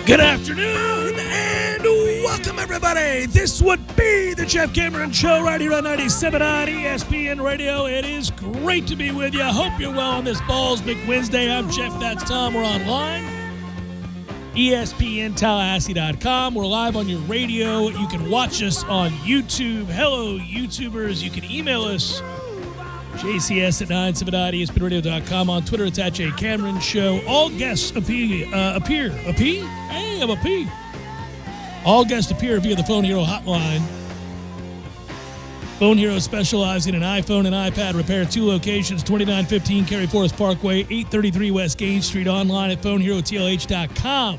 Good afternoon and welcome, everybody. This would be the Jeff Cameron Show right here on 97 on ESPN Radio. It is great to be with you. I hope you're well on this Balls Big Wednesday. I'm Jeff, that's Tom. We're online. ESPNTallahassee.com. We're live on your radio. You can watch us on YouTube. Hello, YouTubers. You can email us. JCS at 97.ESPNradio.com. On Twitter, it's at J Cameron Show. All guests appear. Hey, I'm a P. All guests appear via the Phone Hero hotline. Phone Hero specializing in iPhone and iPad repair. 2 locations, 2915 Cary Forest Parkway, 833 West Gain Street. Online at PhoneHeroTLH.com.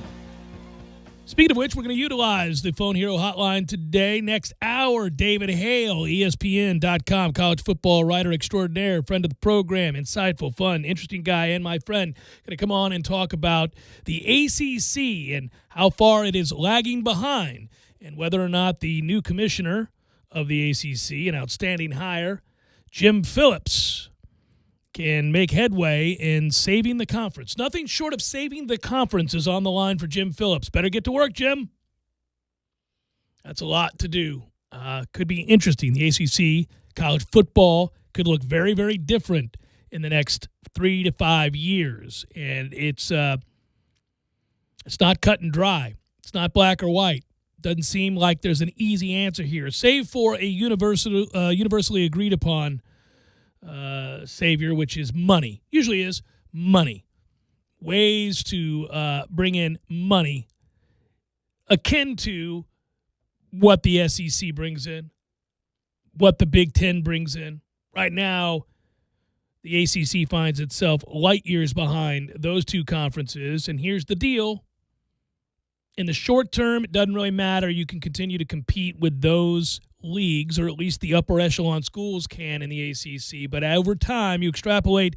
Speaking of which, we're going to utilize the Phone Hero hotline today. Next hour, David Hale, ESPN.com, college football writer extraordinaire, friend of the program, insightful, fun, interesting guy, and my friend, going to come on and talk about the ACC and how far it is lagging behind and whether or not the new commissioner of the ACC, an outstanding hire, Jim Phillips, can make headway in saving the conference. Nothing short of saving the conference is on the line for Jim Phillips. Better get to work, Jim. That's a lot to do. Could be interesting. The ACC, college football, could look very, very different in the next 3 to 5 years. And it's not cut and dry. It's not black or white. Doesn't seem like there's an easy answer here, save for a universally agreed upon savior, which is money. Usually is money. Ways to bring in money akin to what the SEC brings in, what the Big Ten brings in. Right now, the ACC finds itself light years behind those two conferences, and here's the deal. In the short term, it doesn't really matter. You can continue to compete with those leagues, or at least the upper echelon schools can in the ACC. But over time, you extrapolate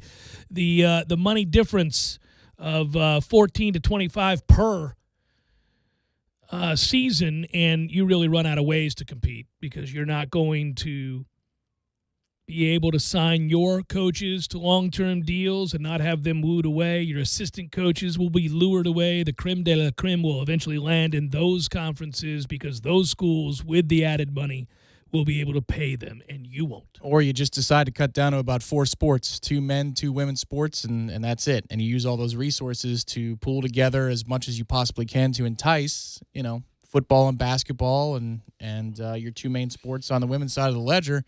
the money difference of 14 to 25 per season, and you really run out of ways to compete because you're not going to be able to sign your coaches to long-term deals and not have them wooed away. Your assistant coaches will be lured away. The creme de la creme will eventually land in those conferences because those schools with the added money will be able to pay them, and you won't. Or you just decide to cut down to about 4 sports, 2 men, 2 women's sports, and that's it. And you use all those resources to pull together as much as you possibly can to entice, football and basketball and your 2 main sports on the women's side of the ledger.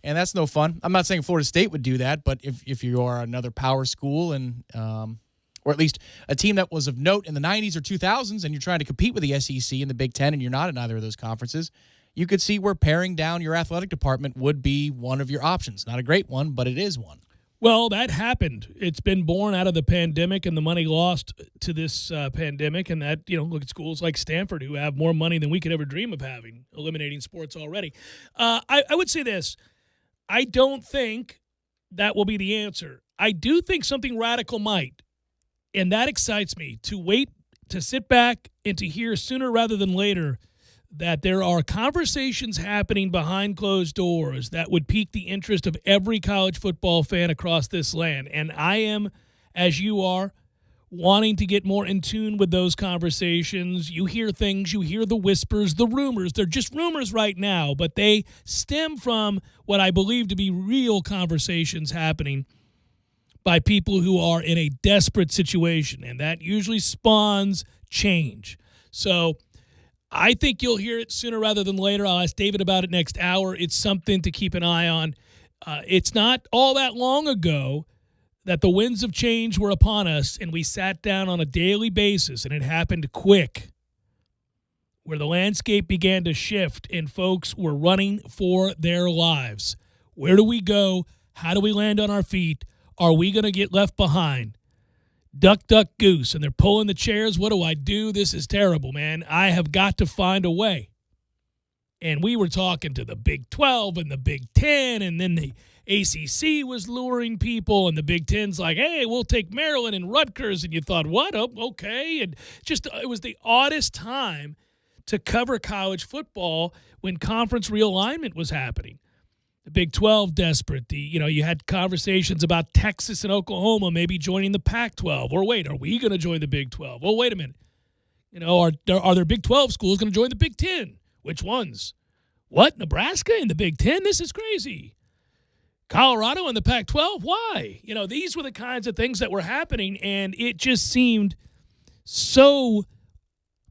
And that's no fun. I'm not saying Florida State would do that, but if you are another power school and or at least a team that was of note in the 90s or 2000s and you're trying to compete with the SEC and the Big Ten and you're not in either of those conferences, you could see where paring down your athletic department would be one of your options. Not a great one, but it is one. Well, that happened. It's been born out of the pandemic and the money lost to this pandemic. And that, look at schools like Stanford who have more money than we could ever dream of having, eliminating sports already. I would say this. I don't think that will be the answer. I do think something radical might, and that excites me, to sit back and to hear sooner rather than later that there are conversations happening behind closed doors that would pique the interest of every college football fan across this land. And I am, as you are, wanting to get more in tune with those conversations. You hear things, you hear the whispers, the rumors. They're just rumors right now, but they stem from what I believe to be real conversations happening by people who are in a desperate situation, and that usually spawns change. So I think you'll hear it sooner rather than later. I'll ask David about it next hour. It's something to keep an eye on. It's not all that long ago that the winds of change were upon us and we sat down on a daily basis, and it happened quick, where the landscape began to shift and folks were running for their lives. Where do we go? How do we land on our feet? Are we going to get left behind? Duck, duck, goose. And they're pulling the chairs. What do I do? This is terrible, man. I have got to find a way. And we were talking to the Big 12 and the Big 10, and then the ACC was luring people, and the Big Ten's like, hey, we'll take Maryland and Rutgers. And you thought, what? Oh, okay. And just it was the oddest time to cover college football when conference realignment was happening. The Big 12 desperate. You had conversations about Texas and Oklahoma maybe joining the Pac-12. Or wait, are we going to join the Big 12? Well, wait a minute. Are there Big 12 schools going to join the Big 10? Which ones? What? Nebraska in the Big 10? This is crazy. Colorado in the Pac-12? Why? These were the kinds of things that were happening, and it just seemed so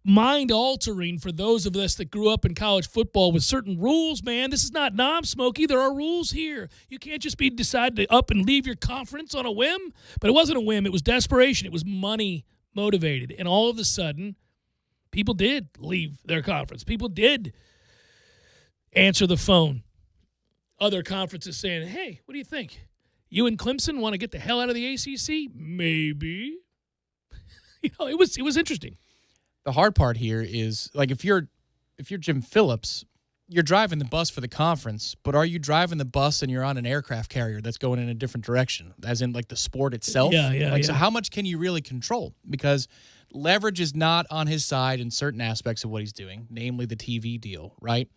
mind-altering for those of us that grew up in college football with certain rules, man. This is not non-smoky. There are rules here. You can't just decide to up and leave your conference on a whim. But it wasn't a whim. It was desperation. It was money-motivated. And all of a sudden, people did leave their conference. People did answer the phone. Other conferences saying, hey, what do you think? You and Clemson want to get the hell out of the ACC? Maybe. It was interesting. The hard part here is, like, if you're Jim Phillips, you're driving the bus for the conference, but are you driving the bus and you're on an aircraft carrier that's going in a different direction, as in, like, the sport itself? Yeah. So how much can you really control? Because leverage is not on his side in certain aspects of what he's doing, namely the TV deal, right?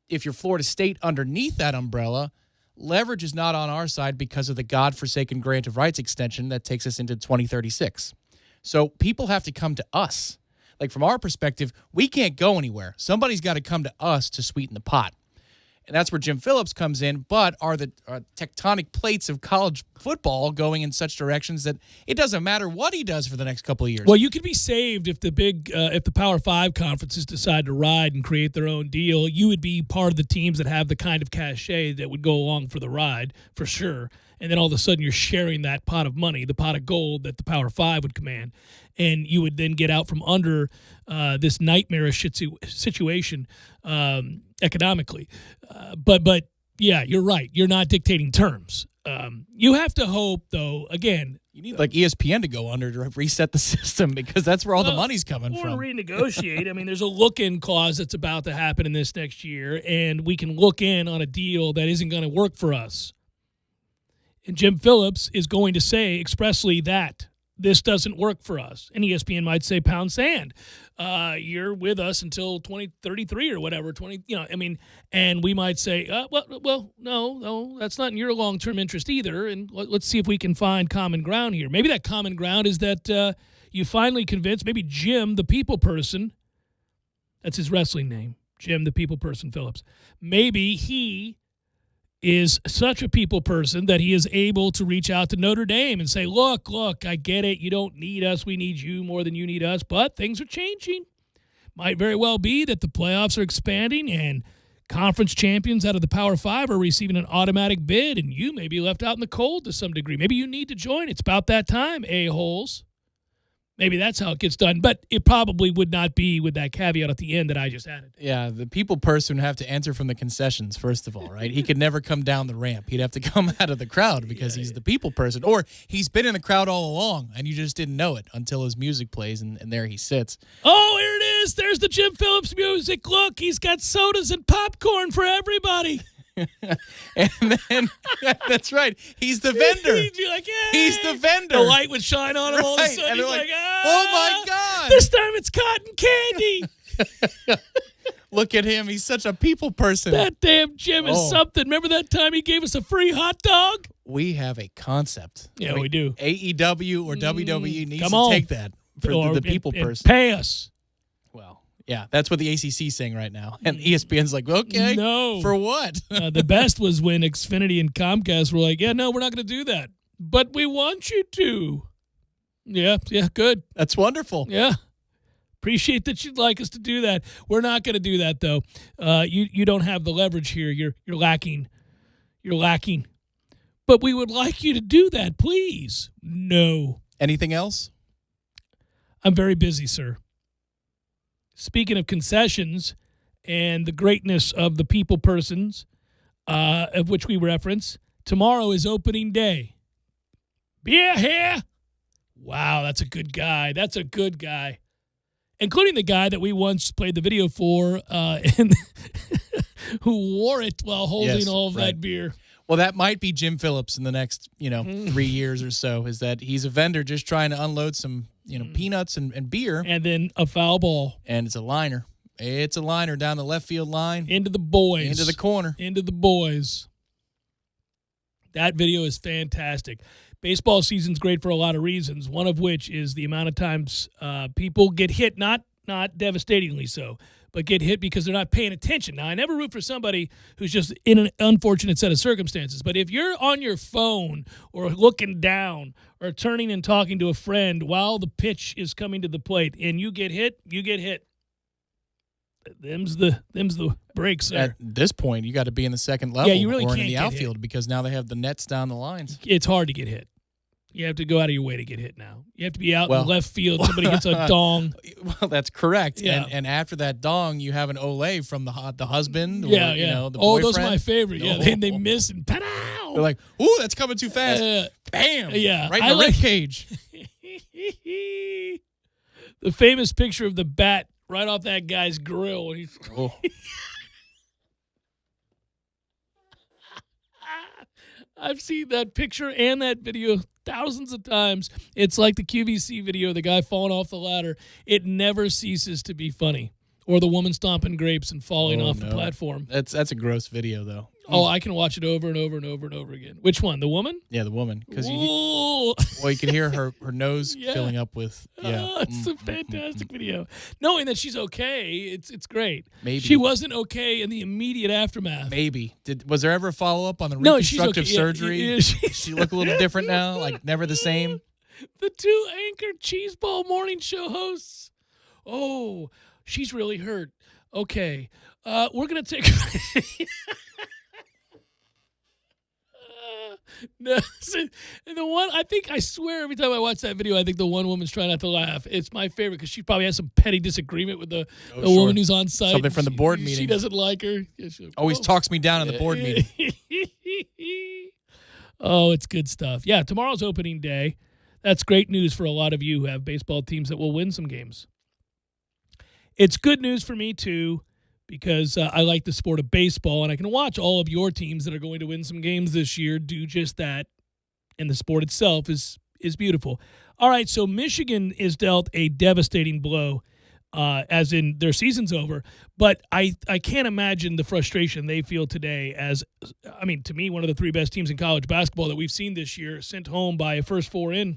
If you're Florida State underneath that umbrella, leverage is not on our side because of the godforsaken grant of rights extension that takes us into 2036. So people have to come to us. Like, from our perspective, we can't go anywhere. Somebody's got to come to us to sweeten the pot. And that's where Jim Phillips comes in. But are the tectonic plates of college football going in such directions that it doesn't matter what he does for the next couple of years? Well, you could be saved if the Power 5 conferences decide to ride and create their own deal. You would be part of the teams that have the kind of cachet that would go along for the ride, for sure. And then all of a sudden you're sharing that pot of money, the pot of gold that the Power 5 would command. And you would then get out from under this nightmarish situation economically. But yeah, you're right. You're not dictating terms. You have to hope, though, again. You need, like, ESPN to go under to reset the system, because that's where all the money's coming from. Or renegotiate. I mean, there's a look-in clause that's about to happen in this next year, and we can look in on a deal that isn't going to work for us. And Jim Phillips is going to say expressly that this doesn't work for us. And ESPN might say, pound sand. You're with us until 2033 or whatever. And we might say, well, no, that's not in your long-term interest either. And let's see if we can find common ground here. Maybe that common ground is that you finally convince maybe Jim, the people person, that's his wrestling name, Jim, the people person Phillips. Maybe he is such a people person that he is able to reach out to Notre Dame and say, look, I get it. You don't need us. We need you more than you need us. But things are changing. Might very well be that the playoffs are expanding and conference champions out of the Power 5 are receiving an automatic bid, and you may be left out in the cold to some degree. Maybe you need to join. It's about that time, a-holes. Maybe that's how it gets done, but it probably would not be with that caveat at the end that I just added. Yeah, the people person would have to enter from the concessions, first of all, right? He could never come down the ramp. He'd have to come out of the crowd because he's the people person. Or he's been in the crowd all along, and you just didn't know it until his music plays, and there he sits. Oh, here it is. There's the Jim Phillips music. Look, he's got sodas and popcorn for everybody. And then, that's right, he's the vendor. He'd be like, yeah. He's the vendor. The light would shine on him all of a sudden. And He's like, ah, oh my God. This time it's cotton candy. Look at him. He's such a people person. That damn Jim is something. Remember that time he gave us a free hot dog? We have a concept. Yeah, we do. AEW or WWE needs to take that for the people person. Pay us. Well, yeah, that's what the ACC is saying right now. And ESPN's like, okay, no. For what? The best was when Xfinity and Comcast were like, yeah, no, we're not going to do that. But we want you to. Yeah, good. That's wonderful. Yeah. Appreciate that you'd like us to do that. We're not going to do that, though. You don't have the leverage here. You're lacking. You're lacking. But we would like you to do that, please. No. Anything else? I'm very busy, sir. Speaking of concessions and the greatness of the people persons, of which we reference, tomorrow is opening day. Beer here. Wow, that's a good guy. That's a good guy. Including the guy that we once played the video for and who wore it while holding all of that beer. Well, that might be Jim Phillips in the next, 3 years or so, is that he's a vendor just trying to unload some, peanuts and beer. And then a foul ball. And it's a liner. It's a liner down the left field line. Into the boys. Into the corner. Into the boys. That video is fantastic. baseball season's great for a lot of reasons, one of which is the amount of times people get hit, not devastatingly so, but get hit because they're not paying attention. Now, I never root for somebody who's just in an unfortunate set of circumstances, but if you're on your phone or looking down or turning and talking to a friend while the pitch is coming to the plate and you get hit, you get hit. Them's the breaks there. At this point, you got to be in the second level you really or can't in the get outfield hit. because now they have the nets down the lines. It's hard to get hit. You have to go out of your way to get hit now. You have to be out in left field. Somebody gets a dong. Well, that's correct. Yeah. And after that dong, you have an ole from the husband or Yeah. the Oh, boyfriend. those are my favorite. Yeah, they miss and pow. They're like, ooh, that's coming too fast. Bam. Yeah. Right in the rib cage. The famous picture of the bat right off that guy's grill. And he's I've seen that picture and that video thousands of times. It's like the QVC video, the guy falling off the ladder. It never ceases to be funny. Or the woman stomping grapes and falling off the platform. That's a gross video, though. Oh, I can watch it over and over and over and over again. Which one? The woman? Yeah, the woman. Because you can hear her nose filling up with. Yeah, it's a fantastic video. Knowing that she's okay, it's great. Maybe she wasn't okay in the immediate aftermath. Maybe was there ever a follow up on the No, she's reconstructive okay. surgery? Yeah, she look a little different now, like never the same. The two Anchor Cheeseball morning show hosts. Oh, she's really hurt. Okay, we're gonna take. No, and the one I swear every time I watch that video, I think the one woman's trying not to laugh. It's my favorite because she probably has some petty disagreement with the woman who's on site. Something from the board meeting. She doesn't like her. Yeah, like, always talks me down in the board meeting. Oh, it's good stuff. Yeah, tomorrow's opening day. That's great news for a lot of you who have baseball teams that will win some games. It's good news for me too, because I like the sport of baseball, and I can watch all of your teams that are going to win some games this year do just that, and the sport itself is beautiful. All right, so Michigan is dealt a devastating blow, as in their season's over, but I can't imagine the frustration they feel today as, I mean, to me, one of the three best teams in college basketball that we've seen this year, sent home by a first four in,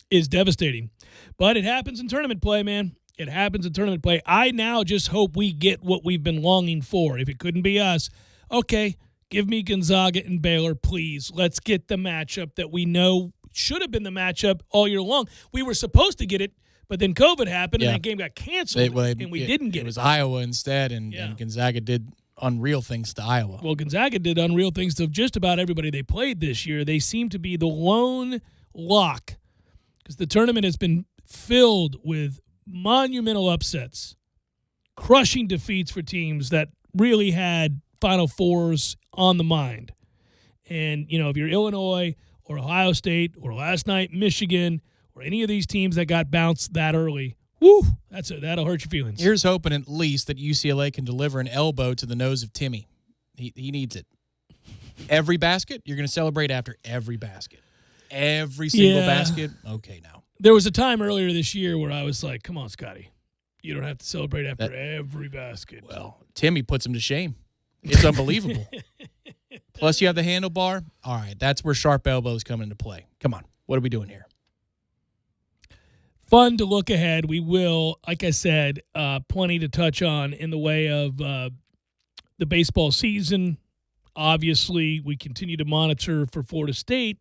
is devastating. But it happens in tournament play, man. It happens in tournament play. I now just hope we get what we've been longing for. If it couldn't be us, okay, give me Gonzaga and Baylor, please. Let's get the matchup that we know should have been the matchup all year long. We were supposed to get it, but then COVID happened, and that game got canceled, and we didn't get it. It was Iowa instead, and Gonzaga did unreal things to Iowa. Well, Gonzaga did unreal things to just about everybody they played this year. They seem to be the lone lock because the tournament has been filled with monumental upsets, crushing defeats for teams that really had Final Fours on the mind. And, if you're Illinois or Ohio State or last night Michigan or any of these teams that got bounced that early, that'll hurt your feelings. Here's hoping at least that UCLA can deliver an elbow to the nose of Timmy. He needs it. Every basket, you're going to celebrate after every basket. Every single basket. Okay, now. There was a time earlier this year where I was like, come on, Scotty. You don't have to celebrate after every basket. Well, Timmy puts him to shame. It's unbelievable. Plus, you have the handlebar. All right, that's where sharp elbows come into play. Come on. What are we doing here? Fun to look ahead. We will, like I said, plenty to touch on in the way of the baseball season. Obviously, we continue to monitor for Florida State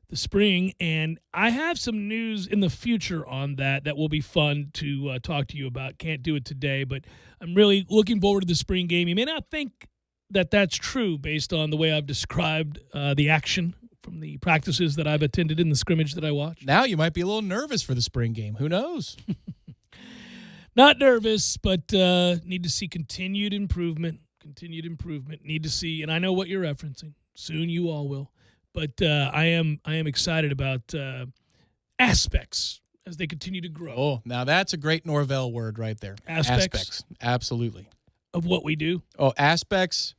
the spring, and I have some news in the future on that will be fun to talk to you about. Can't do it today, but I'm really looking forward to the spring game. You may not think that that's true based on the way I've described the action from the practices that I've attended in the scrimmage that I watched. Now you might be a little nervous for the spring game. Who knows? Not nervous, but need to see continued improvement. Need to see, and I know what you're referencing. Soon you all will. But I am excited about aspects as they continue to grow. Oh, now that's a great Norvell word right there. Aspects. Absolutely. Of what we do. Oh, aspects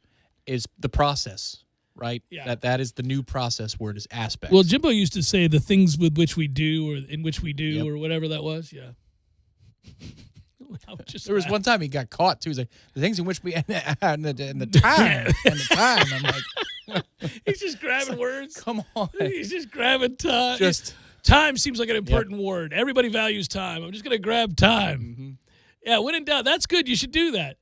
is the process, right? Yeah. That is the new process word is aspects. Well, Jimbo used to say the things with which we do or in which we do or whatever that was. Yeah. There was one time he got caught too. He's like, the things in which we and the time. I'm like, He's just grabbing words. Come on. He's just grabbing time. Just time seems like an important word. Everybody values time. I'm just going to grab time. Mm-hmm. Yeah, when in doubt. That's good. You should do that.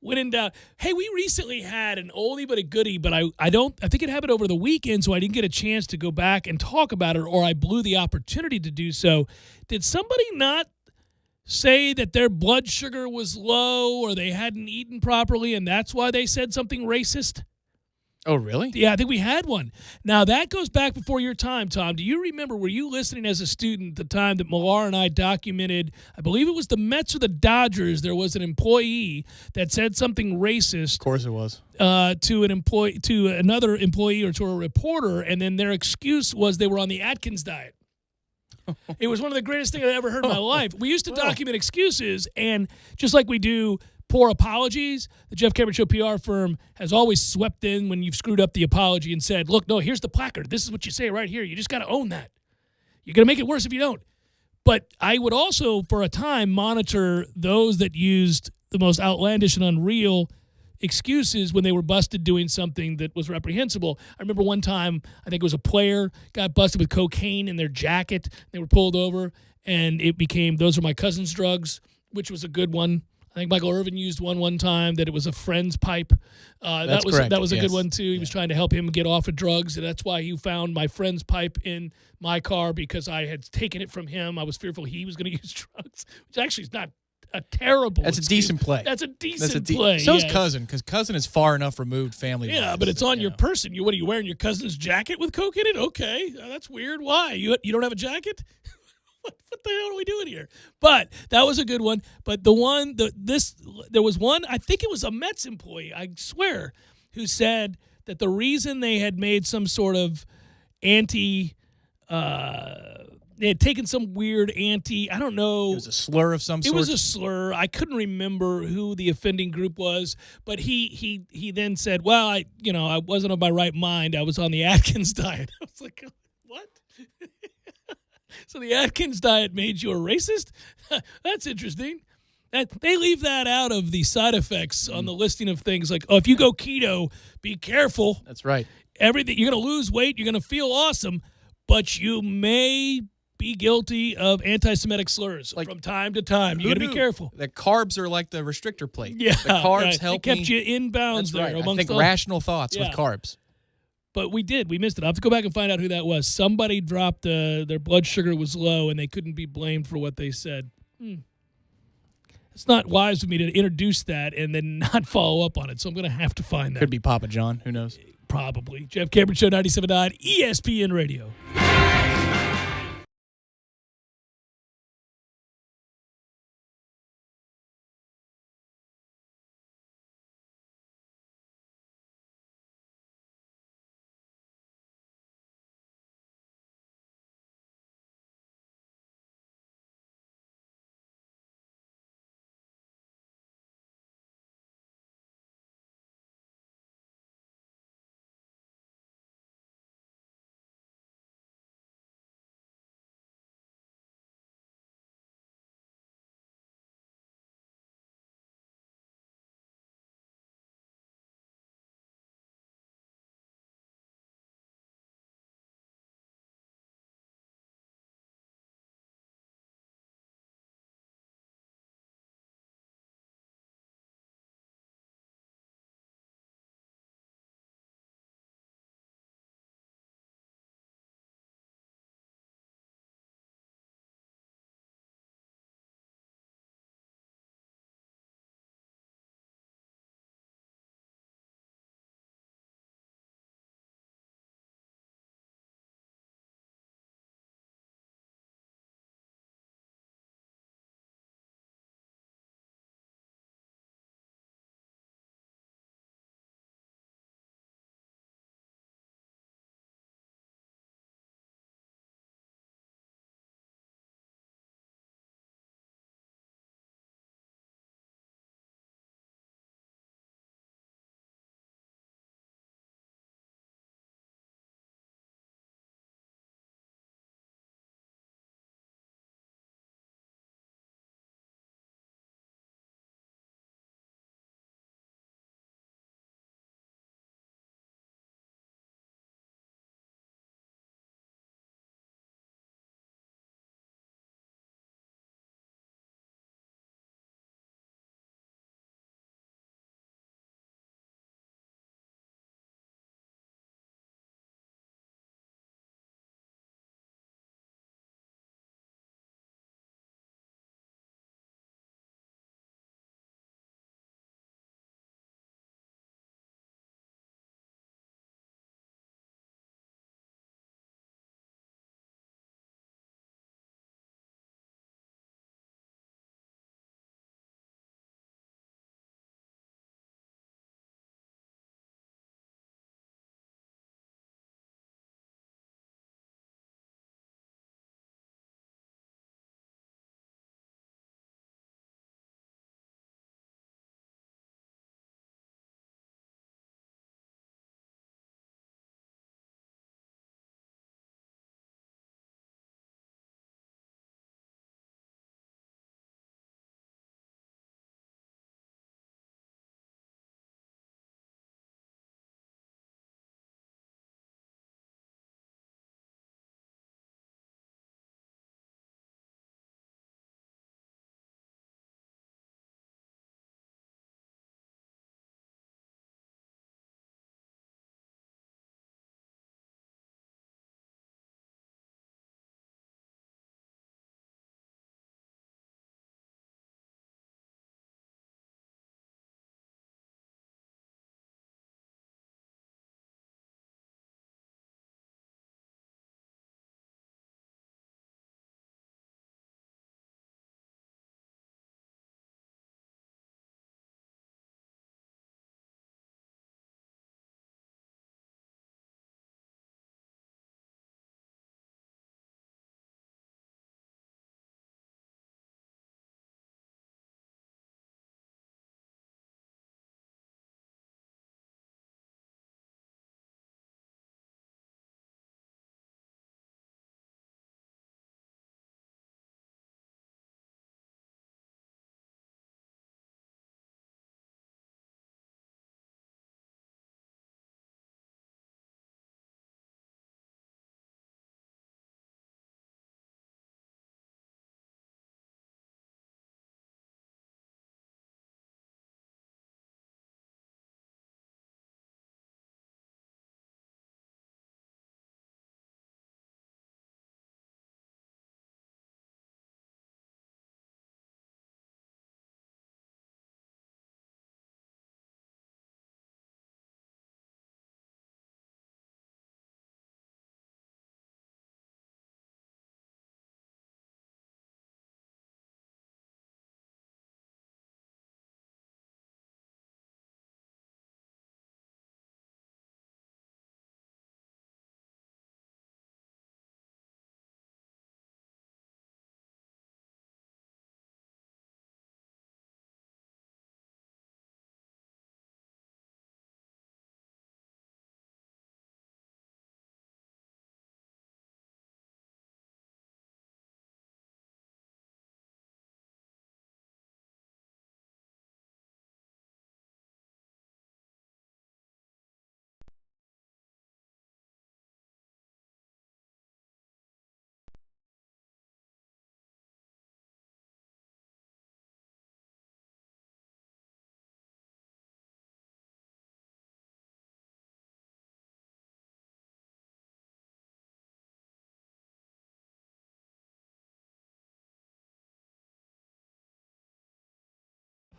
When in doubt. Hey, we recently had an oldie but a goodie, but I think it happened over the weekend, so I didn't get a chance to go back and talk about it, or I blew the opportunity to do so. Did somebody not say that their blood sugar was low or they hadn't eaten properly and that's why they said something racist? Oh, really? Yeah, I think we had one. Now, that goes back before your time, Tom. Do you remember, were you listening as a student at the time that Millar and I documented, I believe it was the Mets or the Dodgers, there was an employee that said something racist. Of course it was. To another employee or to a reporter, and then their excuse was they were on the Atkins diet. It was one of the greatest things I ever heard in my life. We used to document excuses, and just like we do poor apologies, the Jeff Cameron Show PR firm has always swept in when you've screwed up the apology and said, look, no, here's the placard. This is what you say right here. You just got to own that. You're going to make it worse if you don't. But I would also, for a time, monitor those that used the most outlandish and unreal excuses when they were busted doing something that was reprehensible. I remember one time, I think it was a player got busted with cocaine in their jacket. They were pulled over, and it became, those are my cousin's drugs, which was a good one. I think Michael Irvin used one time that it was a friend's pipe. That's correct. That was a good one, too. He was trying to help him get off of drugs, and that's why he found my friend's pipe in my car, because I had taken it from him. I was fearful he was going to use drugs, which actually is not a terrible That's excuse. a decent play. That's a decent play. So's cousin, because cousin is far enough removed family. Yeah, but it's on your person. What are you wearing? Your cousin's jacket with coke in it? Okay, that's weird. Why? You don't have a jacket? What the hell are we doing here? But that was a good one. But there was one, I think it was a Mets employee, I swear, who said that the reason they had made some sort of they had taken some weird I don't know. It was a slur of some sort. It was a slur. I couldn't remember who the offending group was, but he then said, well, I wasn't on my right mind. I was on the Atkins diet. I was like, what? So the Atkins diet made you a racist? That's interesting. They leave that out of the side effects on the listing of things like, oh, if you go keto, be careful. That's right. Everything, you're going to lose weight, you're going to feel awesome, but you may be guilty of anti-Semitic slurs from time to time. You got to be careful. The carbs are like the restrictor plate. Yeah, the carbs help me. It kept you in bounds there. Right. I think rational thoughts with carbs. But we missed it. I'll have to go back and find out who that was. Somebody dropped their blood sugar was low, and they couldn't be blamed for what they said. It's not wise of me to introduce that and then not follow up on it, so I'm going to have to find that. Could be Papa John. Who knows? Probably. Jeff Cameron Show, 97.9 ESPN Radio.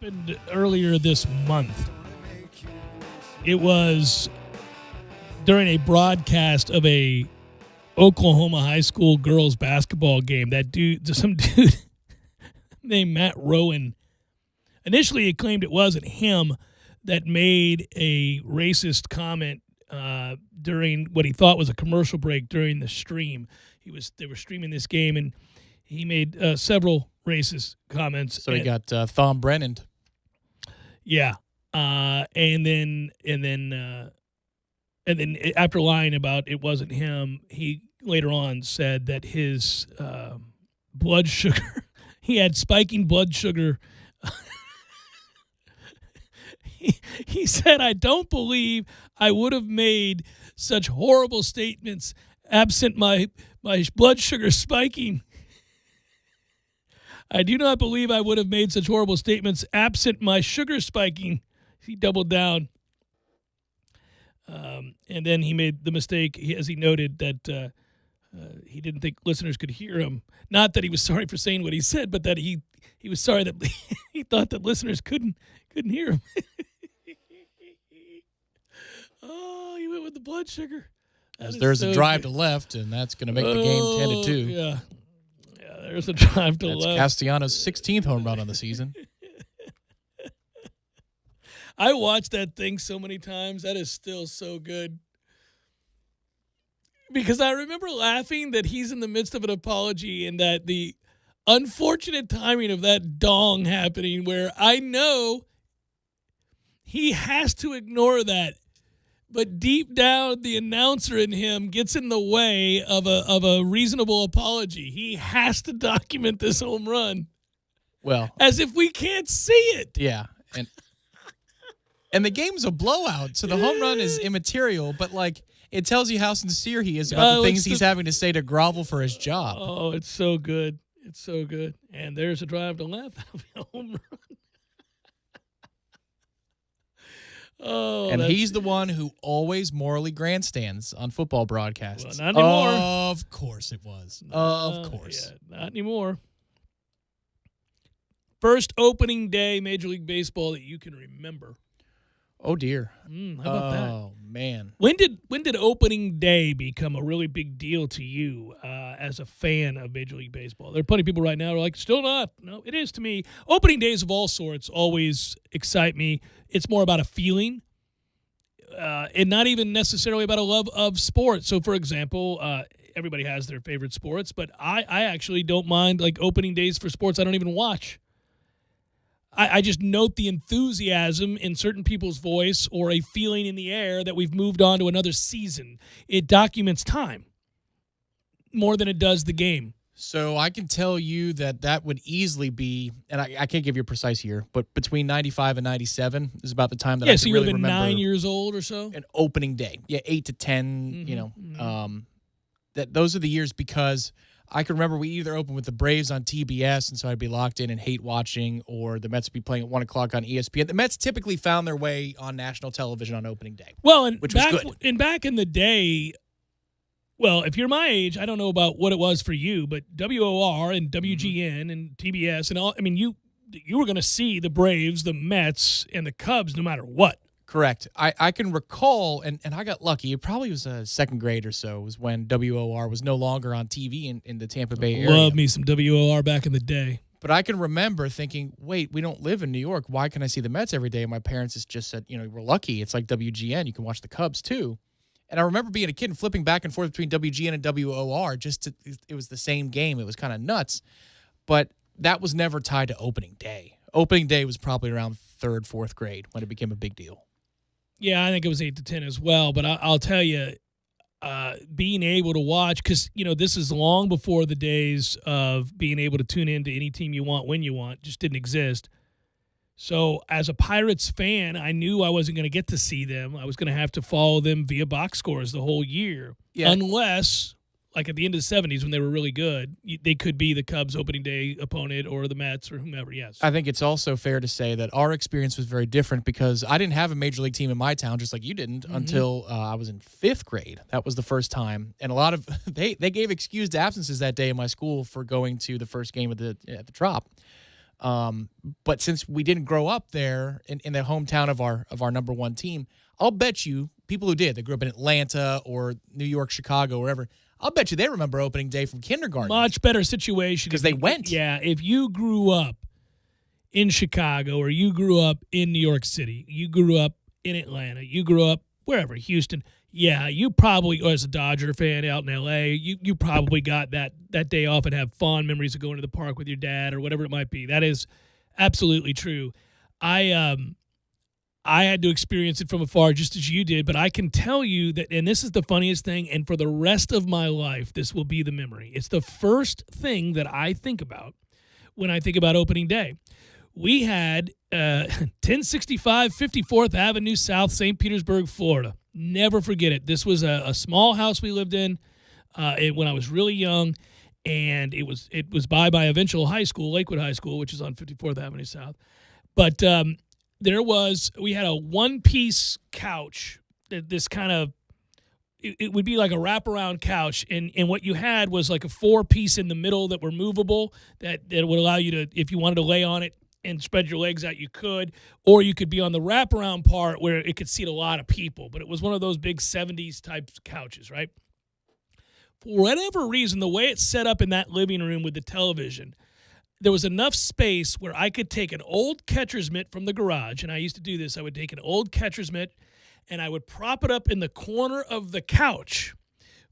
Happened earlier this month. It was during a broadcast of a Oklahoma high school girls basketball game. Some dude named Matt Rowan, initially he claimed it wasn't him that made a racist comment during what he thought was a commercial break during the stream. They were streaming this game, and he made several racist comments. So he got Thom Brennaman. Yeah, and then after lying about it wasn't him, he later on said that his blood sugar, he had spiking blood sugar. He said, "I don't believe I would have made such horrible statements absent my blood sugar spiking. I do not believe I would have made such horrible statements absent my sugar spiking." He doubled down. And then he made the mistake, as he noted, that he didn't think listeners could hear him. Not that he was sorry for saying what he said, but that he was sorry that he thought that listeners couldn't hear him. Oh, he went with the blood sugar. As there's a drive to left, and that's going to make the game 10-2. Yeah, there's a drive to left. That's Castellanos' 16th home run on the season. I watched that thing so many times. That is still so good. Because I remember laughing that he's in the midst of an apology and that the unfortunate timing of that dong happening, where I know he has to ignore that. But deep down, the announcer in him gets in the way of a reasonable apology. He has to document this home run. Well, as if we can't see it. Yeah, and the game's a blowout, so the home run is immaterial. But it tells you how sincere he is about the things he's having to say to grovel for his job. Oh, it's so good. It's so good. And there's a drive to left. That'll be a home run. Oh, and he's the one who always morally grandstands on football broadcasts. Well, not anymore. Of course it was. Of course. Yeah, not anymore. First opening day Major League Baseball that you can remember. Oh, dear. How about that? Oh, man. When did opening day become a really big deal to you as a fan of Major League Baseball? There are plenty of people right now who are like, still not. No, it is to me. Opening days of all sorts always excite me. It's more about a feeling and not even necessarily about a love of sports. So, for example, everybody has their favorite sports, but I actually don't mind opening days for sports I don't even watch. I just note the enthusiasm in certain people's voice or a feeling in the air that we've moved on to another season. It documents time more than it does the game. So I can tell you that would easily be, and I can't give you a precise year, but between 95 and 97 is about the time that I can really remember. Yeah, so you would have been 9 years old or so? An opening day. Yeah, 8 to 10, those are the years because I can remember we either opened with the Braves on TBS, and so I'd be locked in and hate watching, or the Mets would be playing at 1 o'clock on ESPN. The Mets typically found their way on national television on opening day, which was good. And back in the day, well, if you're my age, I don't know about what it was for you, but WOR and WGN and TBS and all, I mean, you were going to see the Braves, the Mets, and the Cubs no matter what. Correct. I can recall, and I got lucky. It probably was second grade or so, was when WOR was no longer on TV in the Tampa Bay area. Love me some WOR back in the day. But I can remember thinking, wait, we don't live in New York. Why can I see the Mets every day? And my parents just said, we're lucky. It's like WGN. You can watch the Cubs too. And I remember being a kid and flipping back and forth between WGN and WOR. It was the same game. It was kind of nuts. But that was never tied to opening day. Opening day was probably around third, fourth grade when it became a big deal. Yeah, I think it was 8 to 10 as well. But I'll tell you, being able to watch, because, this is long before the days of being able to tune into any team you want when you want. Just didn't exist. So as a Pirates fan, I knew I wasn't going to get to see them. I was going to have to follow them via box scores the whole year. Yeah. Unless, like at the end of the 70s when they were really good, they could be the Cubs opening day opponent or the Mets or whomever, yes. I think it's also fair to say that our experience was very different because I didn't have a major league team in my town, just like you didn't, until I was in fifth grade. That was the first time. And a lot of they gave excused absences that day in my school for going to the first game at the Trop. But since we didn't grow up there in the hometown of our number one team, I'll bet you people who did, that grew up in Atlanta or New York, Chicago, wherever, I'll bet you they remember opening day from kindergarten. Much better situation. Because they went. Yeah, if you grew up in Chicago or you grew up in New York City, you grew up in Atlanta, you grew up wherever, Houston, yeah, you probably, or as a Dodger fan out in L.A., you probably got that day off and have fond memories of going to the park with your dad or whatever it might be. That is absolutely true. I had to experience it from afar just as you did, but I can tell you that, and this is the funniest thing, and for the rest of my life, this will be the memory. It's the first thing that I think about when I think about opening day. We had 1065 54th Avenue South, St. Petersburg, Florida. Never forget it. This was a small house we lived in when I was really young, and it was by my eventual high school, Lakewood High School, which is on 54th Avenue South. But we had a one-piece couch, this kind of, it would be like a wraparound couch, and what you had was like a four-piece in the middle that were movable that would allow you to, if you wanted to lay on it and spread your legs out, you could, or you could be on the wraparound part where it could seat a lot of people. But it was one of those big 70s type couches, right? For whatever reason, the way it's set up in that living room with the television, there was enough space where I could take an old catcher's mitt from the garage, and I used to do this. I would take an old catcher's mitt, and I would prop it up in the corner of the couch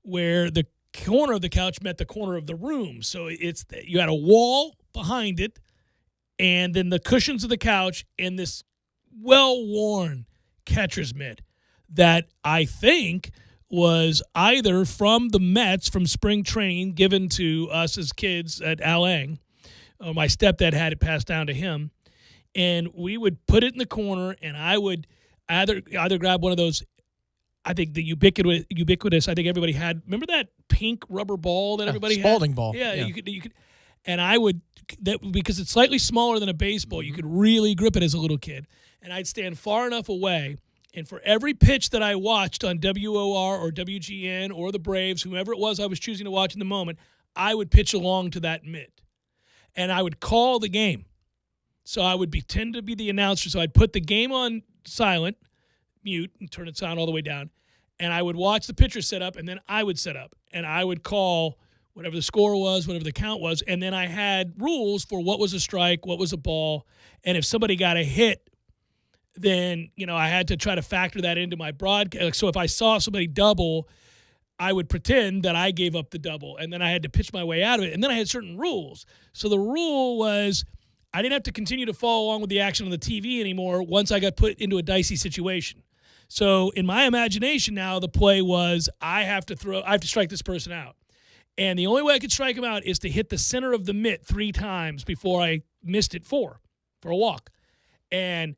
where the corner of the couch met the corner of the room. So you had a wall behind it, and then the cushions of the couch, and this well-worn catcher's mitt that I think was either from the Mets from spring training given to us as kids at Al Ang. My stepdad had it passed down to him, and we would put it in the corner, and I would either grab one of those, I think the ubiquitous, I think everybody had, remember that pink rubber ball that everybody had? Spalding ball. Yeah, you could, and I would, because it's slightly smaller than a baseball, you could really grip it as a little kid, and I'd stand far enough away, and for every pitch that I watched on WOR or WGN or the Braves, whoever it was I was choosing to watch in the moment, I would pitch along to that mitt. And I would call the game. So I would pretend to be the announcer. So I'd put the game on silent, mute, and turn it sound all the way down. And I would watch the pitcher set up, and then I would set up. And I would call whatever the score was, whatever the count was. And then I had rules for what was a strike, what was a ball. And if somebody got a hit, then, I had to try to factor that into my broadcast. So if I saw somebody double, I would pretend that I gave up the double, and then I had to pitch my way out of it. And then I had certain rules. So the rule was I didn't have to continue to follow along with the action on the TV anymore once I got put into a dicey situation. So in my imagination now, the play was I have to strike this person out. And the only way I could strike him out is to hit the center of the mitt 3 times before I missed it for a walk. And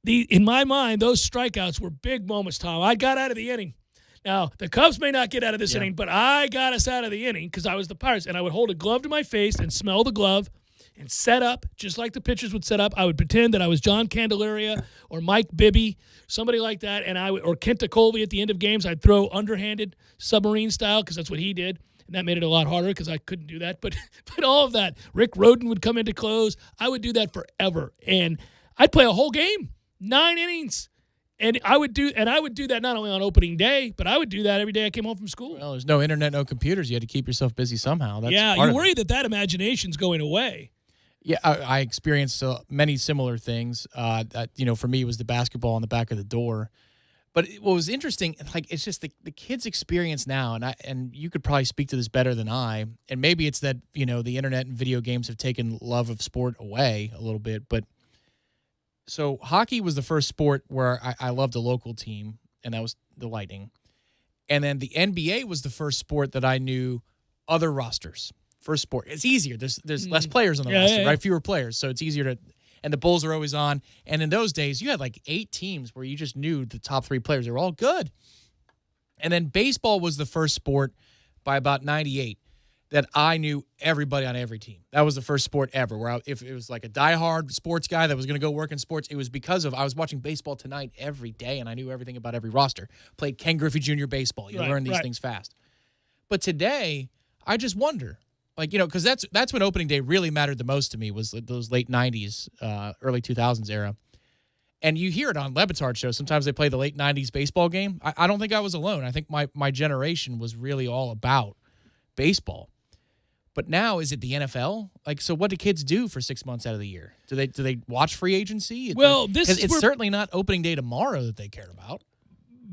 in my mind, those strikeouts were big moments, Tom. I got out of the inning. Now, the Cubs may not get out of this inning, but I got us out of the inning because I was the Pirates. And I would hold a glove to my face and smell the glove and set up, just like the pitchers would set up. I would pretend that I was John Candelaria or Mike Bibby, somebody like that, or Kenta Colby at the end of games. I'd throw underhanded, submarine style, because that's what he did. And that made it a lot harder because I couldn't do that. But all of that, Rick Rhoden would come in to close. I would do that forever. And I'd play a whole game, 9 innings. And I would do that not only on opening day, but I would do that every day I came home from school. Well, there's no internet, no computers. You had to keep yourself busy somehow. That's you worry that imagination's going away. Yeah, I experienced many similar things. That, for me, it was the basketball on the back of the door. But what was interesting, it's just the kids' experience now, and you could probably speak to this better than I. And maybe it's that the internet and video games have taken love of sport away a little bit, but. So hockey was the first sport where I loved a local team, and that was the Lightning. And then the NBA was the first sport that I knew other rosters. First sport. It's easier. There's less players on the roster, right? Fewer players, so it's easier to – and the Bulls are always on. And in those days, you had 8 teams where you just knew the top 3 players. They were all good. And then baseball was the first sport by about 98 that I knew everybody on every team. That was the first sport ever where if it was like a diehard sports guy that was going to go work in sports, it was because I was watching Baseball Tonight every day, and I knew everything about every roster. Played Ken Griffey Jr. baseball. You learn these things fast. But today, I just wonder, Like, because that's when opening day really mattered the most to me, was those late 90s, early 2000s era. And you hear it on Le Batard show. Sometimes they play the late 90s baseball game. I don't think I was alone. I think my generation was really all about baseball. But now, is it the NFL? Like, so what do kids do for 6 months out of the year? Do they watch free agency? Well, it's certainly not opening day tomorrow that they care about.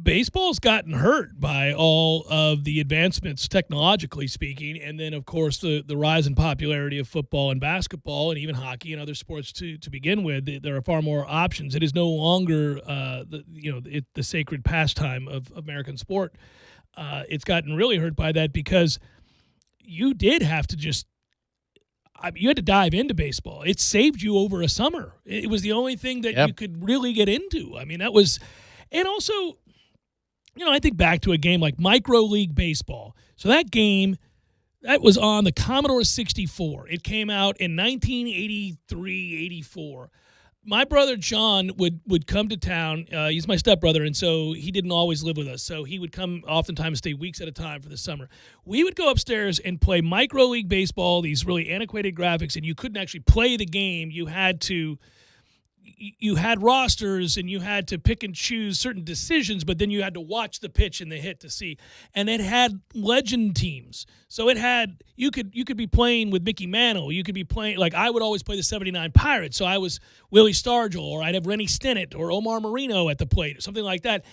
Baseball's gotten hurt by all of the advancements, technologically speaking, and then, of course, the rise in popularity of football and basketball and even hockey and other sports to begin with. There are far more options. It is no longer the sacred pastime of American sport. It's gotten really hurt by that because you did have to you had to dive into baseball. It saved you over a summer. It was the only thing that you could really get into. I mean, that was – and also – I think back to a game like Micro League Baseball. So that game, that was on the Commodore 64. It came out in 1983, 84. My brother John would come to town. He's my stepbrother, and so he didn't always live with us. So he would come oftentimes, stay weeks at a time for the summer. We would go upstairs and play Micro League Baseball, these really antiquated graphics, and you couldn't actually play the game. You had rosters and you had to pick and choose certain decisions, but then you had to watch the pitch and the hit to see. And it had legend teams. So it had you could be playing with Mickey Mantle. You could be playing, like I would always play the 79 Pirates. So I was Willie Stargell, or I'd have Rennie Stennett or Omar Marino at the plate or something like that.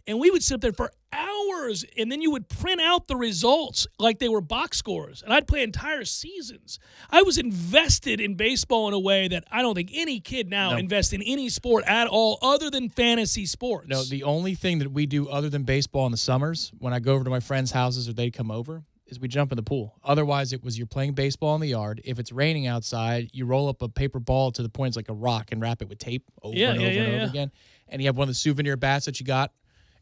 And we would sit there for hours, and then you would print out the results like they were box scores. And I'd play entire seasons. I was invested in baseball in a way that I don't think any kid now invests in any sport at all other than fantasy sports. No, the only thing that we do other than baseball in the summers, when I go over to my friends' houses or they come over, is we jump in the pool. Otherwise, it was you're playing baseball in the yard. If it's raining outside, you roll up a paper ball to the point it's like a rock and wrap it with tape over and over again. And you have one of the souvenir bats that you got,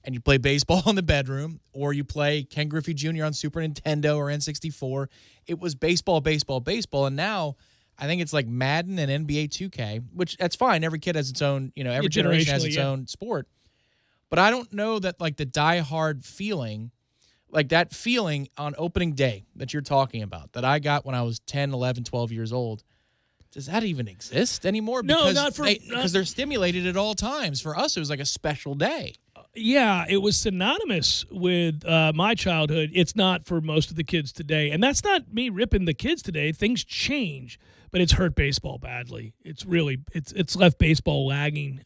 and you play baseball in the bedroom, or you play Ken Griffey Jr. on Super Nintendo or N64. It was baseball, baseball, baseball. And now I think it's like Madden and NBA 2K, which that's fine. Every kid has its own, every generation has its own sport. But I don't know that like the diehard feeling, like that feeling on opening day that you're talking about, that I got when I was 10, 11, 12 years old. Does that even exist anymore? Because they're stimulated at all times. For us, it was like a special day. Yeah, it was synonymous with my childhood. It's not for most of the kids today. And that's not me ripping the kids today. Things change, but it's hurt baseball badly. It's it's left baseball lagging.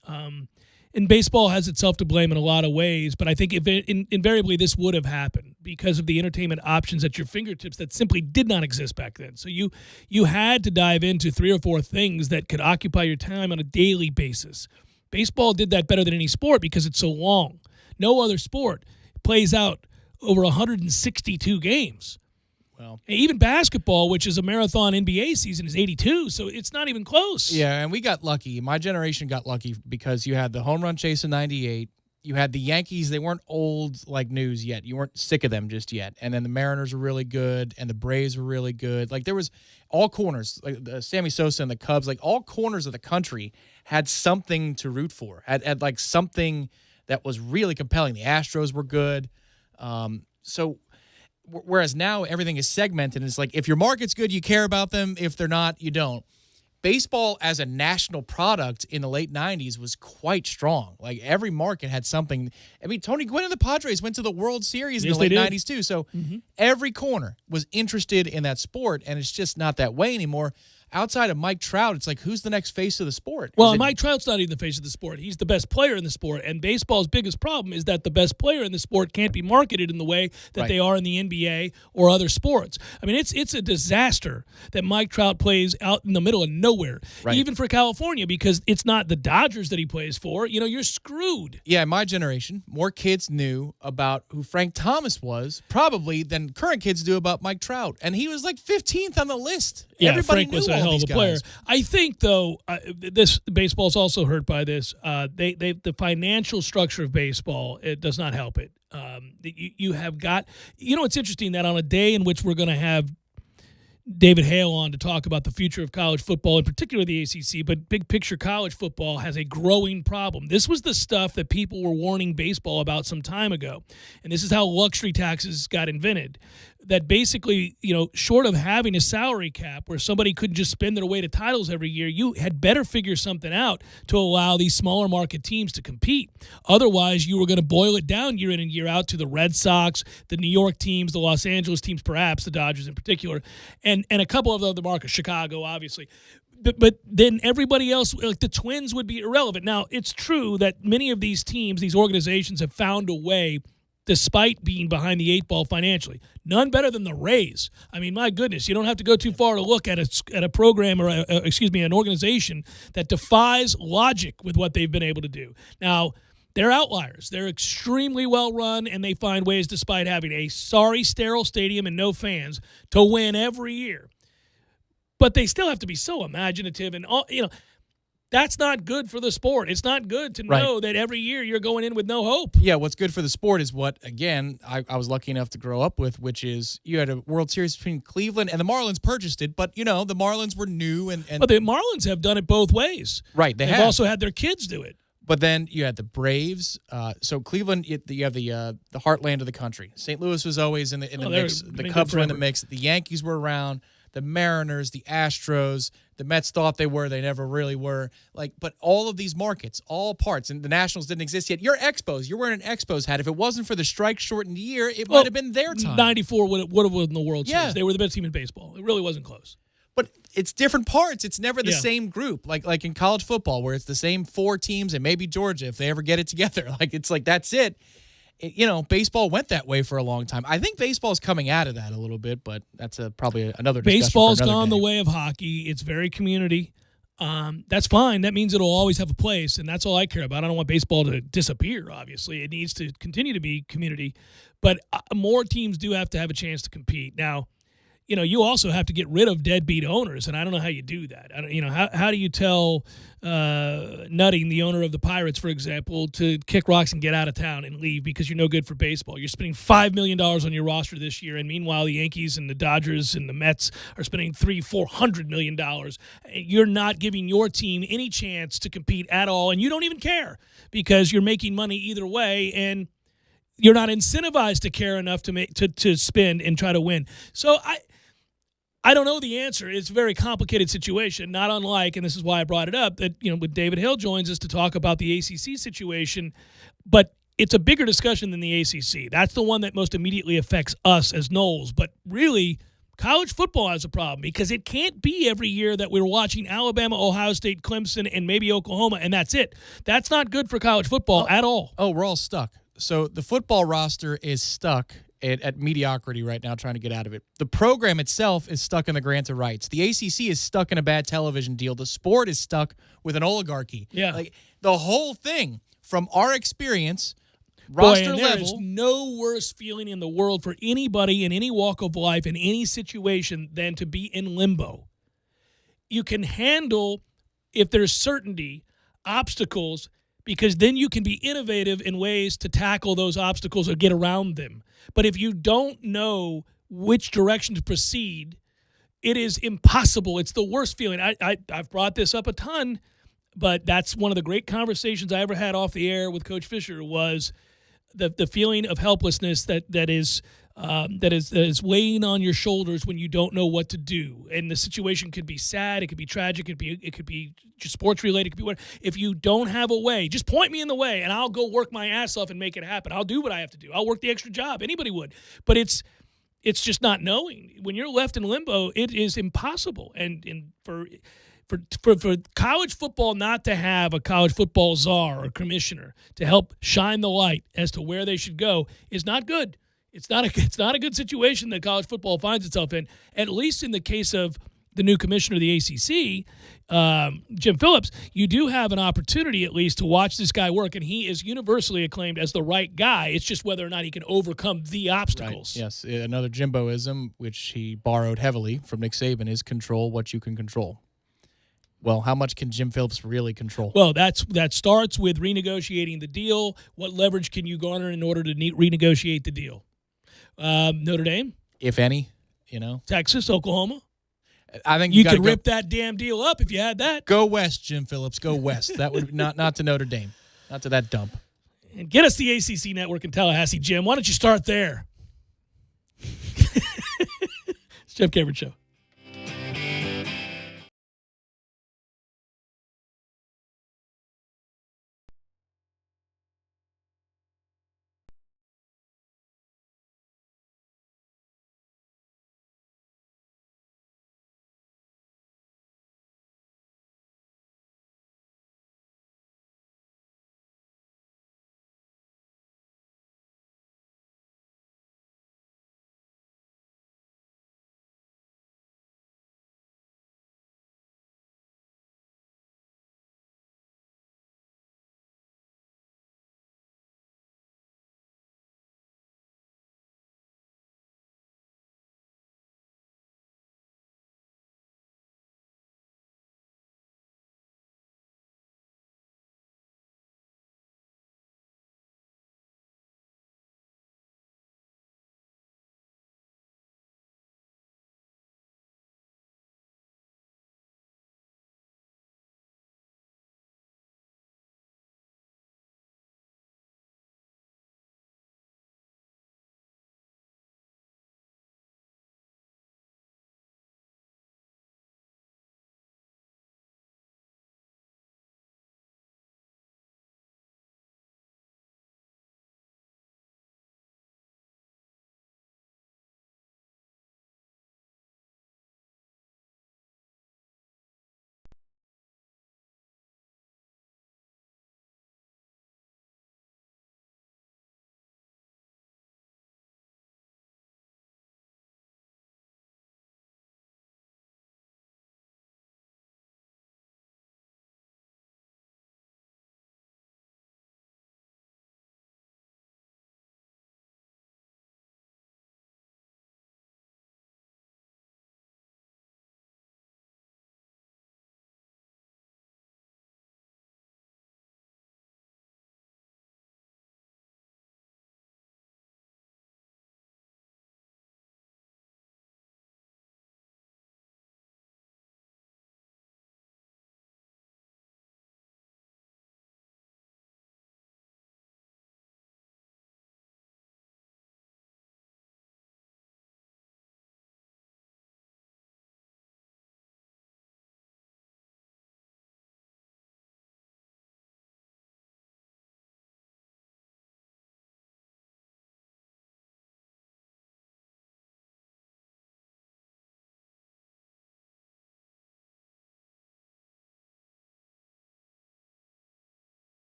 And baseball has itself to blame in a lot of ways, but I think invariably this would have happened because of the entertainment options at your fingertips that simply did not exist back then. So you had to dive into 3 or 4 things that could occupy your time on a daily basis. Baseball did that better than any sport because it's so long. No other sport plays out over 162 games. Well, even basketball, which is a marathon NBA season, is 82, so it's not even close. Yeah, and we got lucky. My generation got lucky because you had the home run chase in 98. You had the Yankees. They weren't old like news yet. You weren't sick of them just yet. And then the Mariners were really good, and the Braves were really good. Like there was all corners, like Sammy Sosa and the Cubs, like all corners of the country had something to root for, had like something that was really compelling. The Astros were good. Whereas now everything is segmented. And it's like if your market's good, you care about them. If they're not, you don't. Baseball as a national product in the late 90s was quite strong. Like every market had something. I mean, Tony Gwynn and the Padres went to the World Series in the late 90s too. So every corner was interested in that sport, and it's just not that way anymore. Outside of Mike Trout, it's like, who's the next face of the sport? Well, Mike Trout's not even the face of the sport. He's the best player in the sport, and baseball's biggest problem is that the best player in the sport can't be marketed in the way that they are in the NBA or other sports. I mean, it's a disaster that Mike Trout plays out in the middle of nowhere, even for California, because it's not the Dodgers that he plays for. You're screwed. Yeah, in my generation, more kids knew about who Frank Thomas was, probably, than current kids do about Mike Trout. And he was like 15th on the list. Yeah, everybody Frank knew was a hell of a player. I think, though, this baseball's also hurt by this. The financial structure of baseball, it does not help it. You have got, it's interesting that on a day in which we're going to have David Hale on to talk about the future of college football, in particular the ACC, but big picture college football has a growing problem. This was the stuff that people were warning baseball about some time ago, and this is how luxury taxes got invented. that basically, short of having a salary cap where somebody couldn't just spend their way to titles every year, you had better figure something out to allow these smaller market teams to compete. Otherwise, you were going to boil it down year in and year out to the Red Sox, the New York teams, the Los Angeles teams, perhaps the Dodgers in particular, and a couple of other markets, Chicago, obviously. But then everybody else, like the Twins, would be irrelevant. Now, it's true that many of these teams, these organizations have found a way despite being behind the eight ball financially. None better than the Rays. I mean, my goodness, you don't have to go too far to look at a program or, an organization that defies logic with what they've been able to do. Now, they're outliers. They're extremely well run, and they find ways, despite having a sorry, sterile stadium and no fans, to win every year. But they still have to be so imaginative and all, that's not good for the sport. It's not good to know that every year you're going in with no hope. Yeah, what's good for the sport is what, again, I was lucky enough to grow up with, which is you had a World Series between Cleveland and the Marlins purchased it, but, the Marlins were new. But the Marlins have done it both ways. Right, They've have. also had their kids do it. But then you had the Braves. So Cleveland, you have the heartland of the country. St. Louis was always in the mix. The Cubs were in the mix. The Yankees were around. The Mariners, the Astros, the Mets thought they were. They never really were. But all of these markets, all parts, and the Nationals didn't exist yet. You're Expos. You're wearing an Expos hat. If it wasn't for the strike-shortened year, it might have been their time. 94 would have won the World Series. They were the best team in baseball. It really wasn't close. But it's different parts. It's never the same group. Like in college football, where it's the same 4 teams and maybe Georgia if they ever get it together. That's it. Baseball went that way for a long time. I think baseball's coming out of that a little bit, but that's probably another discussion. Baseball's gone the way of hockey. It's very community. That's fine. That means it'll always have a place, and that's all I care about. I don't want baseball to disappear, obviously. It needs to continue to be community. But more teams do have to have a chance to compete. Now, you also have to get rid of deadbeat owners, and I don't know how you do that. How do you tell Nutting, the owner of the Pirates, for example, to kick rocks and get out of town and leave because you're no good for baseball? You're spending $5 million on your roster this year, and meanwhile the Yankees and the Dodgers and the Mets are spending $300-400 million. You're not giving your team any chance to compete at all, and you don't even care because you're making money either way, and you're not incentivized to care enough to spend and try to win. So I don't know the answer. It's a very complicated situation, not unlike, and this is why I brought it up, that when David Hale joins us to talk about the ACC situation, but it's a bigger discussion than the ACC. That's the one that most immediately affects us as Noles. But really, college football has a problem because it can't be every year that we're watching Alabama, Ohio State, Clemson, and maybe Oklahoma, and that's it. That's not good for college football at all. Oh, we're all stuck. So the football roster is stuck at mediocrity right now, trying to get out of it. The program itself is stuck in the grant of rights. The ACC is stuck in a bad television deal. The sport is stuck with an oligarchy. Yeah. The whole thing, from our experience, roster level. There is no worse feeling in the world for anybody in any walk of life, in any situation, than to be in limbo. You can handle, if there's certainty, obstacles, because then you can be innovative in ways to tackle those obstacles or get around them. But if you don't know which direction to proceed, it is impossible. It's the worst feeling. I've brought this up a ton, but that's one of the great conversations I ever had off the air with Coach Fisher was the feeling of helplessness that is weighing on your shoulders when you don't know what to do. And the situation could be sad, it could be tragic, it could be just sports related, it could be whatever. If you don't have a way, just point me in the way and I'll go work my ass off and make it happen. I'll do what I have to do. I'll work the extra job. Anybody would. But it's just not knowing. When you're left in limbo, it is impossible. And for college football not to have a college football czar or commissioner to help shine the light as to where they should go is not good. It's not a good situation that college football finds itself in, at least in the case of the new commissioner of the ACC, Jim Phillips. You do have an opportunity at least to watch this guy work, and he is universally acclaimed as the right guy. It's just whether or not he can overcome the obstacles. Right. Yes, another Jimboism, which he borrowed heavily from Nick Saban, is control what you can control. Well, how much can Jim Phillips really control? Well, that starts with renegotiating the deal. What leverage can you garner in order to renegotiate the deal? Notre Dame, if any, Texas, Oklahoma. I think you could rip that damn deal up if you had that. Go west, Jim Phillips. Go west. That would not to Notre Dame, not to that dump. And get us the ACC network in Tallahassee, Jim. Why don't you start there? Jeff Cameron Show.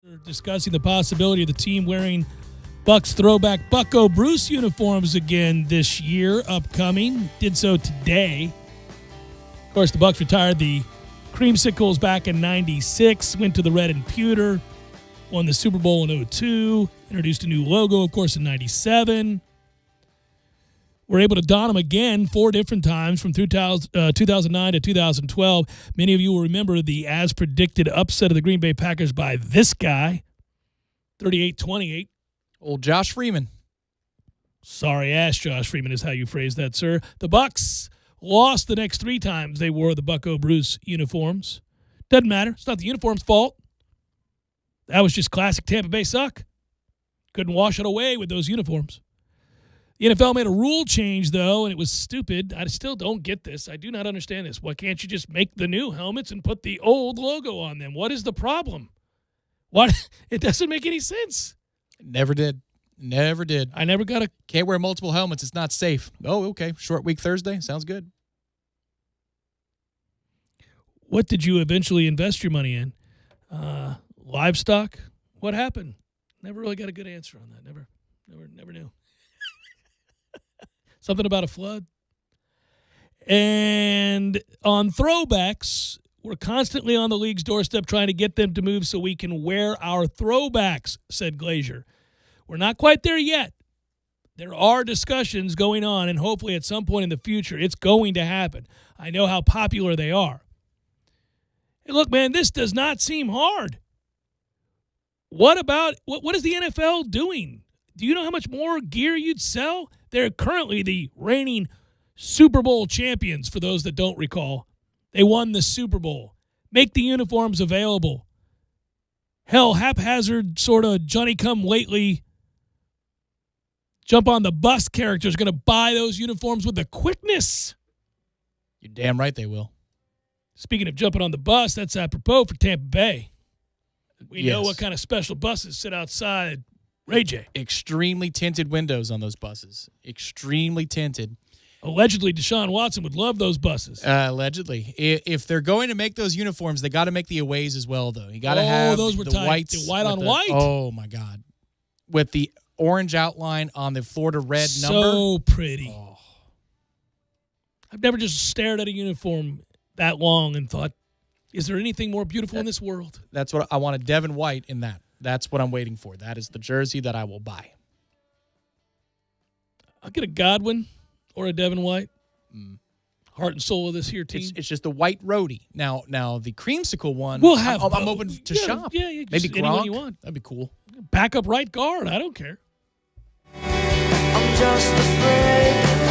We're discussing the possibility of the team wearing Bucs throwback Bucco Bruce uniforms again this year, upcoming. Did so today. Of course, the Bucs retired the creamsicles back in 96, went to the red and pewter, won the Super Bowl in 02, introduced a new logo, of course, in 97. We're able to don them again 4 different times from 2009 to 2012. Many of you will remember the as-predicted upset of the Green Bay Packers by this guy, 38-28. Old Josh Freeman. Sorry ass Josh Freeman is how you phrase that, sir. The Bucs lost the next 3 times they wore the Bucco Bruce uniforms. Doesn't matter. It's not the uniform's fault. That was just classic Tampa Bay suck. Couldn't wash it away with those uniforms. The NFL made a rule change, though, and it was stupid. I still don't get this. I do not understand this. Why can't you just make the new helmets and put the old logo on them? What is the problem? What? It doesn't make any sense. Never did. Never did. I never got a... Can't wear multiple helmets. It's not safe. Oh, okay. Short week Thursday. Sounds good. What did you eventually invest your money in? Livestock? What happened? Never really got a good answer on that. Never knew. Something about a flood. And on throwbacks, we're constantly on the league's doorstep trying to get them to move so we can wear our throwbacks, said Glazier. We're not quite there yet. There are discussions going on, and hopefully at some point in the future, it's going to happen. I know how popular they are. Hey, look, man, this does not seem hard. What is the NFL doing? Do you know how much more gear you'd sell? They're currently the reigning Super Bowl champions, for those that don't recall. They won the Super Bowl. Make the uniforms available. Hell, haphazard sort of Johnny-come-lately jump on the bus character is going to buy those uniforms with the quickness. You're damn right they will. Speaking of jumping on the bus, that's apropos for Tampa Bay. We Yes. know what kind of special buses sit outside Ray J. Extremely tinted windows on those buses. Extremely tinted. Allegedly, Deshaun Watson would love those buses. Allegedly. If they're going to make those uniforms, they got to make the aways as well, though. You got to have those were the tight. whites. The white on white. Oh, my God. With the orange outline on the Florida red number. So pretty. Oh. I've never just stared at a uniform that long and thought, is there anything more beautiful in this world? That's what I want, a Devin White in that. That's what I'm waiting for. That is the jersey that I will buy. I'll get a Godwin or a Devin White. Heart and soul of this here team. It's just a white roadie. Now the creamsicle one. We'll have I'm open to shop. Yeah, maybe anyone Gronk. you want. That'd be cool. Backup right guard. I don't care. I'm just afraid.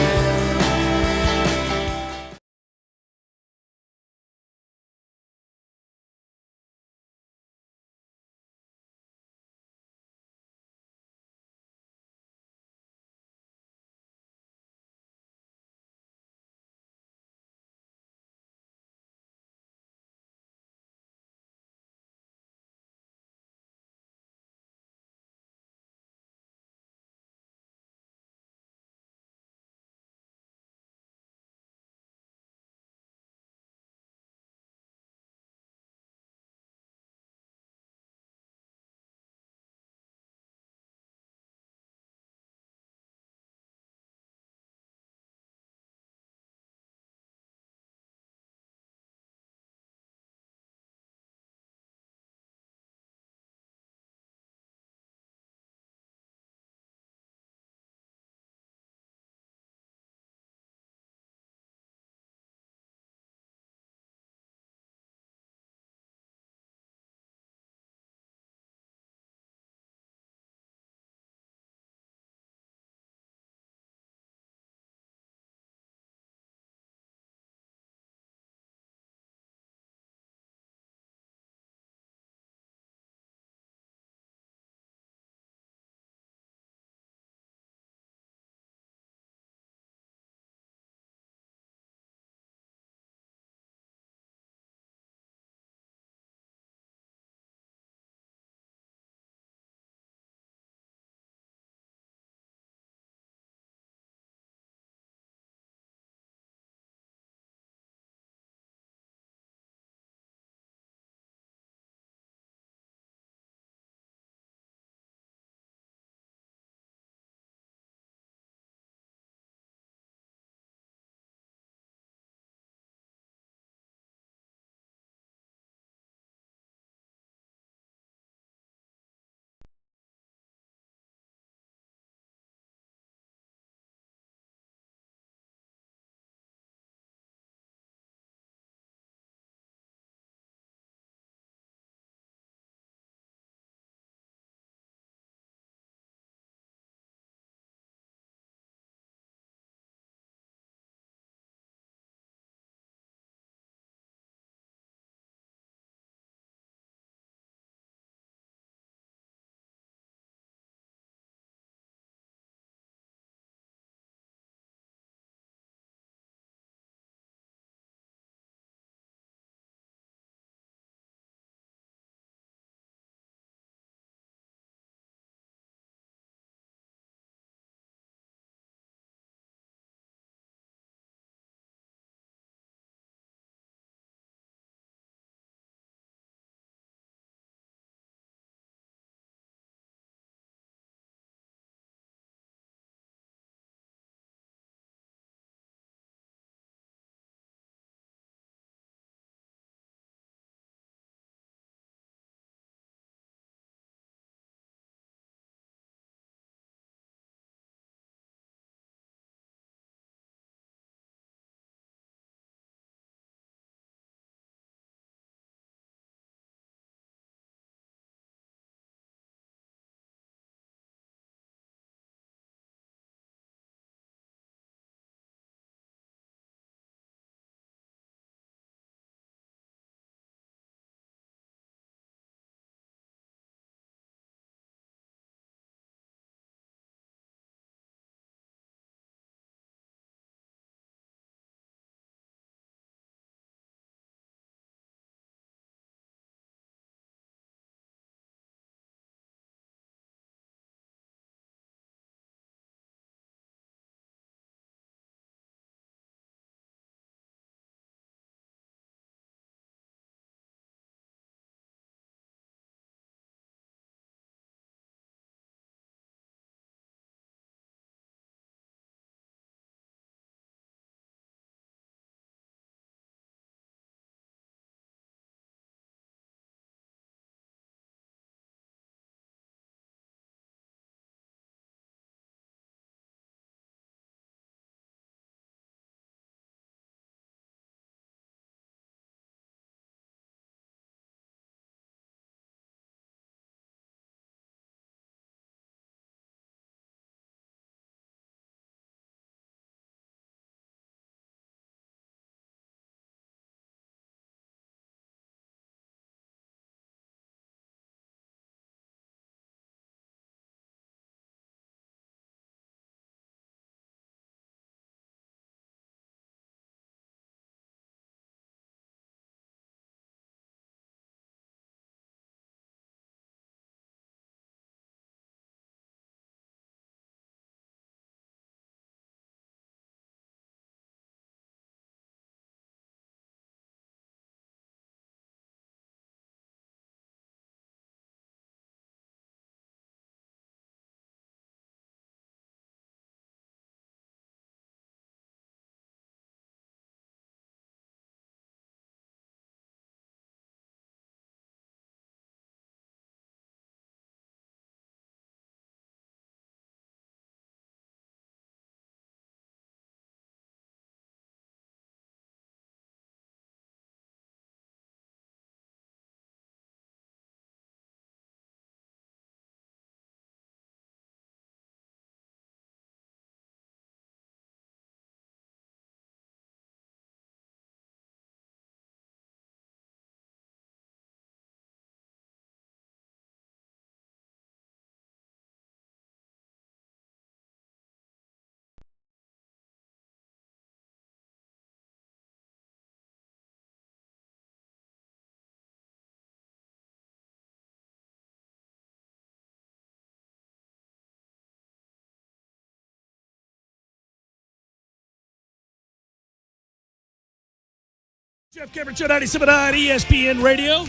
Jeff Cameron Show 97.9 ESPN Radio.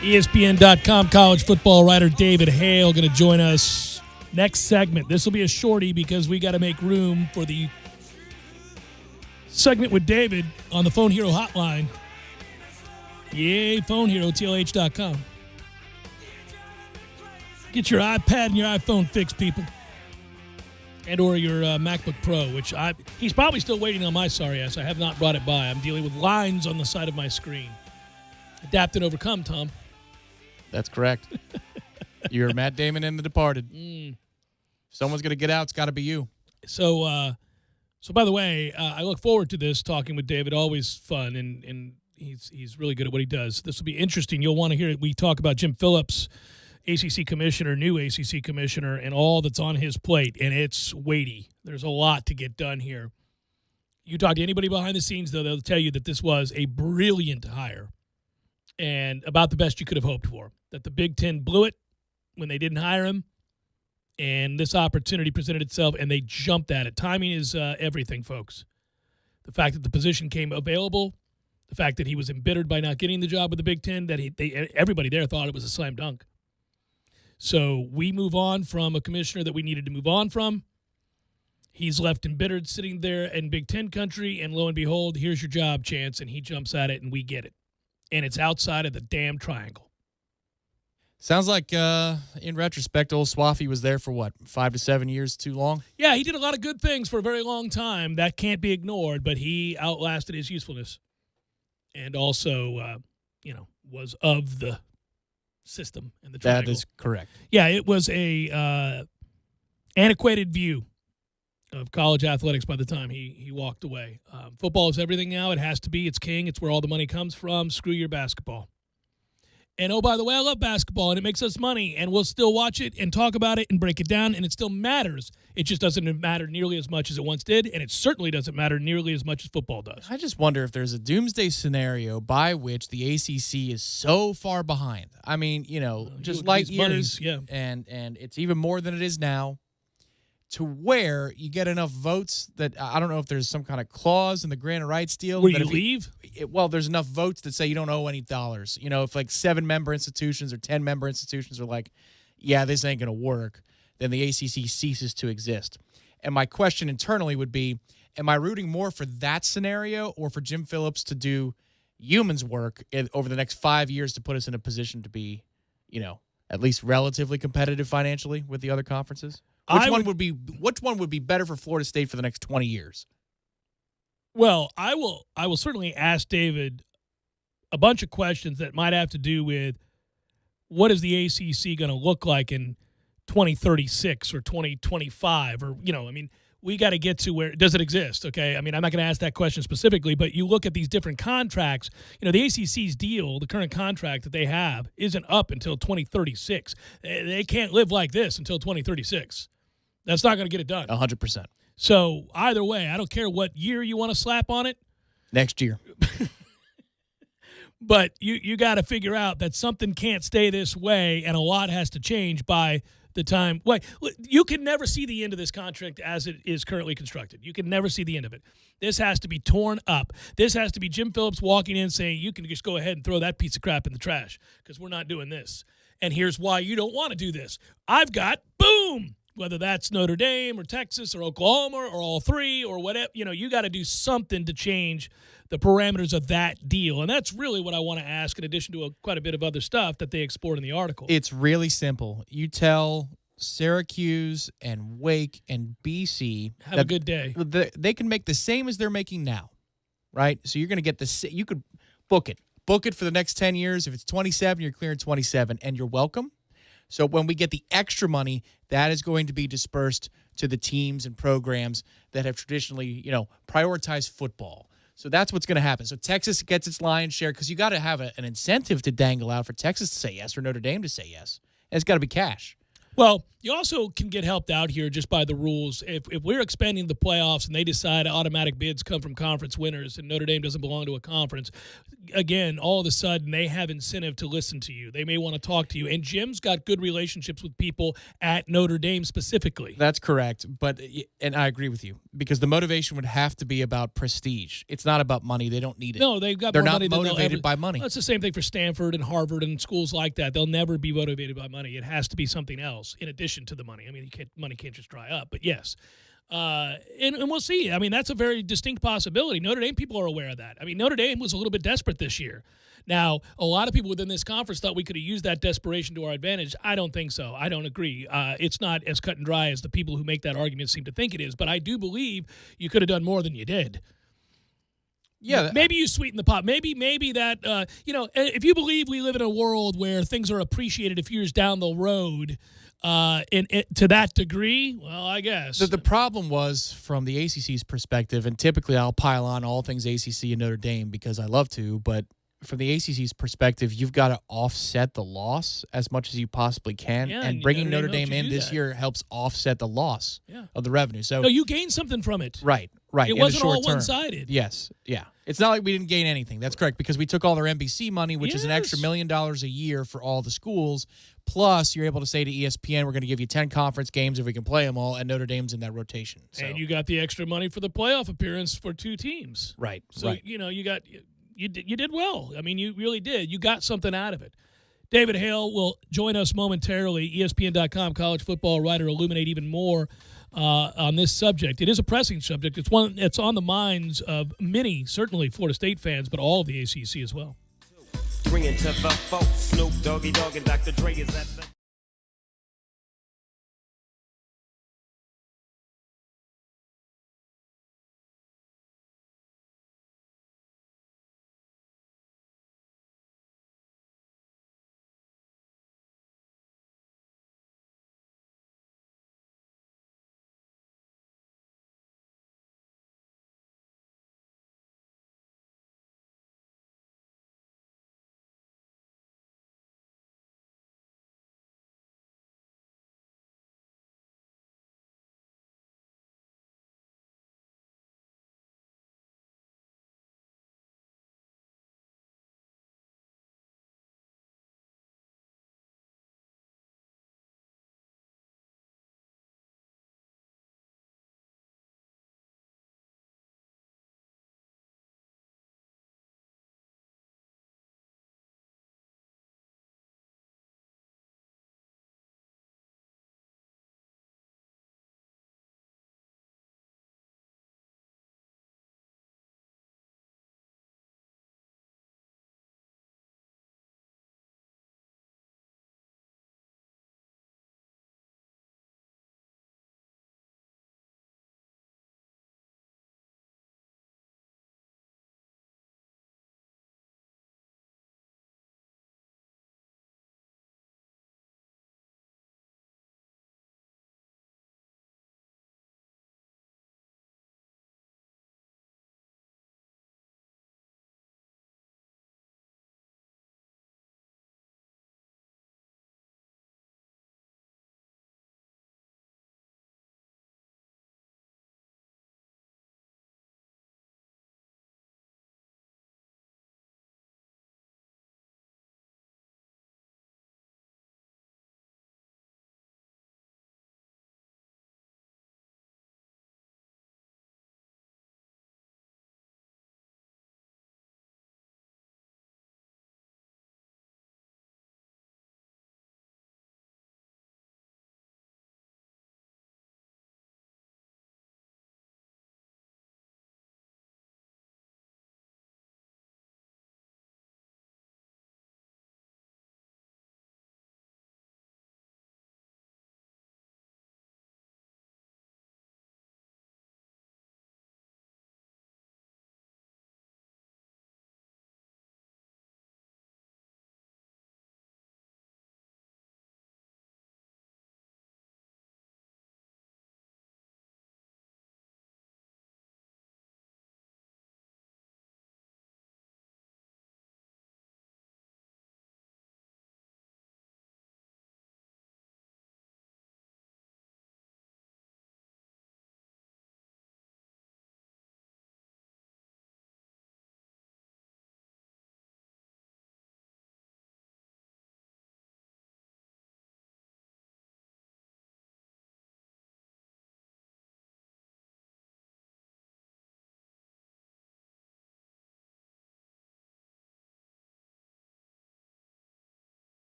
ESPN.com college football writer David Hale going to join us next segment. This will be a shorty because we got to make room for the segment with David on the Phone Hero hotline. Yay, Phone Hero, TLH.com. Get your iPad and your iPhone fixed, people. And or your MacBook Pro, which he's probably still waiting on my sorry ass. I have not brought it by. I'm dealing with lines on the side of my screen. Adapt and overcome, Tom. That's correct. You're Matt Damon in The Departed. If someone's going to get out, it's got to be you. So by the way, I look forward to this, talking with David. Always fun, and he's really good at what he does. This will be interesting. You'll want to hear it. We talk about Jim Phillips, ACC commissioner, new ACC commissioner, and all that's on his plate, and it's weighty. There's a lot to get done here. You talk to anybody behind the scenes, though, they'll tell you that this was a brilliant hire and about the best you could have hoped for, that the Big Ten blew it when they didn't hire him, and this opportunity presented itself, and they jumped at it. Timing is everything, folks. The fact that the position came available, the fact that he was embittered by not getting the job with the Big Ten, that everybody there thought it was a slam dunk. So we move on from a commissioner that we needed to move on from. He's left embittered sitting there in Big Ten country, and lo and behold, here's your job, Chance, and he jumps at it, and we get it. And it's outside of the damn triangle. Sounds like, in retrospect, old Swaffy was there for, 5 to 7 years too long? Yeah, he did a lot of good things for a very long time. That can't be ignored, but he outlasted his usefulness. And also, was of the system and the triangle. That is correct. Yeah, it was a antiquated view of college athletics by the time he walked away. Football is everything now. It has to be. It's king. It's where all the money comes from. Screw your basketball. And, oh, by the way, I love basketball, and it makes us money, and we'll still watch it and talk about it and break it down, and it still matters. It just doesn't matter nearly as much as it once did, and it certainly doesn't matter nearly as much as football does. I just wonder if there's a doomsday scenario by which the ACC is so far behind. I mean, just light years, yeah. and it's even more than it is now, to where you get enough votes that I don't know if there's some kind of clause in the grant of rights deal. Where you leave? There's enough votes that say you don't owe any dollars. If like 7-member institutions or 10-member institutions are like, yeah, this ain't going to work, then the ACC ceases to exist. And my question internally would be, am I rooting more for that scenario or for Jim Phillips to do humans work over the next 5 years to put us in a position to be, at least relatively competitive financially with the other conferences? Which one would be better for Florida State for the next 20 years? Well, I will certainly ask David a bunch of questions that might have to do with what is the ACC going to look like in 2036 or 2025 or, we got to get to where does it exist, okay? I mean, I'm not going to ask that question specifically, but you look at these different contracts. The ACC's deal, the current contract that they have, isn't up until 2036. They can't live like this until 2036. That's not going to get it done. 100%. So either way, I don't care what year you want to slap on it. Next year. But you got to figure out that something can't stay this way, and a lot has to change by the time. You can never see the end of this contract as it is currently constructed. You can never see the end of it. This has to be torn up. This has to be Jim Phillips walking in saying, you can just go ahead and throw that piece of crap in the trash because we're not doing this. And here's why you don't want to do this. I've got, boom, whether that's Notre Dame or Texas or Oklahoma or all three or whatever, you got to do something to change the parameters of that deal. And that's really what I want to ask in addition to quite a bit of other stuff that they explored in the article. It's really simple. You tell Syracuse and Wake and BC have a good day. They can make the same as they're making now, right? So you're going to get you could book it. Book it for the next 10 years. If it's 27, you're clearing 27, and you're welcome. So when we get the extra money, that is going to be dispersed to the teams and programs that have traditionally, prioritized football. So that's what's going to happen. So Texas gets its lion's share because you got to have an incentive to dangle out for Texas to say yes or Notre Dame to say yes. And it's got to be cash. Well, you also can get helped out here just by the rules. If we're expanding the playoffs and they decide automatic bids come from conference winners and Notre Dame doesn't belong to a conference, again, all of a sudden they have incentive to listen to you. They may want to talk to you. And Jim's got good relationships with people at Notre Dame specifically. That's correct. And I agree with you. because the motivation would have to be about prestige. It's not about money. They don't need it. No, they've got They're more not money than they'll motivated ever. by money. Well, it's the same thing for Stanford and Harvard and schools like that. They'll never be motivated by money. It has to be something else in addition to the money. I mean, money can't just dry up. But yes, and we'll see. I mean, that's a very distinct possibility. Notre Dame people are aware of that. I mean, Notre Dame was a little bit desperate this year. Now, a lot of people within this conference thought we could have used that desperation to our advantage. I don't think so. I don't agree. It's not as cut and dry as the people who make that argument seem to think it is. But I do believe you could have done more than you did. Yeah, maybe you sweeten the pot. Maybe that if you believe we live in a world where things are appreciated a few years down the road, to that degree, well, I guess the problem was from the ACC's perspective, and typically I'll pile on all things ACC and Notre Dame because I love to, but from the ACC's perspective, you've got to offset the loss as much as you possibly can, and bringing Notre Dame in this year helps offset the loss of the revenue. So no, you gain something from it. Right. It wasn't all one-sided. Yes, yeah. It's not like we didn't gain anything. That's correct, because we took all their NBC money, which is an extra $1 million a year for all the schools, plus you're able to say to ESPN, we're going to give you 10 conference games if we can play them all, and Notre Dame's in that rotation. So. And you got the extra money for the playoff appearance for 2 teams. Right, So, right. You did well. I mean, you really did. You got something out of it. David Hale will join us momentarily. ESPN.com college football writer, illuminate even more on this subject. It is a pressing subject. It's one that's on the minds of many, certainly Florida State fans, but all of the ACC as well. Bringing to the folks, Snoop Doggy Dogg and Dr. Dre is at the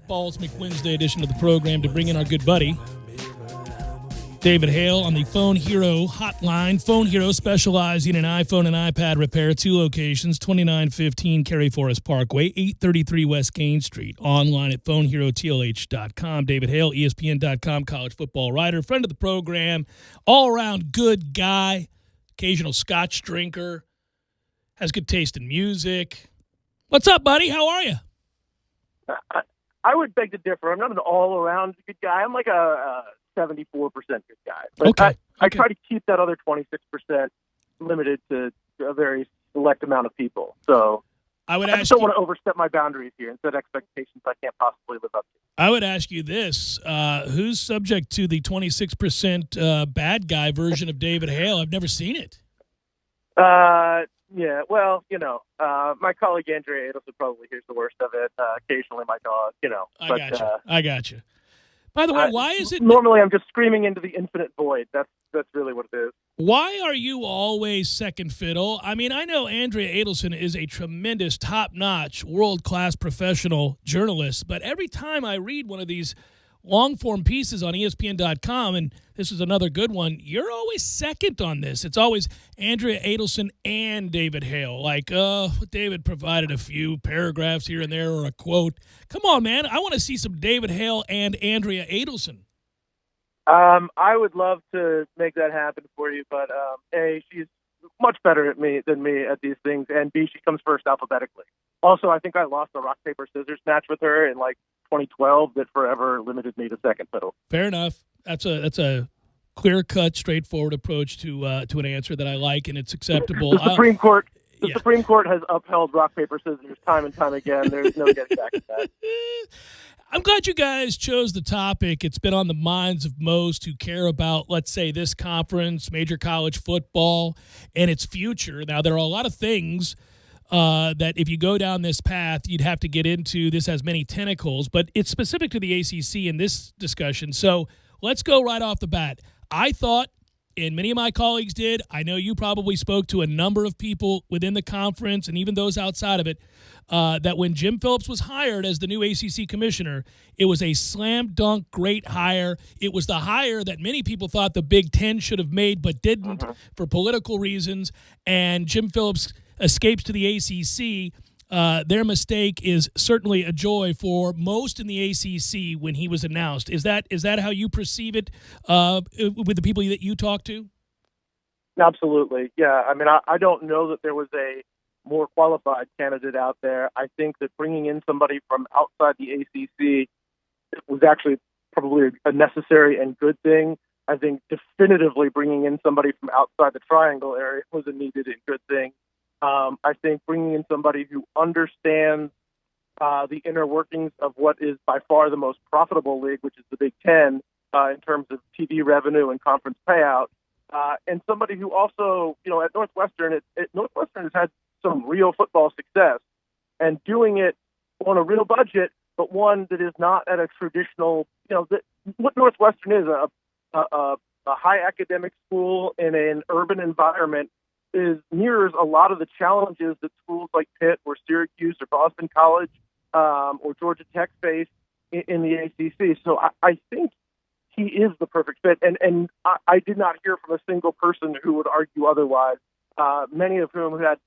Football's McWednesday edition of the program to bring in our good buddy, David Hale, on the Phone Hero hotline. Phone Hero specializing in iPhone and iPad repair. 2 locations, 2915 Cary Forest Parkway, 833 West Gain Street. Online at phoneherotlh.com. David Hale, ESPN.com, college football writer, friend of the program, all-around good guy, occasional scotch drinker, has good taste in music. What's up, buddy? How are you? I would beg to differ. I'm not an all-around good guy. I'm like a 74% good guy. But Okay. I try to keep that other 26% limited to a very select amount of people. So I I just don't want to overstep my boundaries here and set expectations I can't possibly live up to. I would ask you this. Who's subject to the 26% bad guy version of David Hale? I've never seen it. Yeah, well, my colleague Andrea Adelson probably hears the worst of it. Occasionally my dog, I got you. By the way, why is it... Normally I'm just screaming into the infinite void. That's really what it is. Why are you always second fiddle? I mean, I know Andrea Adelson is a tremendous, top-notch, world-class professional journalist, but every time I read one of these long-form pieces on ESPN.com, and this is another good one, you're always second on this. It's always Andrea Adelson and David Hale. Like, David provided a few paragraphs here and there or a quote. Come on, man. I want to see some David Hale and Andrea Adelson. I would love to make that happen for you, but A, she's much better than me at these things, and B, she comes first alphabetically. Also, I think I lost a rock, paper, scissors match with her in 2012 that forever limited me to second fiddle. Fair enough. That's a clear-cut, straightforward approach to an answer that I like, and it's acceptable. The Supreme Court has upheld rock, paper, scissors time and time again. There's no getting back to that. I'm glad you guys chose the topic. It's been on the minds of most who care about, let's say, this conference, major college football, and its future. Now, there are a lot of things that if you go down this path, you'd have to get into. This has many tentacles, but it's specific to the ACC in this discussion. So let's go right off the bat. I thought, and many of my colleagues did, I know you probably spoke to a number of people within the conference and even those outside of it, that when Jim Phillips was hired as the new ACC commissioner, it was a slam dunk great hire. It was the hire that many people thought the Big Ten should have made but didn't for political reasons, and Jim Phillips escapes to the ACC. Their mistake is certainly a joy for most in the ACC when he was announced. Is that how you perceive it with the people that you talk to? Absolutely. Yeah. I mean, I don't know that there was a more qualified candidate out there. I think that bringing in somebody from outside the ACC was actually probably a necessary and good thing. I think definitively bringing in somebody from outside the Triangle area was a needed and good thing. I think bringing in somebody who understands the inner workings of what is by far the most profitable league, which is the Big Ten, in terms of TV revenue and conference payout, and somebody who also, at Northwestern, Northwestern has had some real football success, and doing it on a real budget, but one that is not at a traditional, what Northwestern is, a high academic school in an urban environment, mirrors a lot of the challenges that schools like Pitt or Syracuse or Boston College or Georgia Tech face in the ACC. So I think he is the perfect fit. And I did not hear from a single person who would argue otherwise, many of whom had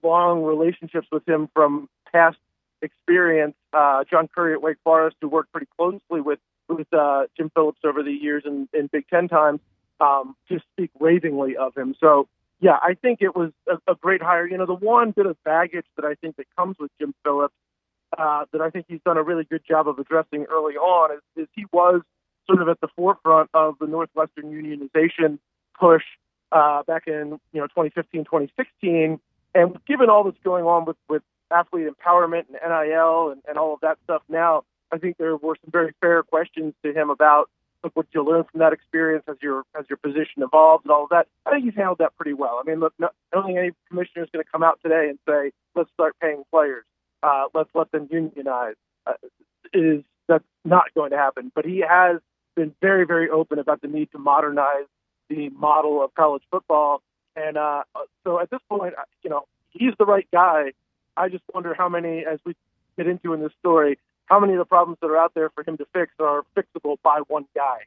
long relationships with him from past experience. John Curry at Wake Forest, who worked pretty closely with Jim Phillips over the years in Big Ten times, just speak ravingly of him. So, yeah, I think it was a great hire. The one bit of baggage that I think that comes with Jim Phillips that I think he's done a really good job of addressing early on is he was sort of at the forefront of the Northwestern unionization push back in 2015, 2016. And given all that's going on with athlete empowerment and NIL and all of that stuff now, I think there were some very fair questions to him about what you learn from that experience as your position evolves and all of that. I think he's handled that pretty well. I mean, look, I don't think any commissioner is going to come out today and say, let's start paying players. Let's let them unionize. That's not going to happen. But he has been very, very open about the need to modernize the model of college football. And so at this point, he's the right guy. I just wonder how many, as we get into in this story, how many of the problems that are out there for him to fix are fixable by one guy.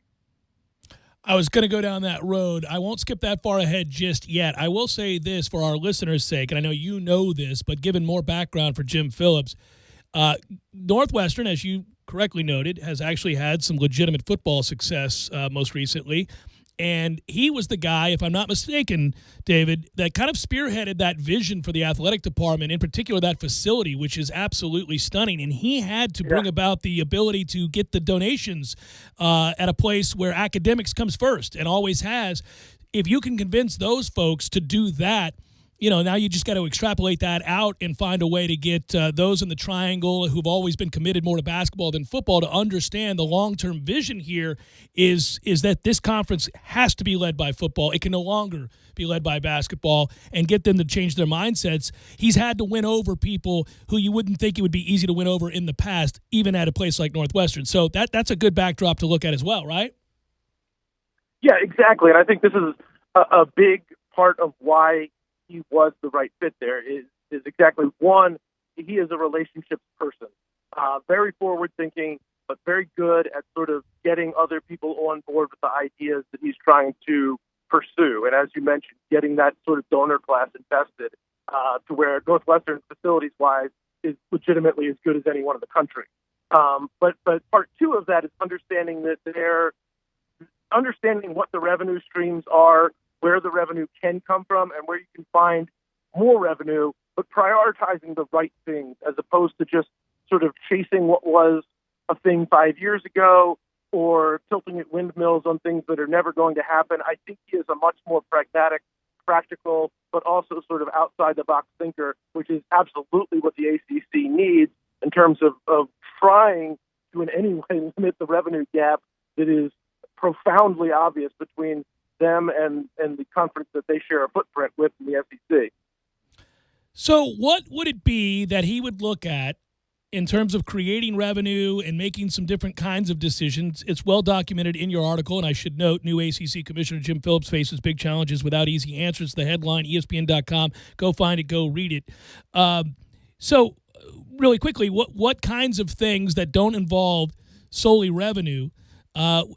I was going to go down that road. I won't skip that far ahead just yet. I will say this for our listeners' sake, and I know you know this, but given more background for Jim Phillips, Northwestern, as you correctly noted, has actually had some legitimate football success most recently. And he was the guy, if I'm not mistaken, David, that kind of spearheaded that vision for the athletic department, in particular that facility, which is absolutely stunning. And he had to bring about the ability to get the donations at a place where academics comes first and always has. If you can convince those folks to do that, now you just got to extrapolate that out and find a way to get those in the triangle who've always been committed more to basketball than football to understand the long-term vision here is that this conference has to be led by football. It can no longer be led by basketball, and get them to change their mindsets. He's had to win over people who you wouldn't think it would be easy to win over in the past, even at a place like Northwestern. So that's a good backdrop to look at as well, right? Yeah, exactly. And I think this is a big part of why he was the right fit there is exactly one, he is a relationships person, very forward thinking, but very good at sort of getting other people on board with the ideas that he's trying to pursue. And as you mentioned, getting that sort of donor class invested to where Northwestern facilities wise is legitimately as good as anyone in the country. But part two of that is understanding what the revenue streams are, where the revenue can come from, and where you can find more revenue, but prioritizing the right things as opposed to just sort of chasing what was a thing 5 years ago or tilting at windmills on things that are never going to happen. I think he is a much more pragmatic, practical, but also sort of outside-the-box thinker, which is absolutely what the ACC needs in terms of trying to in any way limit the revenue gap that is profoundly obvious between them and the conference that they share a footprint with in the SEC. So what would it be that he would look at in terms of creating revenue and making some different kinds of decisions? It's well documented in your article, and I should note, new ACC Commissioner Jim Phillips faces big challenges without easy answers. The headline, ESPN.com. Go find it, go read it. So really quickly, what kinds of things that don't involve solely revenue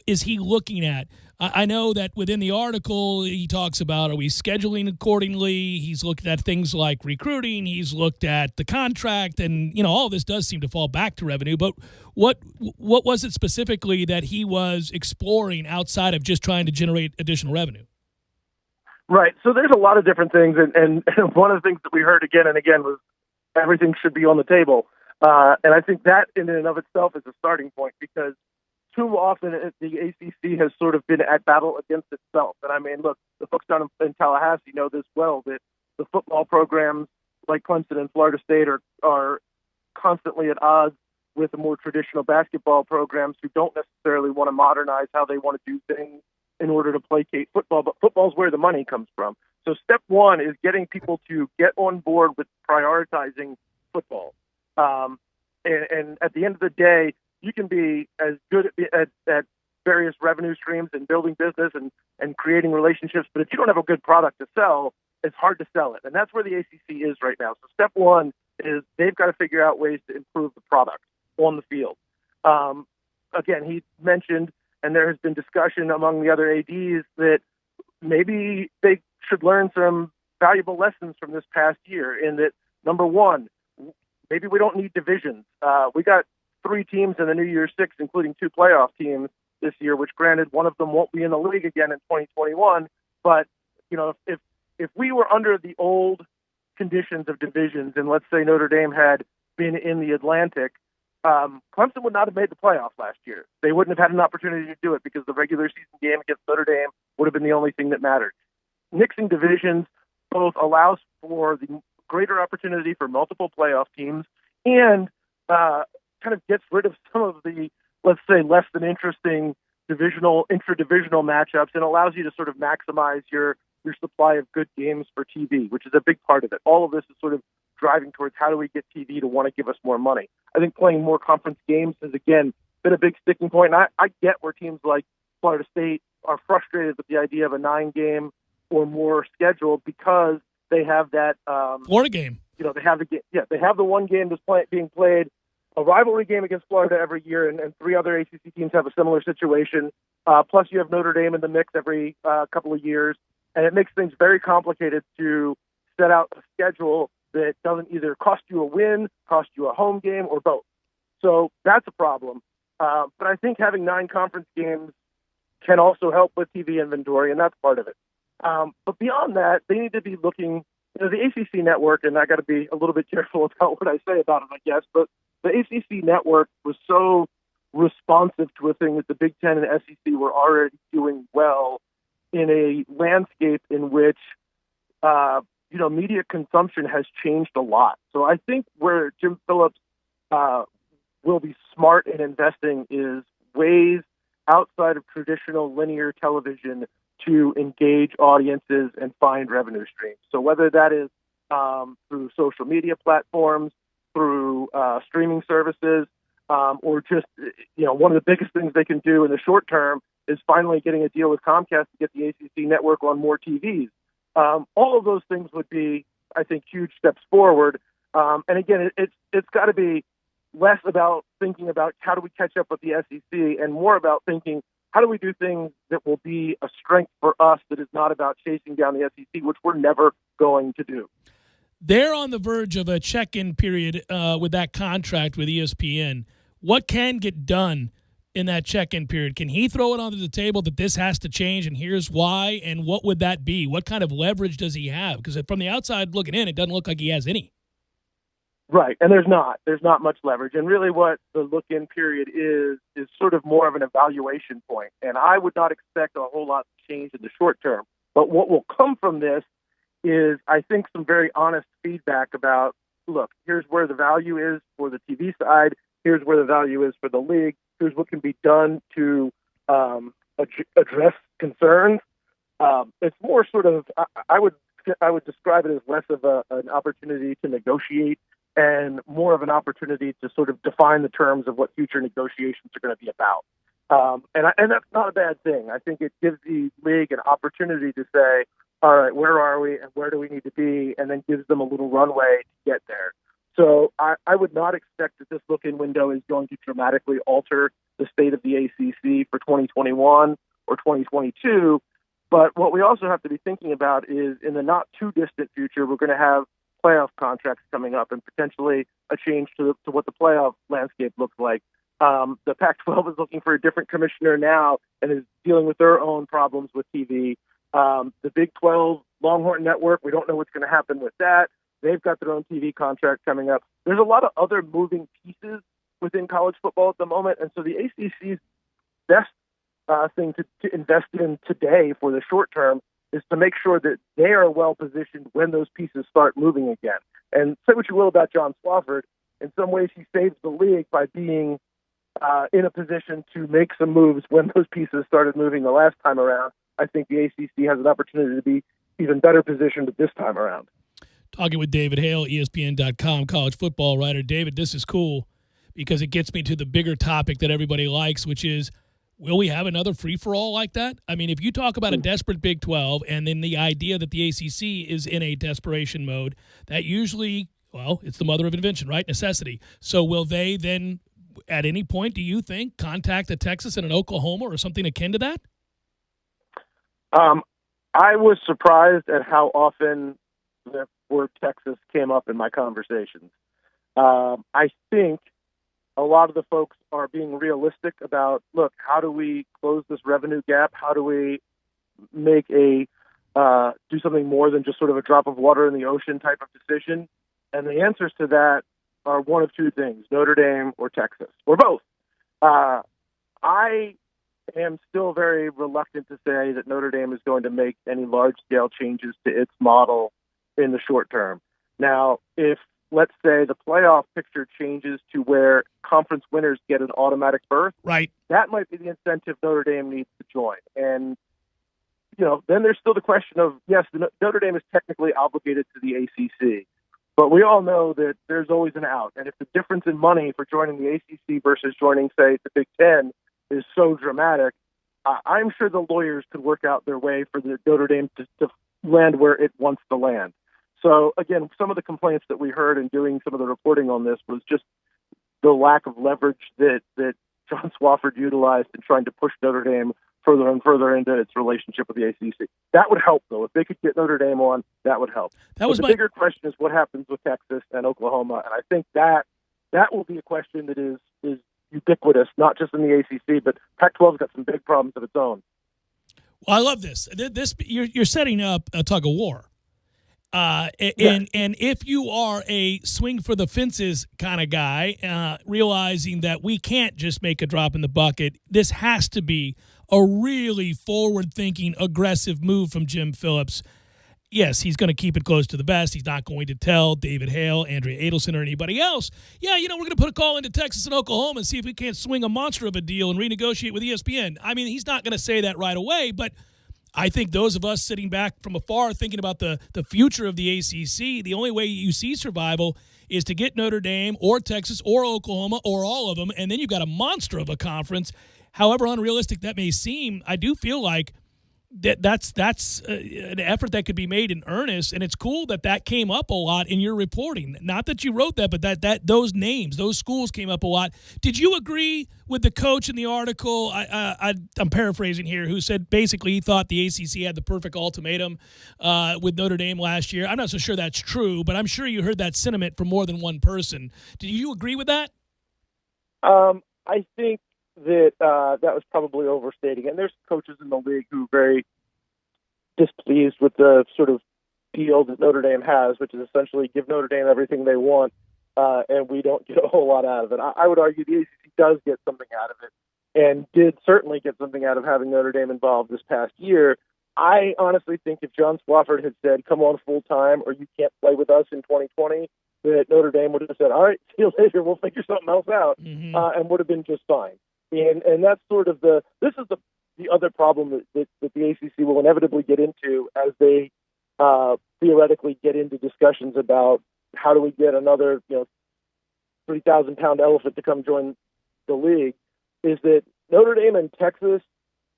is he looking at? I know that within the article, he talks about, are we scheduling accordingly? He's looked at things like recruiting. He's looked at the contract. And, all this does seem to fall back to revenue. But what was it specifically that he was exploring outside of just trying to generate additional revenue? Right. So there's a lot of different things. And one of the things that we heard again and again was everything should be on the table. And I think that in and of itself is a starting point because too often the ACC has sort of been at battle against itself. And I mean, look, the folks down in Tallahassee know this well, that the football programs like Clemson and Florida State are constantly at odds with the more traditional basketball programs who don't necessarily want to modernize how they want to do things in order to placate football. But football's where the money comes from. So step one is getting people to get on board with prioritizing football. And at the end of the day, you can be as good at various revenue streams and building business and creating relationships, but if you don't have a good product to sell, it's hard to sell it. And that's where the ACC is right now. So step one is they've got to figure out ways to improve the product on the field. Again, he mentioned, and there has been discussion among the other ADs, that maybe they should learn some valuable lessons from this past year in that, number one, maybe we don't need divisions. We got 3 teams in the New Year's Six, including 2 playoff teams this year, which granted one of them won't be in the league again in 2021. But, if we were under the old conditions of divisions and let's say Notre Dame had been in the Atlantic, Clemson would not have made the playoff last year. They wouldn't have had an opportunity to do it because the regular season game against Notre Dame would have been the only thing that mattered. Mixing divisions both allows for the greater opportunity for multiple playoff teams and kind of gets rid of some of the, let's say, less than interesting intra-divisional matchups and allows you to sort of maximize your supply of good games for TV, which is a big part of it. All of this is sort of driving towards how do we get TV to want to give us more money. I think playing more conference games has, again, been a big sticking point. And I get where teams like Florida State are frustrated with the idea of a 9-game or more schedule because they have that Florida game. They have the game. Yeah, they have the one game that's being played a rivalry game against Florida every year, and 3 other ACC teams have a similar situation. Plus, you have Notre Dame in the mix every couple of years, and it makes things very complicated to set out a schedule that doesn't either cost you a win, cost you a home game, or both. So that's a problem. But I think having 9 conference games can also help with TV inventory, and that's part of it. But beyond that, they need to be looking, the ACC network, and I got to be a little bit careful about what I say about it, I guess, but the ACC network was so responsive to a thing that the Big Ten and SEC were already doing well in a landscape in which, media consumption has changed a lot. So I think where Jim Phillips will be smart in investing is ways outside of traditional linear television to engage audiences and find revenue streams. So whether that is through social media platforms, through streaming services, or just, one of the biggest things they can do in the short term is finally getting a deal with Comcast to get the ACC network on more TVs. All of those things would be, I think, huge steps forward. And again, it's got to be less about thinking about how do we catch up with the SEC and more about thinking how do we do things that will be a strength for us that is not about chasing down the SEC, which we're never going to do. They're on the verge of a check-in period with that contract with ESPN. What can get done in that check-in period? Can he throw it onto the table that this has to change and here's why? And what would that be? What kind of leverage does he have? Because from the outside looking in, it doesn't look like he has any. Right, and there's not much leverage. And really what the look-in period is sort of more of an evaluation point. And I would not expect a whole lot to change in the short term. But what will come from this is, I think, some very honest feedback about, look, here's where the value is for the TV side, here's where the value is for the league, here's what can be done to address concerns. It's more sort of, I would describe it as less of an opportunity to negotiate and more of an opportunity to sort of define the terms of what future negotiations are going to be about. And that's not a bad thing. I think it gives the league an opportunity to say, all right, where are we and where do we need to be, and then gives them a little runway to get there. So I would not expect that this look-in window is going to dramatically alter the state of the ACC for 2021 or 2022. But what we also have to be thinking about is in the not-too-distant future, we're going to have playoff contracts coming up and potentially a change to what the playoff landscape looks like. The Pac-12 is looking for a different commissioner now and is dealing with their own problems with TV. The Big 12 Longhorn Network, we don't know what's going to happen with that. They've got their own TV contract coming up. There's a lot of other moving pieces within college football at the moment, and so the ACC's best thing to invest in today for the short term is to make sure that they are well positioned when those pieces start moving again. And say what you will about John Swofford, in some ways he saves the league by being in a position to make some moves when those pieces started moving the last time around. I think the ACC has an opportunity to be even better positioned this time around. Talking with David Hale, ESPN.com college football writer. David, this is cool because it gets me to the bigger topic that everybody likes, which is, will we have another free-for-all like that? I mean, if you talk about a desperate Big 12 and then the idea that the ACC is in a desperation mode, that usually, well, it's the mother of invention, right? Necessity. So will they then, at any point, do you think, contact a Texas and an Oklahoma or something akin to that? I was surprised at how often the word Texas came up in my conversations. I think a lot of the folks are being realistic about, look, how do we close this revenue gap? How do we make do something more than just sort of a drop of water in the ocean type of decision? And the answers to that are one of two things, Notre Dame or Texas, or both. I am still very reluctant to say that Notre Dame is going to make any large-scale changes to its model in the short term. Now, if, let's say, the playoff picture changes to where conference winners get an automatic berth, right, that might be the incentive Notre Dame needs to join. And, then there's still the question of, yes, Notre Dame is technically obligated to the ACC, but we all know that there's always an out. And if the difference in money for joining the ACC versus joining, say, the Big Ten is so dramatic, I'm sure the lawyers could work out their way for the Notre Dame to land where it wants to land. So, again, some of the complaints that we heard in doing some of the reporting on this was just the lack of leverage that John Swofford utilized in trying to push Notre Dame further and further into its relationship with the ACC. That would help, though. If they could get Notre Dame on, that would help. The bigger question is what happens with Texas and Oklahoma, and I think that will be a question that is ubiquitous, not just in the ACC, but Pac-12's got some big problems of its own. Well, I love this. You're setting up a tug of war. And if you are a swing for the fences kind of guy, realizing that we can't just make a drop in the bucket, this has to be a really forward-thinking, aggressive move from Jim Phillips. Yes, he's going to keep it close to the vest. He's not going to tell David Hale, Andrea Adelson, or anybody else, we're going to put a call into Texas and Oklahoma and see if we can't swing a monster of a deal and renegotiate with ESPN. I mean, he's not going to say that right away, but I think those of us sitting back from afar thinking about the future of the ACC, the only way you see survival is to get Notre Dame or Texas or Oklahoma or all of them, and then you've got a monster of a conference. However unrealistic that may seem, I do feel like that's an effort that could be made in earnest, and it's cool that came up a lot in your reporting. Not that you wrote that, but that those names, those schools came up a lot. Did you agree with the coach in the article? I'm paraphrasing here, who said basically he thought the ACC had the perfect ultimatum with Notre Dame last year. I'm not so sure that's true, but I'm sure you heard that sentiment from more than one person. Did you agree with that? I think that was probably overstating. And there's coaches in the league who are very displeased with the sort of deal that Notre Dame has, which is essentially give Notre Dame everything they want, and we don't get a whole lot out of it. I would argue the ACC does get something out of it, and did certainly get something out of having Notre Dame involved this past year. I honestly think if John Swofford had said, come on full-time or you can't play with us in 2020, that Notre Dame would have said, all right, see you later, we'll figure something else out, and would have been just fine. And that's sort of the other problem that the ACC will inevitably get into as they theoretically get into discussions about how do we get another 3,000-pound elephant to come join the league, is that Notre Dame and Texas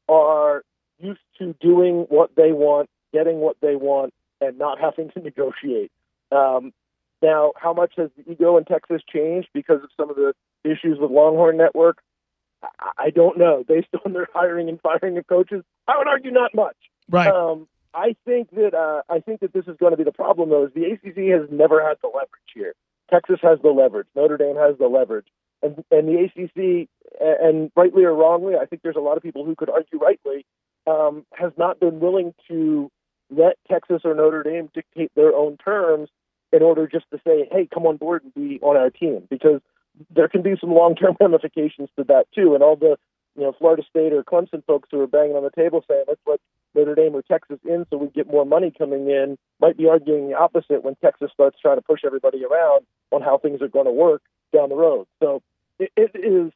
are used to doing what they want, getting what they want, and not having to negotiate. Now, how much has the ego in Texas changed because of some of the issues with Longhorn Network? I don't know. Based on their hiring and firing of coaches, I would argue not much. Right. I think that this is going to be the problem, though, is the ACC has never had the leverage here. Texas has the leverage. Notre Dame has the leverage. And the ACC, and rightly or wrongly, I think there's a lot of people who could argue rightly, has not been willing to let Texas or Notre Dame dictate their own terms in order just to say, hey, come on board and be on our team. Because there can be some long-term ramifications to that, too. And all the Florida State or Clemson folks who are banging on the table saying, let's let Notre Dame or Texas in so we get more money coming in, might be arguing the opposite when Texas starts trying to push everybody around on how things are going to work down the road. So it is,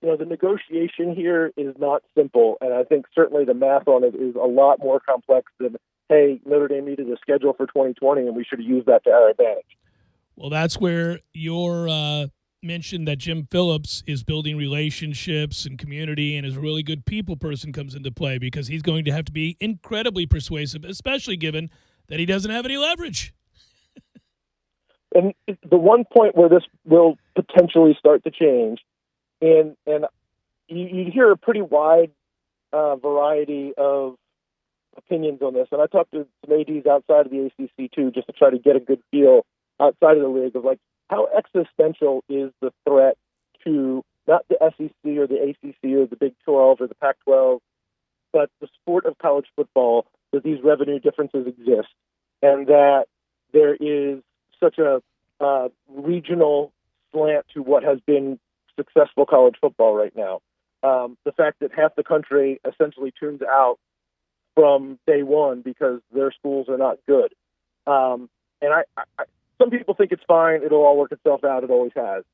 the negotiation here is not simple. And I think certainly the math on it is a lot more complex than, hey, Notre Dame needed a schedule for 2020 and we should have used that to our advantage. Well, that's where your mentioned that Jim Phillips is building relationships and community and is a really good people person comes into play, because he's going to have to be incredibly persuasive, especially given that he doesn't have any leverage. And the one point where this will potentially start to change, and you hear a pretty wide variety of opinions on this, and I talked to some ADs outside of the ACC too, just to try to get a good feel outside of the league of how existential is the threat to not the SEC or the ACC or the Big 12 or the Pac-12, but the sport of college football, that these revenue differences exist, and that there is such a regional slant to what has been successful college football right now. The fact that half the country essentially tunes out from day one because their schools are not good. And I some people think it's fine. It'll all work itself out. It always has.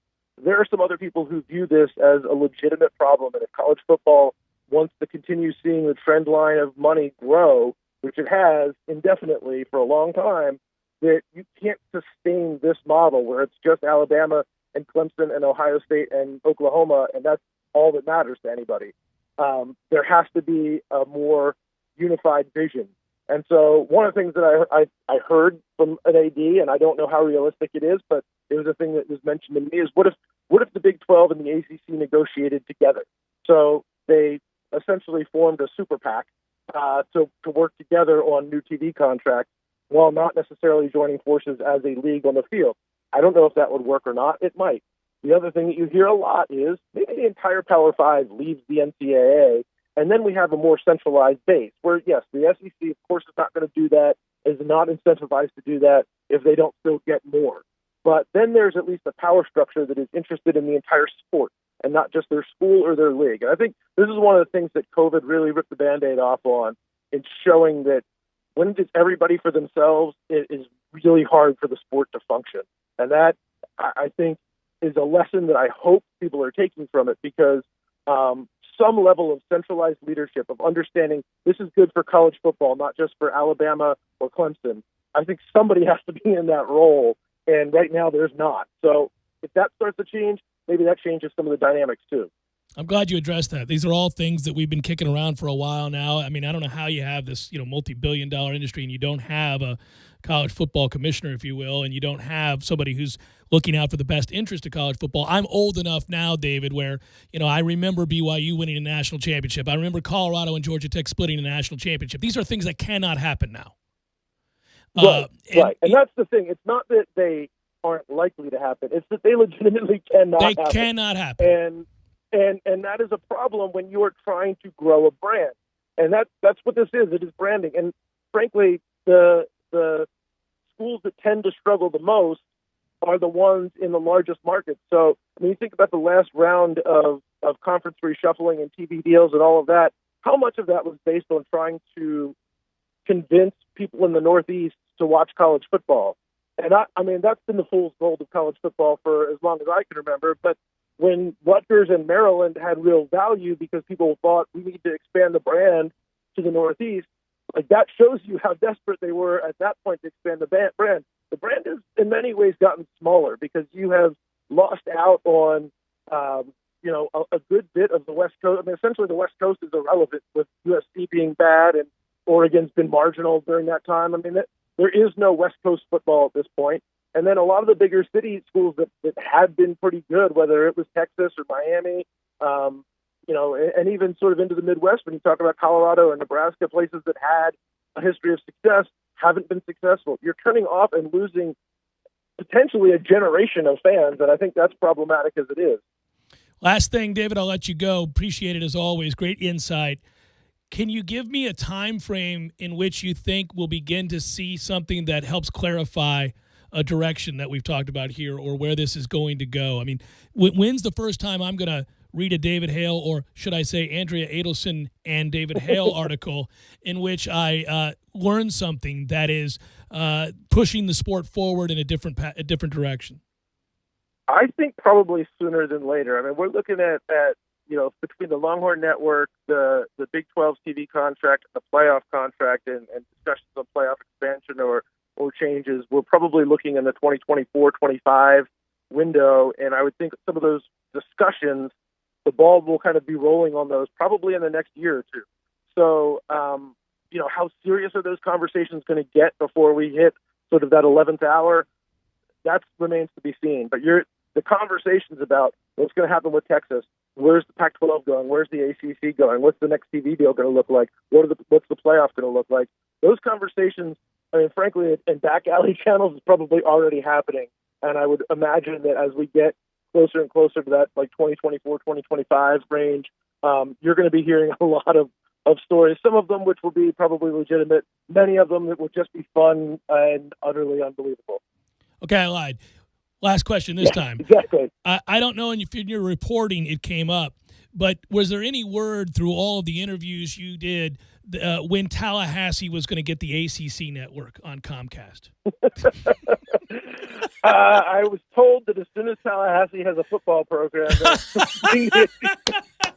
There are some other people who view this as a legitimate problem. And if college football wants to continue seeing the trend line of money grow, which it has indefinitely for a long time, that you can't sustain this model where it's just Alabama and Clemson and Ohio State and Oklahoma, and that's all that matters to anybody. There has to be a more unified vision. And so one of the things that I heard from an AD, and I don't know how realistic it is, but it was a thing that was mentioned to me, is what what if the Big 12 and the ACC negotiated together? So they essentially formed a super PAC to work together on new TV contracts while not necessarily joining forces as a league on the field. I don't know if that would work or not. It might. The other thing that you hear a lot is maybe the entire Power Five leaves the NCAA, and then we have a more centralized base where, yes, the SEC, of course, is not going to do that, is not incentivized to do that if they don't still get more. But then there's at least a power structure that is interested in the entire sport and not just their school or their league. And I think this is one of the things that COVID really ripped the Band-Aid off on, in showing that when it's everybody for themselves, it is really hard for the sport to function. And that, I think, is a lesson that I hope people are taking from it, because some level of centralized leadership, of understanding this is good for college football, not just for Alabama or Clemson. I think somebody has to be in that role, and right now there's not. So if that starts to change, maybe that changes some of the dynamics too. I'm glad you addressed that. These are all things that we've been kicking around for a while now. I mean, I don't know how you have this, multi-billion-dollar industry and you don't have a college football commissioner, if you will, and you don't have somebody who's looking out for the best interest of college football. I'm old enough now, David, where, I remember BYU winning a national championship. I remember Colorado and Georgia Tech splitting a national championship. These are things that cannot happen now. Right. And that's the thing. It's not that they aren't likely to happen. It's that they legitimately cannot happen. They cannot happen. And that is a problem when you are trying to grow a brand. And that's what this is. It is branding. And frankly, the schools that tend to struggle the most are the ones in the largest markets. So when you think about the last round of conference reshuffling and TV deals and all of that, how much of that was based on trying to convince people in the Northeast to watch college football? And I mean, that's been the fool's gold of college football for as long as I can remember. But when Rutgers and Maryland had real value because people thought we need to expand the brand to the Northeast, like that shows you how desperate they were at that point to expand the brand. The brand has in many ways gotten smaller because you have lost out on, a good bit of the West Coast. I mean, essentially the West Coast is irrelevant with USC being bad and Oregon's been marginal during that time. I mean, there is no West Coast football at this point. And then a lot of the bigger city schools that had been pretty good, whether it was Texas or Miami, and even sort of into the Midwest, when you talk about Colorado and Nebraska, places that had a history of success, haven't been successful. You're turning off and losing potentially a generation of fans, and I think that's problematic as it is. Last thing, David, I'll let you go. Appreciate it as always. Great insight. Can you give me a time frame in which you think we'll begin to see something that helps clarify a direction that we've talked about here, or where this is going to go? I mean, when's the first time I'm going to read a David Hale, or should I say Andrea Adelson and David Hale article in which I learn something that is pushing the sport forward in a different direction? I think probably sooner than later. I mean, we're looking at between the Longhorn Network, the Big 12's TV contract, the playoff contract, and discussions on playoff expansion or changes, we're probably looking in the 2024-25 window. And I would think some of those discussions, the ball will kind of be rolling on those probably in the next year or two. So, how serious are those conversations going to get before we hit sort of that 11th hour? That remains to be seen. But the conversations about what's going to happen with Texas, where's the Pac-12 going, where's the ACC going, what's the next TV deal going to look like, what's the playoff going to look like? Those conversations, I mean, frankly, in back alley channels is probably already happening. And I would imagine that as we get closer and closer to that, like 2024, 2025 range, you're going to be hearing a lot of stories, some of them which will be probably legitimate, many of them that will just be fun and utterly unbelievable. Okay, I lied. Last question this time. Exactly. I don't know if in your reporting it came up, but was there any word through all of the interviews you did when Tallahassee was going to get the ACC network on Comcast? I was told that as soon as Tallahassee has a football program,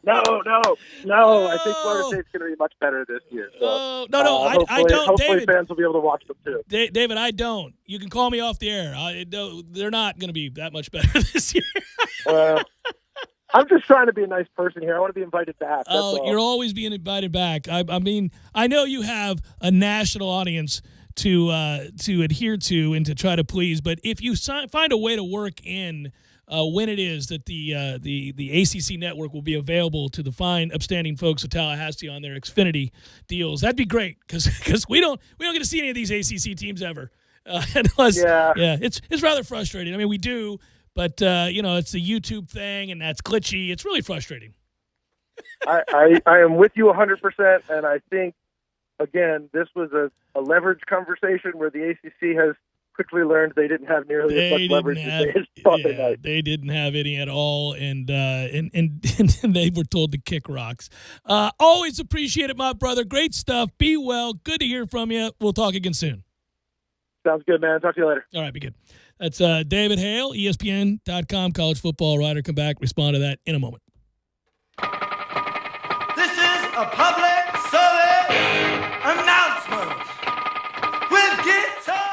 No. I think Florida State's going to be much better this year. So, no, I don't. Hopefully, David, fans will be able to watch them too. David, I don't. You can call me off the air. They're not going to be that much better this year. I'm just trying to be a nice person here. I want to be invited back. You're always being invited back. I mean, I know you have a national audience to adhere to and to try to please, but if you find a way to work in when it is that the ACC network will be available to the fine, upstanding folks of Tallahassee on their Xfinity deals. That'd be great because we don't get to see any of these ACC teams ever. Unless, it's rather frustrating. I mean, we do, but it's the YouTube thing, and that's glitchy. It's really frustrating. I am with you 100%, and I think, again, this was a leverage conversation where the ACC has quickly learned they didn't have nearly as much leverage as they thought they might. They didn't have any at all, and they were told to kick rocks. Always appreciate it, my brother. Great stuff. Be well. Good to hear from you. We'll talk again soon. Sounds good, man. Talk to you later. All right, be good. That's David Hale, ESPN.com, college football writer. Come back, respond to that in a moment. This is a public service announcement with guitar.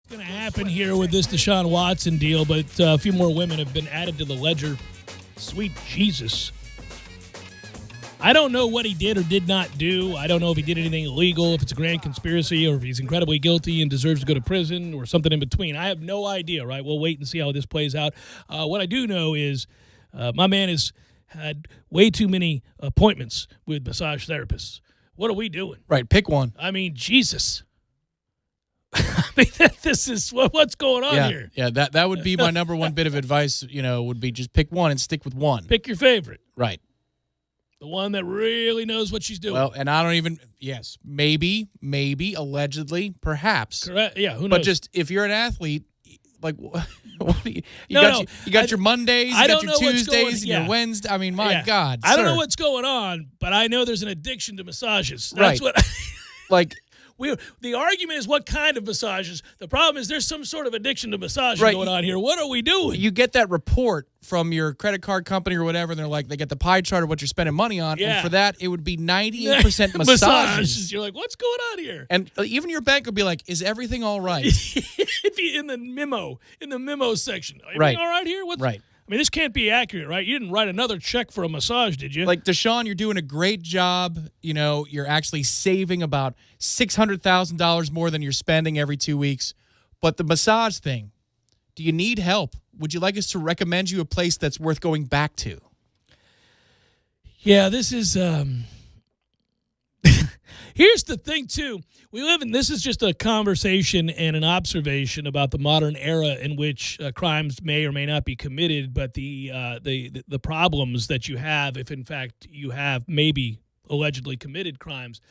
Going to happen here with this Deshaun Watson deal, but a few more women have been added to the ledger. Sweet Jesus. I don't know what he did or did not do. I don't know if he did anything illegal, if it's a grand conspiracy, or if he's incredibly guilty and deserves to go to prison, or something in between. I have no idea, right? We'll wait and see how this plays out. What I do know is my man has had way too many appointments with massage therapists. What are we doing? Right, pick one. I mean, Jesus. I mean, this is what's going on here. Yeah, that would be my number one bit of advice, would be just pick one and stick with one. Pick your favorite. Right. The one that really knows what she's doing. Well, and I don't even, yes, maybe, allegedly, perhaps. Correct. Yeah, who knows? But just, if you're an athlete, like, what do you got your Mondays, you got your Tuesdays, and your Wednesdays. I mean, my God, I don't know what's going on, but I know there's an addiction to massages. That's right. what like, the argument is what kind of massages. The problem is there's some sort of addiction to massages right. going on here. What are we doing? You get that report from your credit card company or whatever, and they're like, they get the pie chart of what you're spending money on, and for that, it would be 98% massages. You're like, what's going on here? And even your bank would be like, is everything all right? in the memo section. Everything all right here? Right. I mean, this can't be accurate, right? You didn't write another check for a massage, did you? Like, Deshaun, you're doing a great job. You're actually saving about $600,000 more than you're spending every 2 weeks. But the massage thing, do you need help? Would you like us to recommend you a place that's worth going back to? Yeah, this is here's the thing, too. This is just a conversation and an observation about the modern era in which crimes may or may not be committed, but the problems that you have, if in fact you have maybe allegedly committed crimes,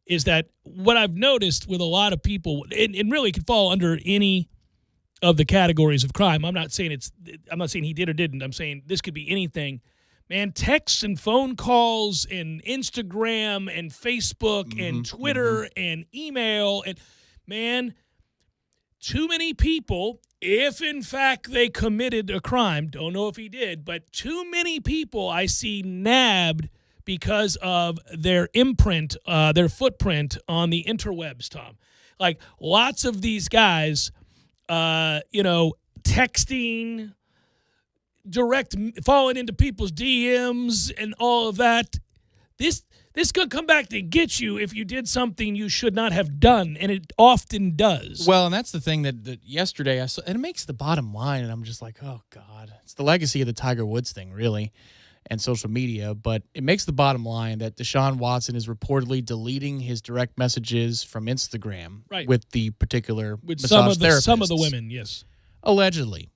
is that what I've noticed with a lot of people, and really could fall under any of the categories of crime. I'm not saying he did or didn't. I'm saying this could be anything. Man, texts and phone calls and Instagram and Facebook and Twitter and email. And, man, too many people, if in fact they committed a crime, don't know if he did, but too many people I see nabbed because of their imprint, their footprint on the interwebs, Tom. Like, lots of these guys, texting, falling into people's DMs and all of that. This could come back to get you if you did something you should not have done, and it often does. Well, and that's the thing that yesterday I saw, and it makes the bottom line, and I'm just like, oh, God. It's the legacy of the Tiger Woods thing, really, and social media, but it makes the bottom line that Deshaun Watson is reportedly deleting his direct messages from Instagram with the particular massage therapists. Some of the women, yes. Allegedly.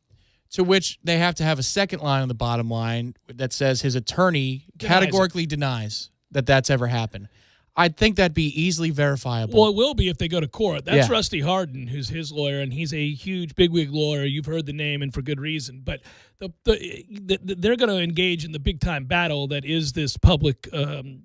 To which they have to have a second line on the bottom line that says his attorney categorically denies that that's ever happened. I'd think that'd be easily verifiable. Well, it will be if they go to court. That's Rusty Hardin, who's his lawyer, and he's a huge bigwig lawyer. You've heard the name, and for good reason. But they're going to engage in the big-time battle that is this public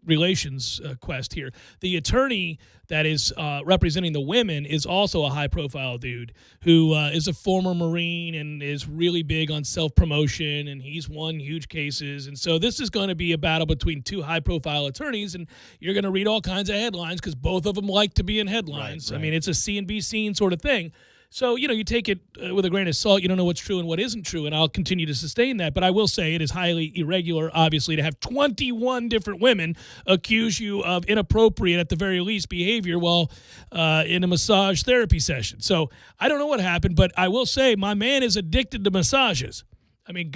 relations quest here. The attorney that is representing the women is also a high-profile dude who is a former Marine and is really big on self-promotion, and he's won huge cases. And so this is going to be a battle between two high-profile attorneys, and you're going to read all kinds of headlines because both of them like to be in headlines. Right. I mean, it's a see and be seen sort of thing. So, you take it with a grain of salt. You don't know what's true and what isn't true, and I'll continue to sustain that. But I will say it is highly irregular, obviously, to have 21 different women accuse you of inappropriate, at the very least, behavior while in a massage therapy session. So I don't know what happened, but I will say my man is addicted to massages. I mean,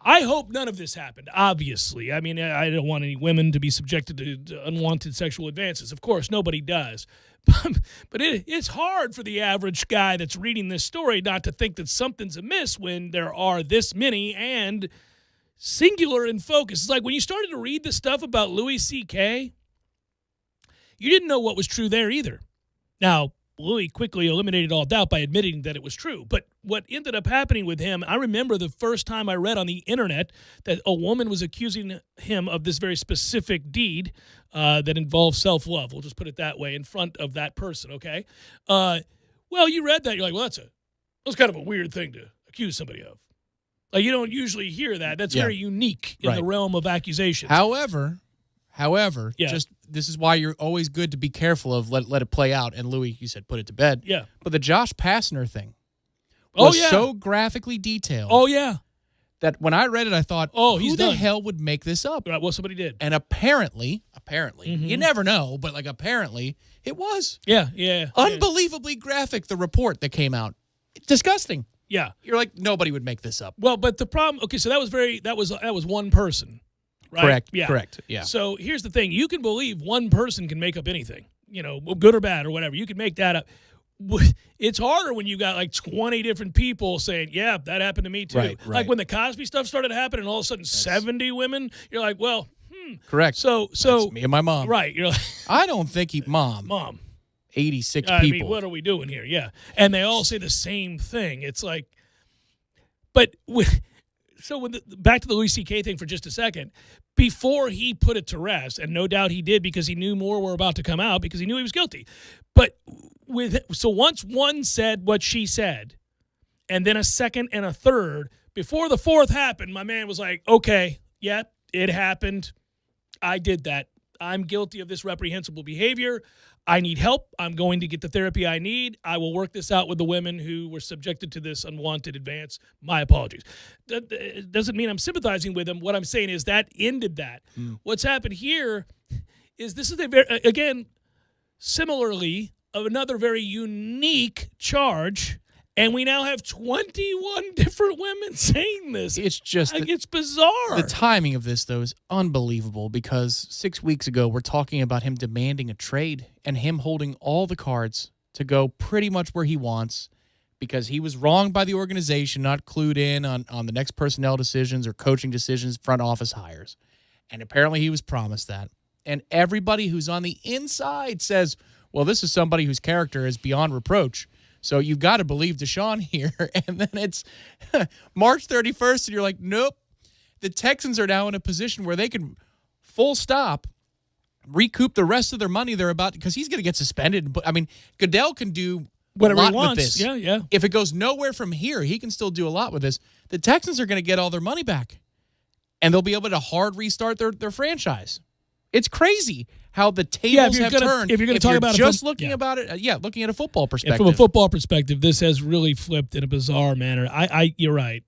I hope none of this happened, obviously. I mean, I don't want any women to be subjected to unwanted sexual advances. Of course, nobody does. But it's hard for the average guy that's reading this story not to think that something's amiss when there are this many and singular in focus. It's like when you started to read the stuff about Louis C.K., you didn't know what was true there either. Now, Louis quickly eliminated all doubt by admitting that it was true. But what ended up happening with him, I remember the first time I read on the internet that a woman was accusing him of this very specific deed that involves self-love. We'll just put it that way, in front of that person, okay? Well, you read that, you're like, well, that's kind of a weird thing to accuse somebody of. Like, you don't usually hear that. That's very unique in the realm of accusations. However, However, Yeah. this is why you're always good to be careful of let it play out. And Louis, you said put it to bed. Yeah. But the Josh Pastner thing Oh, was yeah. so graphically detailed Oh, yeah. that when I read it, I thought, he's who the done. hell would make this up? Right, well, somebody did. And apparently, Mm-hmm. you never know, but like apparently it was. Yeah, yeah. Unbelievably graphic, the report that came out. Disgusting. Yeah. You're like, nobody would make this up. Well, but the problem, okay, so that was one person, right? Correct. Yeah. Correct. Yeah. So here's the thing. You can believe one person can make up anything, good or bad or whatever. You can make that up. It's harder when you got like 20 different people saying, yeah, that happened to me too. Right. Like when the Cosby stuff started happening and all of a sudden 70 women, you're like, well, Correct. So That's me and my mom. right. You're like, I don't think Mom. 86 I people. mean, what are we doing here? Yeah. And they all say the same thing. It's like, but back to the Louis C.K. thing for just a second. Before he put it to rest, and no doubt he did because he knew more were about to come out because he knew he was guilty. But once one said what she said, and then a second and a third, before the fourth happened, my man was like, okay, yeah, it happened. I did that. I'm guilty of this reprehensible behavior. I need help. I'm going to get the therapy I need. I will work this out with the women who were subjected to this unwanted advance. My apologies. That doesn't mean I'm sympathizing with him. What I'm saying is that ended that. What's happened here is this is again, similarly, another very unique charge. And we now have 21 different women saying this. It's just it's bizarre. The timing of this, though, is unbelievable because 6 weeks ago, we're talking about him demanding a trade and him holding all the cards to go pretty much where he wants because he was wronged by the organization, not clued in on the next personnel decisions or coaching decisions, front office hires. And apparently he was promised that. And everybody who's on the inside says, well, this is somebody whose character is beyond reproach. So you've got to believe Deshaun here. And then it's March 31st, and you're like, nope. The Texans are now in a position where they can full stop recoup the rest of their money they're about because he's going to get suspended. But I mean, Goodell can do whatever a lot he wants. with this. Yeah, yeah. If it goes nowhere from here, he can still do a lot with this. The Texans are going to get all their money back, and they'll be able to hard restart their franchise. It's crazy how the tables have turned. If you're going to talk about just looking about it, looking at a football perspective. From a football perspective, this has really flipped in a bizarre manner. You're right.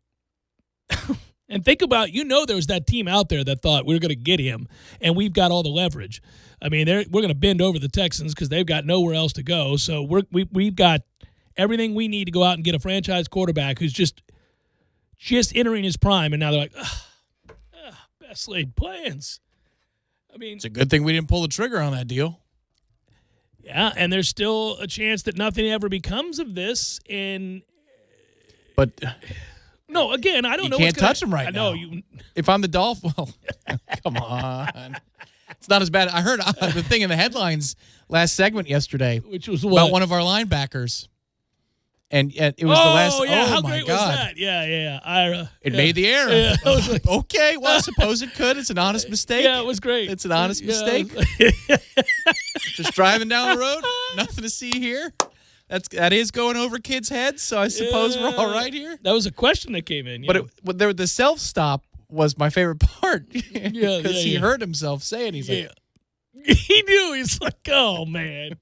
And think about, there was that team out there that thought we were going to get him, and we've got all the leverage. I mean, we're going to bend over the Texans because they've got nowhere else to go. So we've got everything we need to go out and get a franchise quarterback who's just entering his prime, and now they're like, best laid plans. I mean, it's a good thing we didn't pull the trigger on that deal. Yeah, and there's still a chance that nothing ever becomes of this. But no, again, I don't know. You can't touch him right now. I know. If I'm the Dolphins, well, come on. It's not as bad. I heard the thing in the headlines last segment yesterday, which was about one of our linebackers. And it was the last. Yeah, how my great God. was that? Yeah. Ira. It made the air. Yeah, I was like, okay, well, I suppose it could. It's an honest mistake. Yeah, it was great. It's an honest mistake. Just driving down the road, nothing to see here. That is going over kids' heads, so I suppose we're all right here. That was a question that came in. But the self-stop was my favorite part. Because he heard himself say it. He's like, he knew. He's like, oh, man.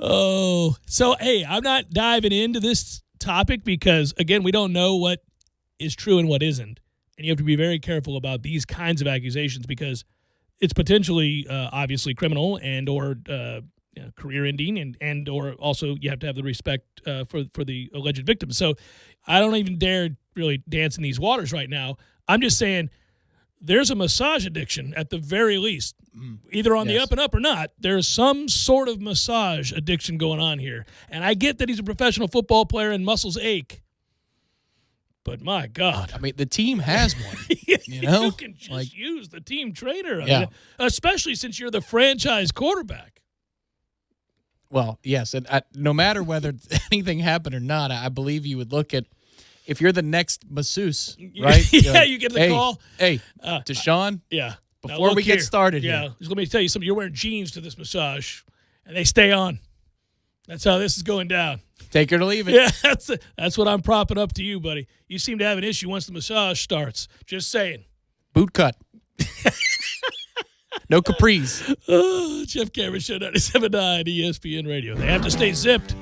Oh, so, hey, I'm not diving into this topic because, again, we don't know what is true and what isn't. And you have to be very careful about these kinds of accusations because it's potentially, obviously, criminal and or career-ending and or also you have to have the respect for the alleged victim. So I don't even dare really dance in these waters right now. I'm just saying there's a massage addiction at the very least. Either on the up and up or not, there's some sort of massage addiction going on here. And I get that he's a professional football player and muscles ache. But my God. I mean, the team has one. You can just use the team trainer. I mean, Yeah. especially since you're the franchise quarterback. Well, yes. And no matter whether anything happened or not, I believe you would look at, if you're the next masseuse, right? Yeah, you get the call. Hey, Deshaun. Yeah. Before we get started here. Just let me tell you something. You're wearing jeans to this massage, and they stay on. That's how this is going down. Take it or leave it. Yeah, that's what I'm propping up to you, buddy. You seem to have an issue once the massage starts. Just saying. Boot cut. No capris. Oh, Jeff Cameron Show 97.9 ESPN Radio. They have to stay zipped.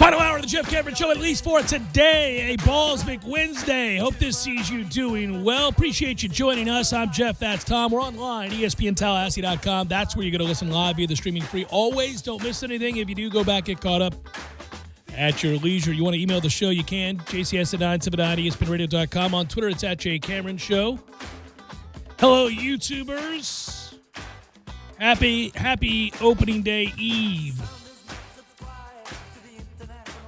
Final hour of the Jeff Cameron Show, at least for today, a Ballsmic Wednesday. Hope this sees you doing well. Appreciate you joining us. I'm Jeff, that's Tom. We're online, ESPNTallahassee.com. That's where you're going to listen live via the streaming free. Always don't miss anything. If you do, go back, get caught up at your leisure. You want to email the show, you can. JCS@979, ESPNRadio.com. On Twitter, it's at J Cameron Show. Hello, YouTubers. Happy opening day eve.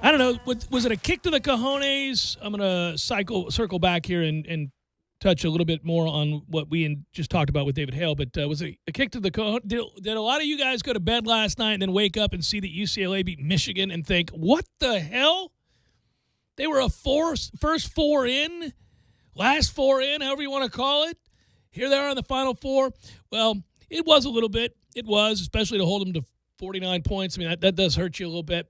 I don't know. Was it a kick to the cojones? I'm going to circle back here and touch a little bit more on what we just talked about with David Hale. But was it a kick to the cojones? Did a lot of you guys go to bed last night and then wake up and see that UCLA beat Michigan and think, what the hell? They were a first four in, last four in, however you want to call it. Here they are in the Final Four. Well, it was a little bit. It was, especially to hold them to 49 points. I mean, that does hurt you a little bit.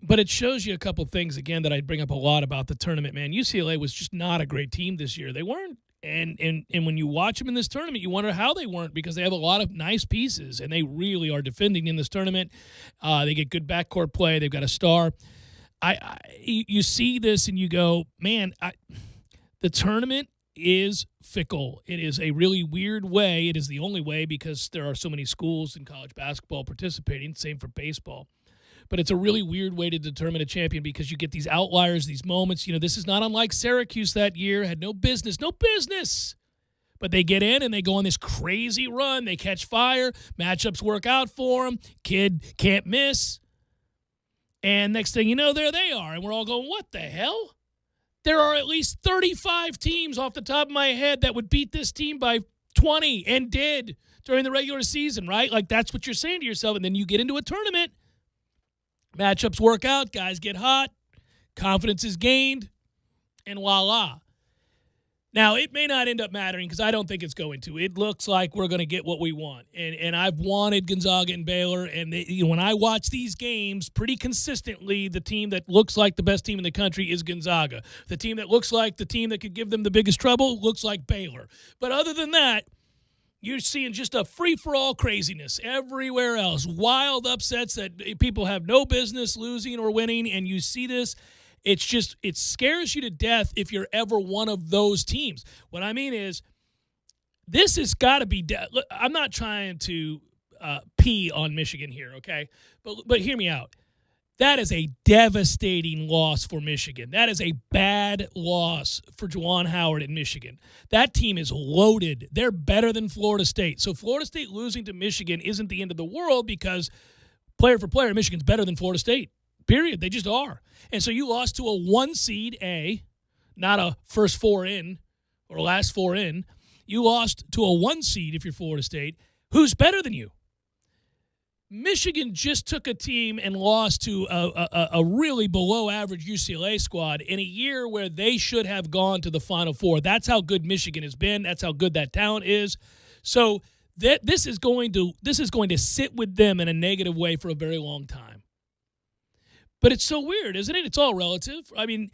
But it shows you a couple things, again, that I bring up a lot about the tournament, man. UCLA was just not a great team this year. They weren't. And when you watch them in this tournament, you wonder how they weren't, because they have a lot of nice pieces, and they really are defending in this tournament. They get good backcourt play. They've got a star. You see this and you go, man, the tournament is fickle. It is a really weird way. It is the only way because there are so many schools in college basketball participating. Same for baseball. But it's a really weird way to determine a champion because you get these outliers, these moments. You know, this is not unlike Syracuse that year. Had no business. But they get in and they go on this crazy run. They catch fire. Matchups work out for them. Kid can't miss. And next thing you know, there they are. And we're all going, what the hell? There are at least 35 teams off the top of my head that would beat this team by 20 and did during the regular season, right? Like, that's what you're saying to yourself. And then you get into a tournament. Matchups work out, guys get hot, confidence is gained, and voila. Now, it may not end up mattering because I don't think it's going to. It looks like we're going to get what we want. And I've wanted Gonzaga and Baylor, and when I watch these games, pretty consistently, the team that looks like the best team in the country is Gonzaga. The team that looks like the team that could give them the biggest trouble looks like Baylor. But other than that, you're seeing just a free-for-all craziness everywhere else. Wild upsets that people have no business losing or winning, and you see this. It scares you to death if you're ever one of those teams. What I mean is, this has got to be look, I'm not trying to pee on Michigan here, okay? But hear me out. That is a devastating loss for Michigan. That is a bad loss for Juwan Howard in Michigan. That team is loaded. They're better than Florida State. So Florida State losing to Michigan isn't the end of the world because player for player, Michigan's better than Florida State. Period. They just are. And so you lost to a 1 seed, not a first four in or last four in. You lost to a 1 seed if you're Florida State. Who's better than you? Michigan just took a team and lost to a really below-average UCLA squad in a year where they should have gone to the Final Four. That's how good Michigan has been. That's how good that talent is. So this is going to sit with them in a negative way for a very long time. But it's so weird, isn't it? It's all relative. I mean,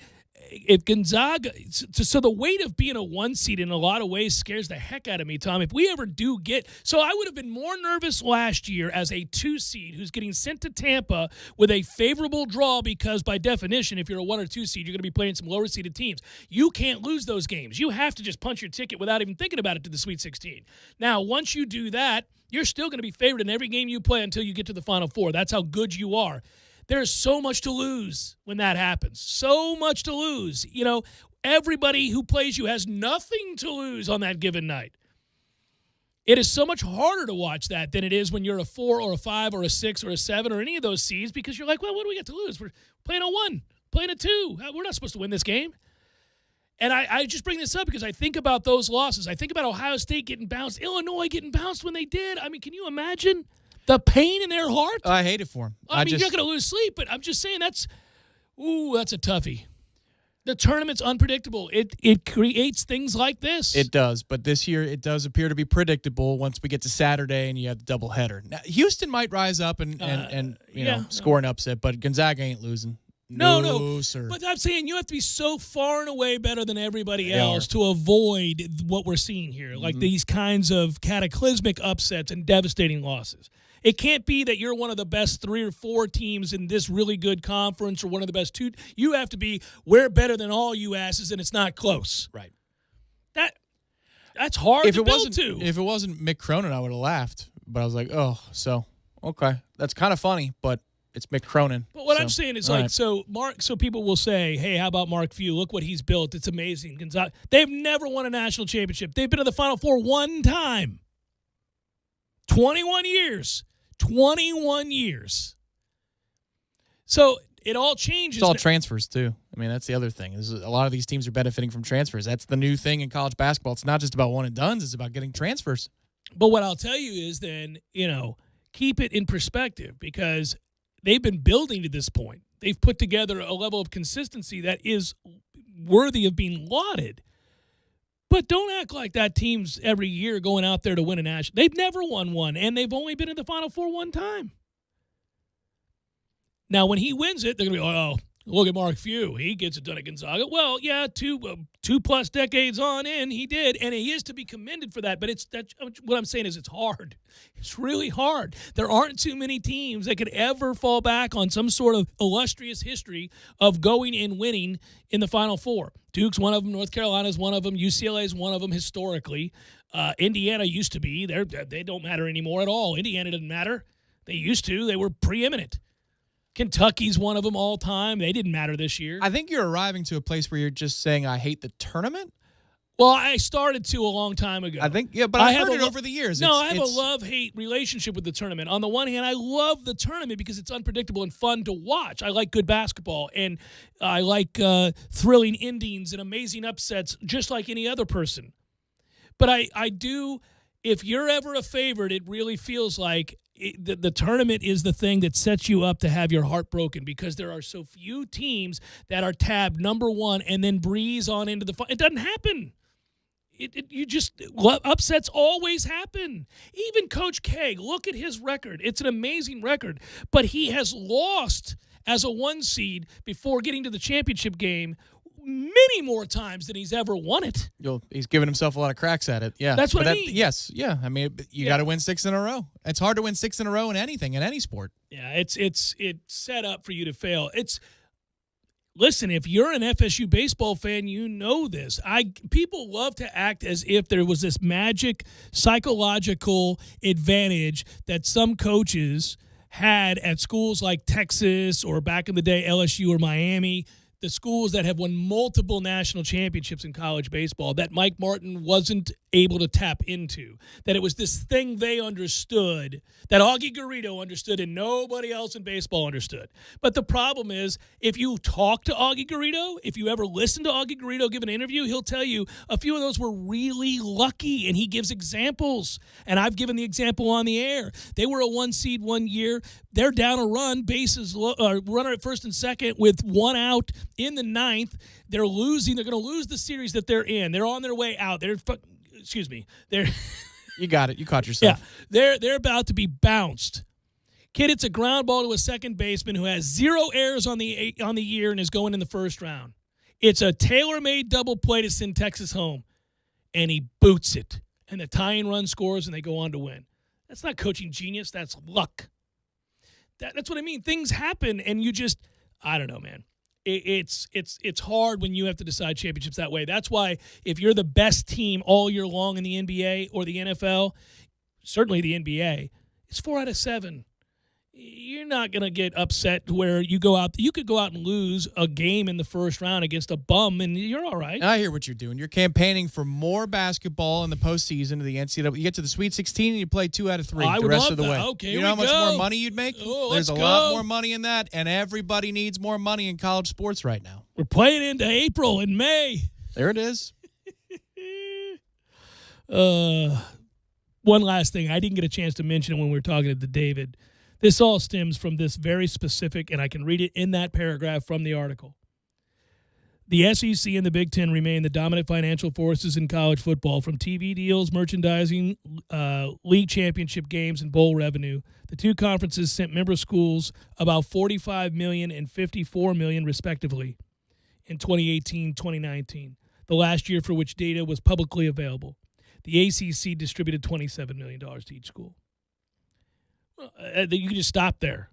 if Gonzaga – so the weight of being a 1 seed in a lot of ways scares the heck out of me, Tom. If we ever do get – so I would have been more nervous last year as a 2 seed who's getting sent to Tampa with a favorable draw because, by definition, if you're a 1 or 2 seed, you're going to be playing some lower-seeded teams. You can't lose those games. You have to just punch your ticket without even thinking about it to the Sweet 16. Now, once you do that, you're still going to be favored in every game you play until you get to the Final Four. That's how good you are. There's so much to lose when that happens. So much to lose. You know, everybody who plays you has nothing to lose on that given night. It is so much harder to watch that than it is when you're a 4 or a 5 or a 6 or a 7 or any of those seeds because you're like, well, what do we got to lose? We're playing a 1, playing a 2. We're not supposed to win this game. And I just bring this up because I think about those losses. I think about Ohio State getting bounced, Illinois getting bounced when they did. I mean, can you imagine the pain in their heart? I hate it for them. I mean, you're not going to lose sleep, but I'm just saying that's a toughie. The tournament's unpredictable. It creates things like this. It does, but this year it does appear to be predictable once we get to Saturday and you have the doubleheader. Now, Houston might rise up and score an upset, but Gonzaga ain't losing. No, sir. But I'm saying you have to be so far and away better than everybody else to avoid what we're seeing here, like these kinds of cataclysmic upsets and devastating losses. It can't be that you're one of the best 3 or 4 teams in this really good conference or one of the best 2. You have to be, we're better than all you asses, and it's not close. Right. That's hard to build to. If it wasn't Mick Cronin, I would have laughed. But I was like, oh, so, okay. That's kind of funny, but it's Mick Cronin. But what I'm saying is, so people will say, hey, how about Mark Few? Look what he's built. It's amazing. Gonzaga, they've never won a national championship. They've been to the Final Four one time. 21 years. 21 years. So it all changes. It's all transfers, too. I mean, that's the other thing. A lot of these teams are benefiting from transfers. That's the new thing in college basketball. It's not just about one and dones. It's about getting transfers. But what I'll tell you is then, keep it in perspective because they've been building to this point. They've put together a level of consistency that is worthy of being lauded. But don't act like that team's every year going out there to win a national. They've never won one, and they've only been in the Final Four one time. Now, when he wins it, they're going to be, oh, look at Mark Few. He gets it done at Gonzaga. Well, yeah, 2+ decades on in, he did, and he is to be commended for that. But what I'm saying is it's hard. It's really hard. There aren't too many teams that could ever fall back on some sort of illustrious history of going and winning in the Final Four. Duke's one of them. North Carolina's one of them. UCLA's one of them historically. Indiana used to be. They don't matter anymore at all. Indiana doesn't matter. They used to. They were preeminent. Kentucky's one of them all time. They didn't matter this year. I think you're arriving to a place where you're just saying, I hate the tournament. Well, I started to a long time ago. I think, yeah, but I've heard it over the years. No, I have a love-hate relationship with the tournament. On the one hand, I love the tournament because it's unpredictable and fun to watch. I like good basketball, and I like thrilling endings and amazing upsets just like any other person. But I do, if you're ever a favorite, it really feels like the tournament is the thing that sets you up to have your heart broken because there are so few teams that are tabbed number 1 and then breeze on into the final. It doesn't happen. Upsets always happen. Even Coach K, look at his record. It's an amazing record, but he has lost as a 1 seed before getting to the championship game many more times than he's ever won it. He's given himself a lot of cracks at it. Yeah, that's what I mean. Yes, yeah. I mean, you got to win 6 in a row. It's hard to win 6 in a row in anything, in any sport. Yeah, it's set up for you to fail. Listen, if you're an FSU baseball fan, you know this. People love to act as if there was this magic psychological advantage that some coaches had at schools like Texas or back in the day LSU or Miami, the schools that have won multiple national championships in college baseball that Mike Martin wasn't able to tap into, that it was this thing they understood, that Augie Garrido understood and nobody else in baseball understood. But the problem is, if you talk to Augie Garrido, if you ever listen to Augie Garrido give an interview, he'll tell you a few of those were really lucky, and he gives examples. And I've given the example on the air. They were a 1 seed one year. They're down a run, runner at first and second with 1 out in the 9th. They're losing. They're going to lose the series that they're in. They're on their way out. They're You got it. You caught yourself. Yeah, they're about to be bounced. Kid, it's a ground ball to a second baseman who has 0 errors on the year and is going in the first round. It's a tailor-made double play to send Texas home, and he boots it. And the tying run scores, and they go on to win. That's not coaching genius. That's luck. That's what I mean. Things happen, and you just, I don't know, man. It's hard when you have to decide championships that way. That's why if you're the best team all year long in the NBA or the NFL, certainly the NBA, it's 4 out of 7. You're not going to get upset where you could go out and lose a game in the first round against a bum, and you're all right. I hear what you're doing. You're campaigning for more basketball in the postseason of the NCAA. You get to the Sweet 16 and you play 2 out of 3 the rest of the way. Okay, you know how much more money you'd make? Oh, There's a lot more money in that, and everybody needs more money in college sports right now. We're playing into April and May. There it is. One last thing. I didn't get a chance to mention it when we were talking to David. This all stems from this very specific, and I can read it in that paragraph from the article. The SEC and the Big Ten remain the dominant financial forces in college football, from TV deals, merchandising, league championship games, and bowl revenue. The two conferences sent member schools about $45 million and $54 million, respectively, in 2018-2019, the last year for which data was publicly available. The ACC distributed $27 million to each school. You can just stop there.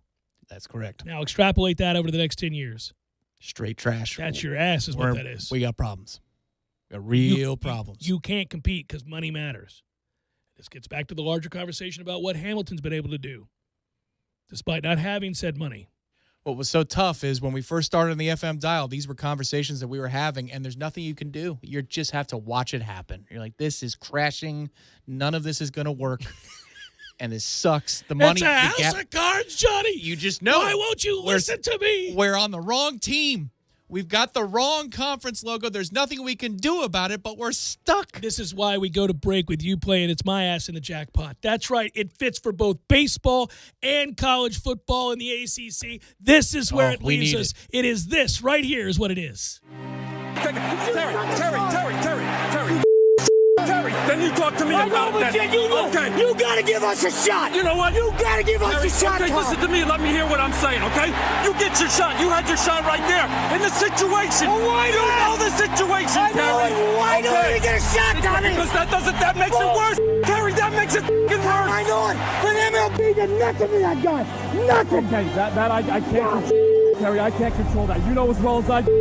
That's correct. Now extrapolate that over the next 10 years. Straight trash. That's your ass is what that is. We got problems. We got real problems. You can't compete because money matters. This gets back to the larger conversation about what Hamilton's been able to do, despite not having said money. What was so tough is when we first started on the FM dial, these were conversations that we were having, and there's nothing you can do. You just have to watch it happen. You're like, this is crashing. None of this is going to work. And it sucks. The money. It's a house of cards, Johnny. You just know. Why won't you listen to me? We're on the wrong team. We've got the wrong conference logo. There's nothing we can do about it, but we're stuck. This is why we go to break with you playing It's My Ass in the Jackpot. That's right. It fits for both baseball and college football in the ACC. This is where it leaves us. It is this right here is what it is. Terry, then you talk to me about that. Okay. You gotta give us a shot. You know what? You gotta give us a shot. Okay, listen to me. Let me hear what I'm saying, okay? You get your shot. You had your shot right there. In the situation. Well, why you know the situation, Terry. Why don't we get a shot, Tommy? Because that makes it worse. Terry, that makes it worse. I know it. But MLB did nothing to that guy. Nothing. Okay, that I can't control. Terry, I can't control that. You know as well as I do.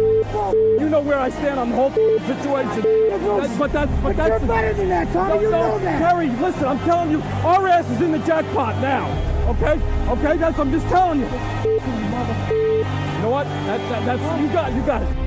You know where I stand on the whole situation. But that's better than that, Tommy. You know that. Terry, listen, I'm telling you, our ass is in the jackpot now. Okay? Okay, I'm just telling you. You know what? That's you got it.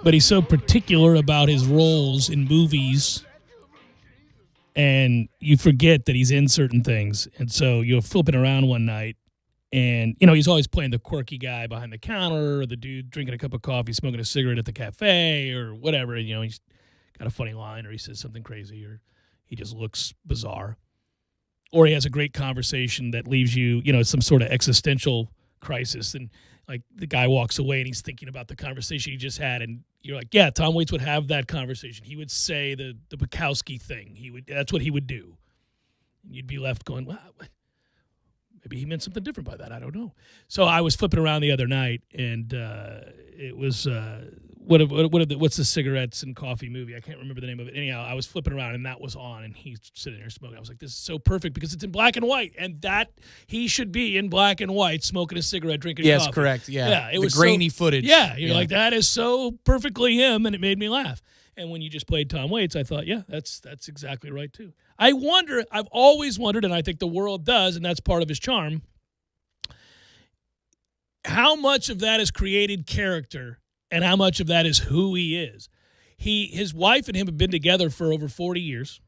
but he's so particular about his roles in movies, and you forget that he's in certain things. And so you're flipping around one night, and, he's always playing the quirky guy behind the counter or the dude drinking a cup of coffee, smoking a cigarette at the cafe or whatever. And, he's got a funny line or he says something crazy or he just looks bizarre. Or he has a great conversation that leaves you, some sort of existential crisis. And, like, the guy walks away and he's thinking about the conversation he just had. And you're like, yeah, Tom Waits would have that conversation. He would say the Bukowski thing. That's what he would do. And you'd be left going, wow, maybe he meant something different by that. I don't know. So I was flipping around the other night, and it was what's the cigarettes and coffee movie? I can't remember the name of it. Anyhow, I was flipping around, and that was on, and he's sitting there smoking. I was like, this is so perfect because it's in black and white, and that he should be in black and white, smoking a cigarette, drinking coffee. Yes, correct. Yeah, it was grainy footage. Yeah, you're like, that is so perfectly him, and it made me laugh. And when you just played Tom Waits, I thought, yeah, that's exactly right too. I've always wondered, and I think the world does, and that's part of his charm, how much of that is created character and how much of that is who he is. His wife and him have been together for over 40 years.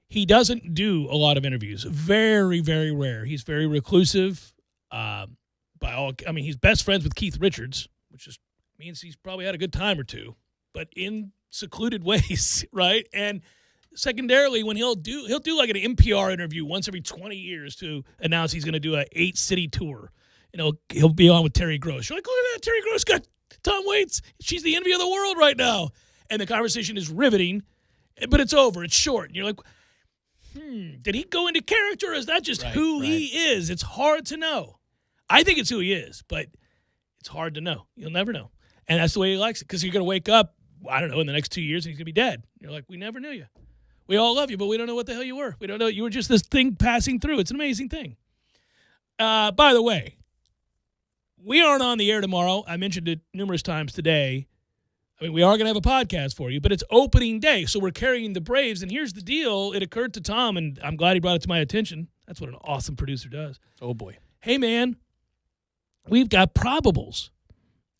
He doesn't do a lot of interviews. Very, very rare. He's very reclusive. He's best friends with Keith Richards, which just means he's probably had a good time or two, but in secluded ways, right? And secondarily, when he'll do like an NPR interview once every 20 years to announce he's going to do a 8-city tour. He'll be on with Terry Gross. You're like, look at that, Terry Gross got Tom Waits. She's the envy of the world right now. And the conversation is riveting, but it's over. It's short. And you're like, did he go into character, or is that just who he is? It's hard to know. I think it's who he is, but it's hard to know. You'll never know. And that's the way he likes it, because you're going to wake up, I don't know, in the next 2 years, and he's going to be dead. You're like, we never knew you. We all love you, but we don't know what the hell you were. We don't know. You were just this thing passing through. It's an amazing thing. By the way, we aren't on the air tomorrow. I mentioned it numerous times today. We are going to have a podcast for you, but it's opening day, so we're carrying the Braves. And here's the deal. It occurred to Tom, and I'm glad he brought it to my attention. That's what an awesome producer does. Oh, boy. Hey, man, we've got probables.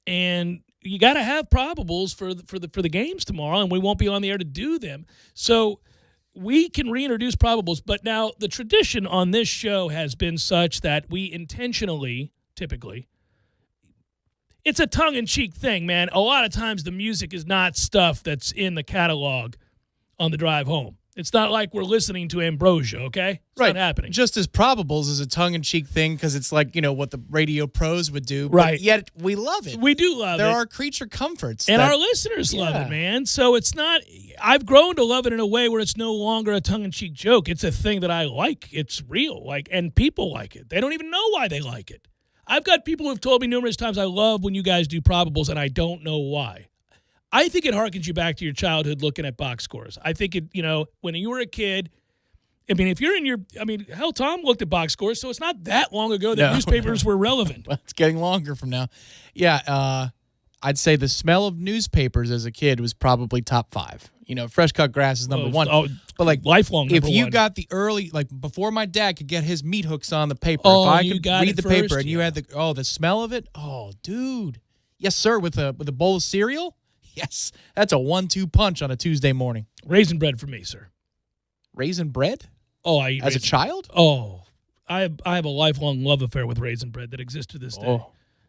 And you got to have probables for the games tomorrow, and we won't be on the air to do them. So we can reintroduce probables, but now the tradition on this show has been such that we intentionally, typically, it's a tongue-in-cheek thing, man. A lot of times the music is not stuff that's in the catalog on the drive home. It's not like we're listening to Ambrosia, okay? It's not happening. Just as probables is a tongue-in-cheek thing because it's like, what the radio pros would do. Right. But yet we love it. We do love it. There are creature comforts. And our listeners love it, man. So it's not – I've grown to love it in a way where it's no longer a tongue-in-cheek joke. It's a thing that I like. It's real. And people like it. They don't even know why they like it. I've got people who have told me numerous times, I love when you guys do probables, and I don't know why. I think it harkens you back to your childhood looking at box scores. I think it, when you were a kid, if you're in hell, Tom looked at box scores, so it's not that long ago that newspapers were relevant. Well, it's getting longer from now. Yeah, I'd say the smell of newspapers as a kid was probably top 5. Fresh cut grass is number 1. But like lifelong number 1. If you got the early, like before my dad could get his meat hooks on the paper, if I you could got read it the first, paper and you had the smell of it, oh, dude. Yes, sir, with a bowl of cereal? Yes, that's a 1-2 punch on a Tuesday morning. Raisin bread for me, sir. Raisin bread? Oh, I eat as a child? Oh, I have a lifelong love affair with raisin bread that exists to this day.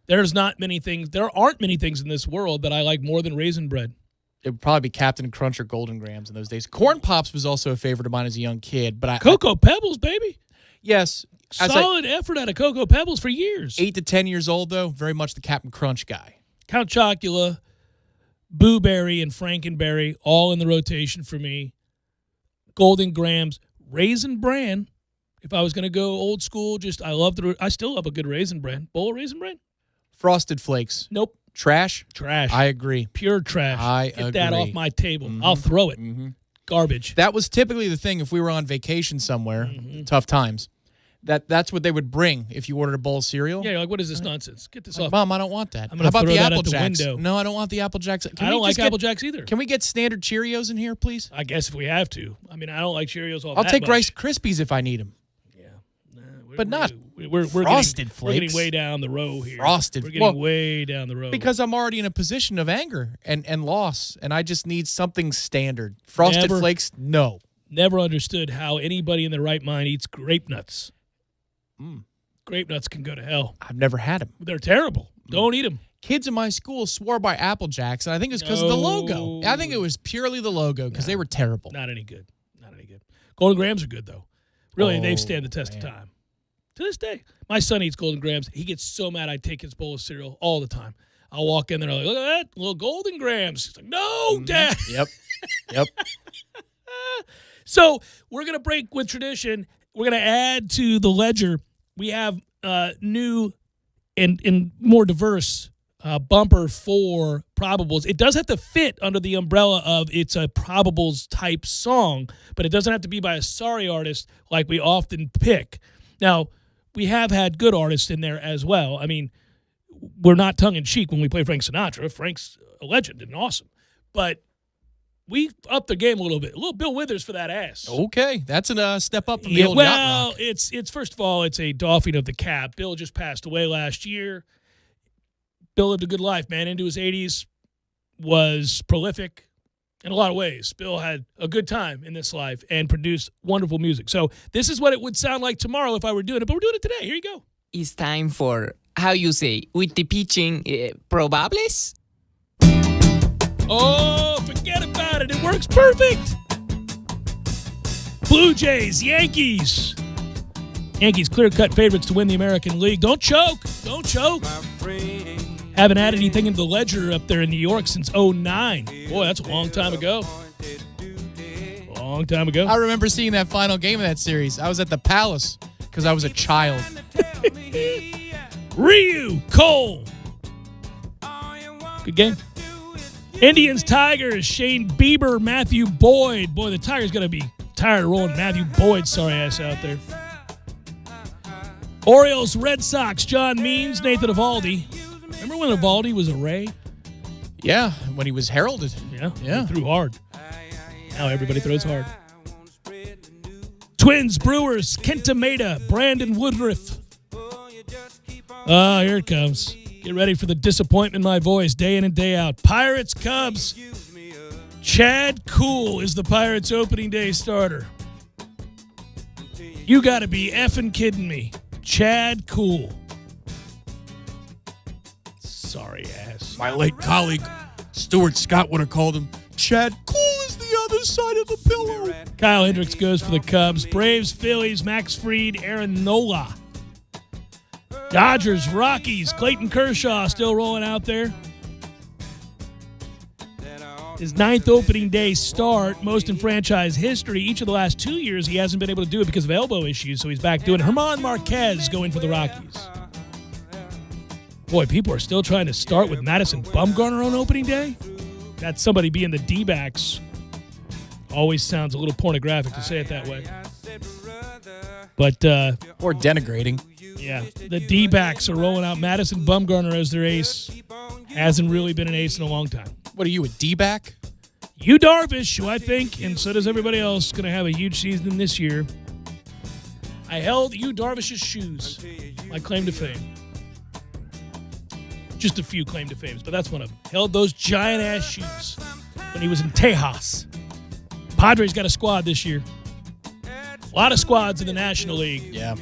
There aren't many things in this world that I like more than raisin bread. It would probably be Captain Crunch or Golden Grams in those days. Corn Pops was also a favorite of mine as a young kid. But Cocoa Pebbles, baby. Yes. Solid effort out of Cocoa Pebbles for years. 8 to 10 years old, though, very much the Captain Crunch guy. Count Chocula, Boo Berry, and Frankenberry, all in the rotation for me. Golden Grams, Raisin Bran. If I was going to go old school, I still love a good Raisin Bran. Bowl of Raisin Bran? Frosted Flakes. Nope. Trash? Trash. I agree. Pure trash. Get that off my table. Mm-hmm. I'll throw it. Mm-hmm. Garbage. That was typically the thing if we were on vacation somewhere, tough times. That's what they would bring if you ordered a bowl of cereal. Yeah, you're like, what is this nonsense? Get this off. Mom, I don't want that. How about the Apple Jacks? No, I don't want the Apple Jacks. I don't like Apple Jacks either. Can we get standard Cheerios in here, please? I guess if we have to. I don't like Cheerios all I'll that take much. Rice Krispies if I need them. Yeah. But not we're Frosted We're getting Flakes. way down the row here. Frosted. We're getting way down the road. Because I'm already in a position of anger and loss, and I just need something standard. Frosted Flakes, no. Never understood how anybody in their right mind eats grape nuts. Grape nuts can go to hell. I've never had them. They're terrible. Don't eat them. Kids in my school swore by Apple Jacks, and I think it was because of the logo. I think it was purely the logo because they were terrible. Not any good. Not any good. Golden Grahams are good, though. Really, they've stand the test of time. To this day. My son eats Golden Grahams. He gets so mad I take his bowl of cereal all the time. I'll walk in there like, look at that, little Golden Grahams. He's like, no, Dad. Yep. So we're going to break with tradition. We're going to add to the ledger. We have new and more diverse bumper for probables. It does have to fit under the umbrella of it's a probables type song, but it doesn't have to be by a sorry artist like we often pick. Now, we have had good artists in there as well. I mean, we're not tongue-in-cheek when we play Frank Sinatra. Frank's a legend and awesome. But we upped the game a little bit. A little Bill Withers for that ass. Okay, that's a step up from the old yacht rock. It's first of all, it's a doffing of the cap. Bill just passed away last year. Bill lived a good life, man. Into his 80s, was prolific in a lot of ways. Bill had a good time in this life and produced wonderful music. So this is what it would sound like tomorrow if I were doing it, but we're doing it today. Here you go. It's time for, how you say, with the pitching, probables? Oh, forget about it. It works perfect. Blue Jays, Yankees. Yankees clear-cut favorites to win the American League. Don't choke. Don't choke. Haven't had anything in the ledger up there in New York since 2009. Boy, that's a long time ago. Long time ago. I remember seeing that final game of that series. I was at the Palace because I was a child. Ryu Cole. Good game. Indians, Tigers, Shane Bieber, Matthew Boyd. Boy, the Tigers got to be tired of rolling Matthew Boyd's sorry ass out there. Orioles, Red Sox, John Means, Nathan Eovaldi. Remember when Eovaldi was a Ray? Yeah, when he was heralded. Yeah. He threw hard. Now everybody throws hard. Twins, Brewers, Kenta Maeda, Brandon Woodruff. Oh, here it comes. Get ready for the disappointment in my voice day in and day out. Pirates, Cubs. Chad Kuhl is the Pirates opening day starter. You got to be effing kidding me. Chad Kuhl. Sorry ass. My late colleague, Stuart Scott, would have called him Chad Kuhl is the other side of the pillow. Kyle Hendricks goes for the Cubs. Braves, Phillies, Max Fried, Aaron Nola. Dodgers, Rockies, Clayton Kershaw still rolling out there. His 9th opening day start, most in franchise history. Each of the last 2 years, he hasn't been able to do it because of elbow issues, so he's back doing it. German Marquez going for the Rockies. Boy, people are still trying to start with Madison Bumgarner on opening day. That's somebody being the D-backs. Always sounds a little pornographic to say it that way. But, or denigrating. Yeah, the D-backs are rolling out Madison Bumgarner as their ace. Hasn't really been an ace in a long time. What are you, a D-back? Yu Darvish, who I think, and so does everybody else, going to have a huge season this year. I held Yu Darvish's shoes, my claim to fame. Just a few claim to fames, but that's one of them. Held those giant-ass shoes when he was in Tejas. Padres got a squad this year. A lot of squads in the National League. Yeah.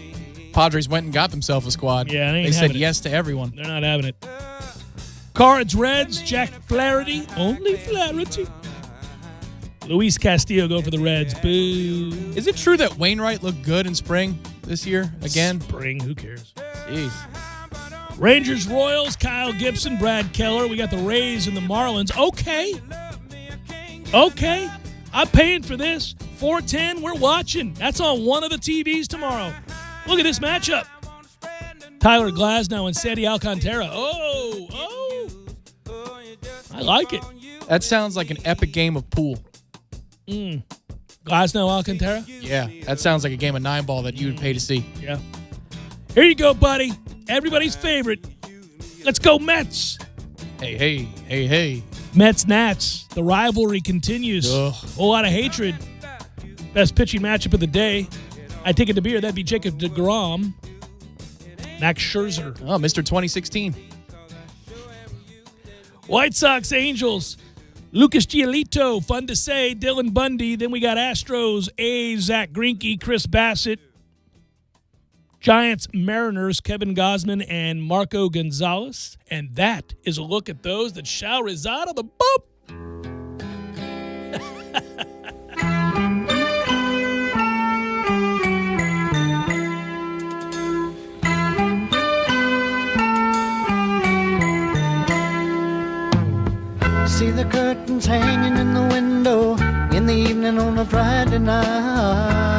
Padres went and got themselves a squad. Yeah, they said yes to everyone. They're not having it. Cards, Reds, Jack Flaherty. Only Flaherty. Luis Castillo going for the Reds. Boo. Is it true that Wainwright looked good in spring this year again? Spring, who cares? Jeez. Rangers, Royals, Kyle Gibson, Brad Keller. We got the Rays and the Marlins. Okay. I'm paying for this. 410, we're watching. That's on one of the TVs tomorrow. Look at this matchup. Tyler Glasnow and Sandy Alcantara. Oh. I like it. That sounds like an epic game of pool. Glasnow Alcantara? Yeah, that sounds like a game of 9-ball that you would pay to see. Yeah. Here you go, buddy. Everybody's favorite. Let's go, Mets. Hey. Mets, Nats. The rivalry continues. Ugh. A whole lot of hatred. Best pitching matchup of the day. I take it to beer. That'd be Jacob deGrom, Max Scherzer. Oh, Mr. 2016. White Sox, Angels, Lucas Giolito, fun to say, Dylan Bundy. Then we got Astros, A's, Zach Greinke, Chris Bassett. Giants, Mariners, Kevin Gausman, and Marco Gonzalez. And that is a look at those that shall reside on the bump. See the curtains hanging in the window in the evening on a Friday night.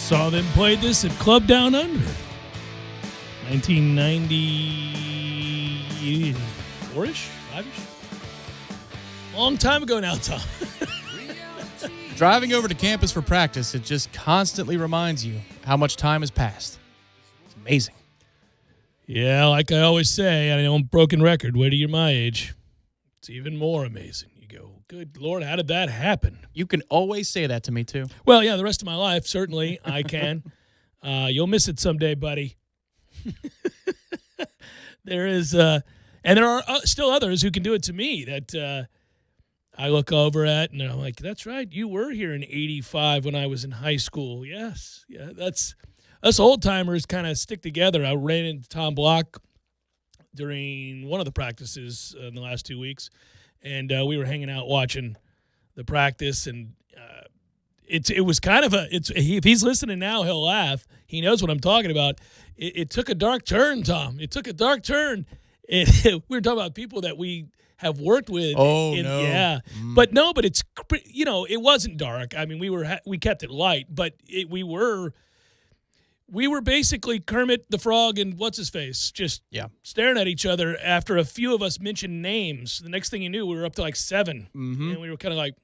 Saw them play this at Club Down Under. 1994-ish? 5-ish? Long time ago now, Tom. Driving over to campus for practice, it just constantly reminds you how much time has passed. It's amazing. Yeah, like I always say, I know I'm broken record. Wait till you're my age. It's even more amazing. You go, good Lord, how did that happen? You can always say that to me, too. Well, yeah, the rest of my life, certainly I can. You'll miss it someday, buddy. There is, and there are still others who can do it to me that I look over at, and I'm like, that's right, you were here in 85 when I was in high school. Yes, yeah, that's us old-timers kind of stick together. I ran into Tom Block during one of the practices in the last 2 weeks, and we were hanging out watching the practice, and it was kind of if he's listening now, he'll laugh. He knows what I'm talking about. It took a dark turn, Tom. It took a dark turn. We were talking about people that we have worked with. Oh, no. Yeah. But it's, it wasn't dark. I mean, we kept it light, but we were basically Kermit the Frog and what's-his-face just staring at each other after a few of us mentioned names. The next thing you knew, we were up to like 7. Mm-hmm. And we were kind of like.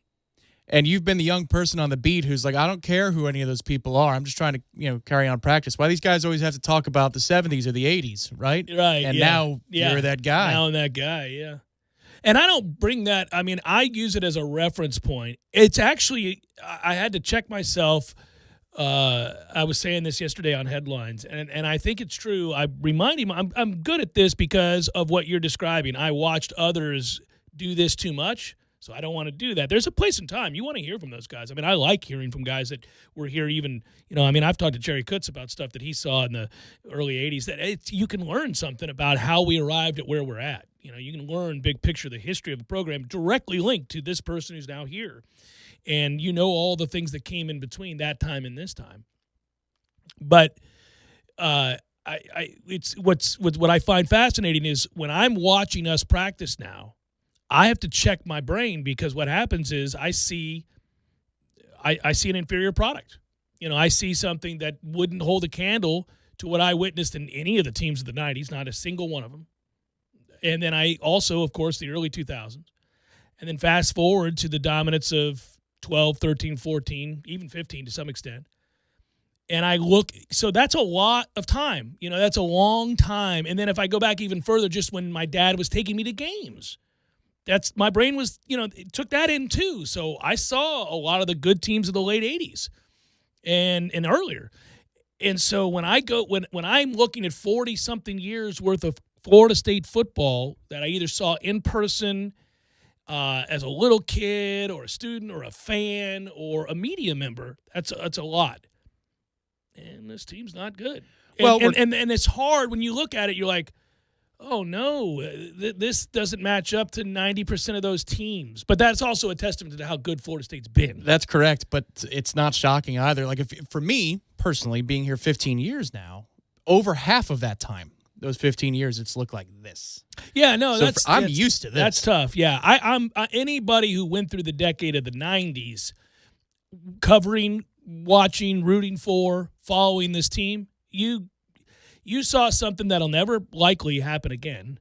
And you've been the young person on the beat who's like, I don't care who any of those people are. I'm just trying to, carry on practice. Why these guys always have to talk about the 70s or the 80s, right? Right. And now you're that guy. Now I'm that guy, yeah. And I don't bring that. I mean, I use it as a reference point. It's actually, I had to check myself. I was saying this yesterday on Headlines, and I think it's true. I remind him I'm good at this because of what you're describing. I watched others do this too much. So I don't want to do that. There's a place and time. You want to hear from those guys. I mean, I like hearing from guys that were here even, I've talked to Jerry Kutz about stuff that he saw in the early 80s that you can learn something about how we arrived at where we're at. You can learn big picture, the history of the program directly linked to this person who's now here. And all the things that came in between that time and this time. But it's what I find fascinating is when I'm watching us practice now, I have to check my brain because what happens is I see an inferior product. I see something that wouldn't hold a candle to what I witnessed in any of the teams of the 90s, not a single one of them. And then I also, of course, the early 2000s. And then fast forward to the dominance of 12, 13, 14, even 15 to some extent. And I look, so that's a lot of time. That's a long time. And then if I go back even further, just when my dad was taking me to games. My brain was, it took that in too. So I saw a lot of the good teams of the late 80s and earlier. And so when I'm looking at 40-something years worth of Florida State football that I either saw in person as a little kid or a student or a fan or a media member, that's a lot. And this team's not good. And it's hard when you look at it, you're like, oh, no, this doesn't match up to 90% of those teams. But that's also a testament to how good Florida State's been. That's correct, but it's not shocking either. Like, for me, personally, being here 15 years now, over half of that time, those 15 years, it's looked like this. Yeah, no, I'm used to this. That's tough, yeah. I'm anybody who went through the decade of the 90s, covering, watching, rooting for, following this team, you saw something that'll never likely happen again.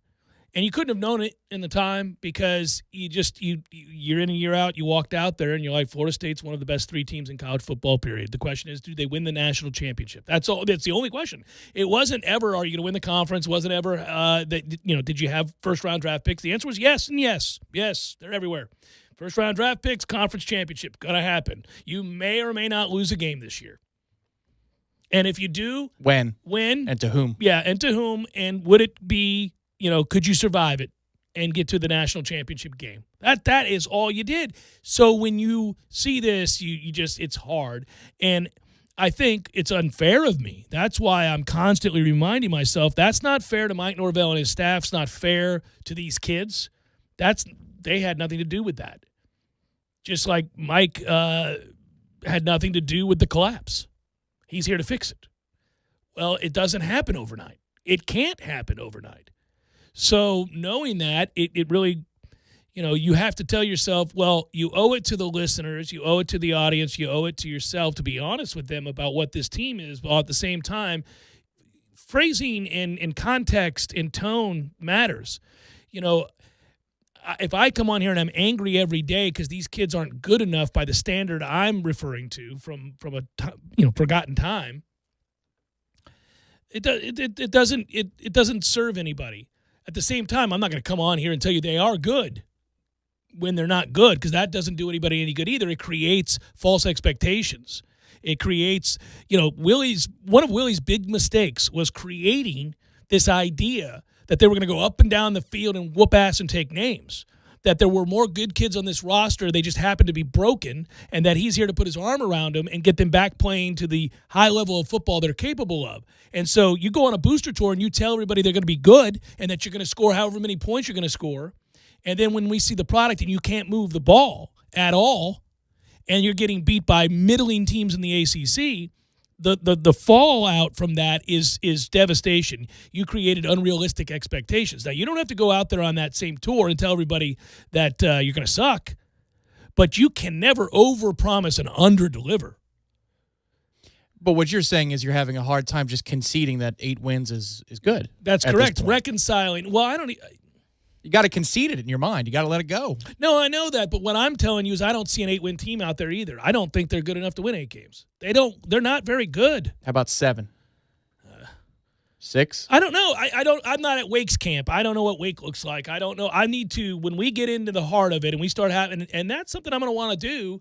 And you couldn't have known it in the time because year in and year out, you walked out there and you're like, Florida State's one of the best 3 teams in college football, period. The question is, do they win the national championship? That's all. That's the only question. It wasn't ever, are you going to win the conference? It wasn't ever, did you have first-round draft picks? The answer was yes and yes. Yes, they're everywhere. First-round draft picks, conference championship, going to happen. You may or may not lose a game this year. And if you do, when and to whom? Yeah, and to whom? And would it be, could you survive it and get to the national championship game? That is all you did. So when you see this, you just, it's hard. And I think it's unfair of me. That's why I'm constantly reminding myself that's not fair to Mike Norvell and his staff. It's not fair to these kids. They had nothing to do with that. Just like Mike had nothing to do with the collapse. He's here to fix it. Well, it doesn't happen overnight. It can't happen overnight. So knowing that, it really, You have to tell yourself, well, you owe it to the listeners, you owe it to the audience, you owe it to yourself to be honest with them about what this team is, while at the same time, phrasing and context and tone matters. If I come on here and I'm angry every day because these kids aren't good enough by the standard I'm referring to from a forgotten time, it doesn't serve anybody. At the same time, I'm not going to come on here and tell you they are good when they're not good, because that doesn't do anybody any good either. It creates false expectations. It creates, one of Willie's big mistakes was creating this idea that they were going to go up and down the field and whoop ass and take names, that there were more good kids on this roster, they just happened to be broken, and that he's here to put his arm around them and get them back playing to the high level of football they're capable of. And so you go on a booster tour and you tell everybody they're going to be good and that you're going to score however many points you're going to score, and then when we see the product and you can't move the ball at all and you're getting beat by middling teams in the ACC, the fallout from that is devastation. You created unrealistic expectations. Now, you don't have to go out there on that same tour and tell everybody that you're going to suck, but you can never overpromise and underdeliver. But what you're saying is you're having a hard time just conceding that 8 wins is good. That's correct. Reconciling. Well, you got to concede it in your mind. You got to let it go. No, I know that, but what I'm telling you is I don't see an 8-win team out there either. I don't think they're good enough to win 8 games. They're not very good. How about 7? 6? I don't know. I'm not at Wake's camp. I don't know what Wake looks like. I don't know. I need to, when we get into the heart of it and we start having, and that's something I'm going to want to do,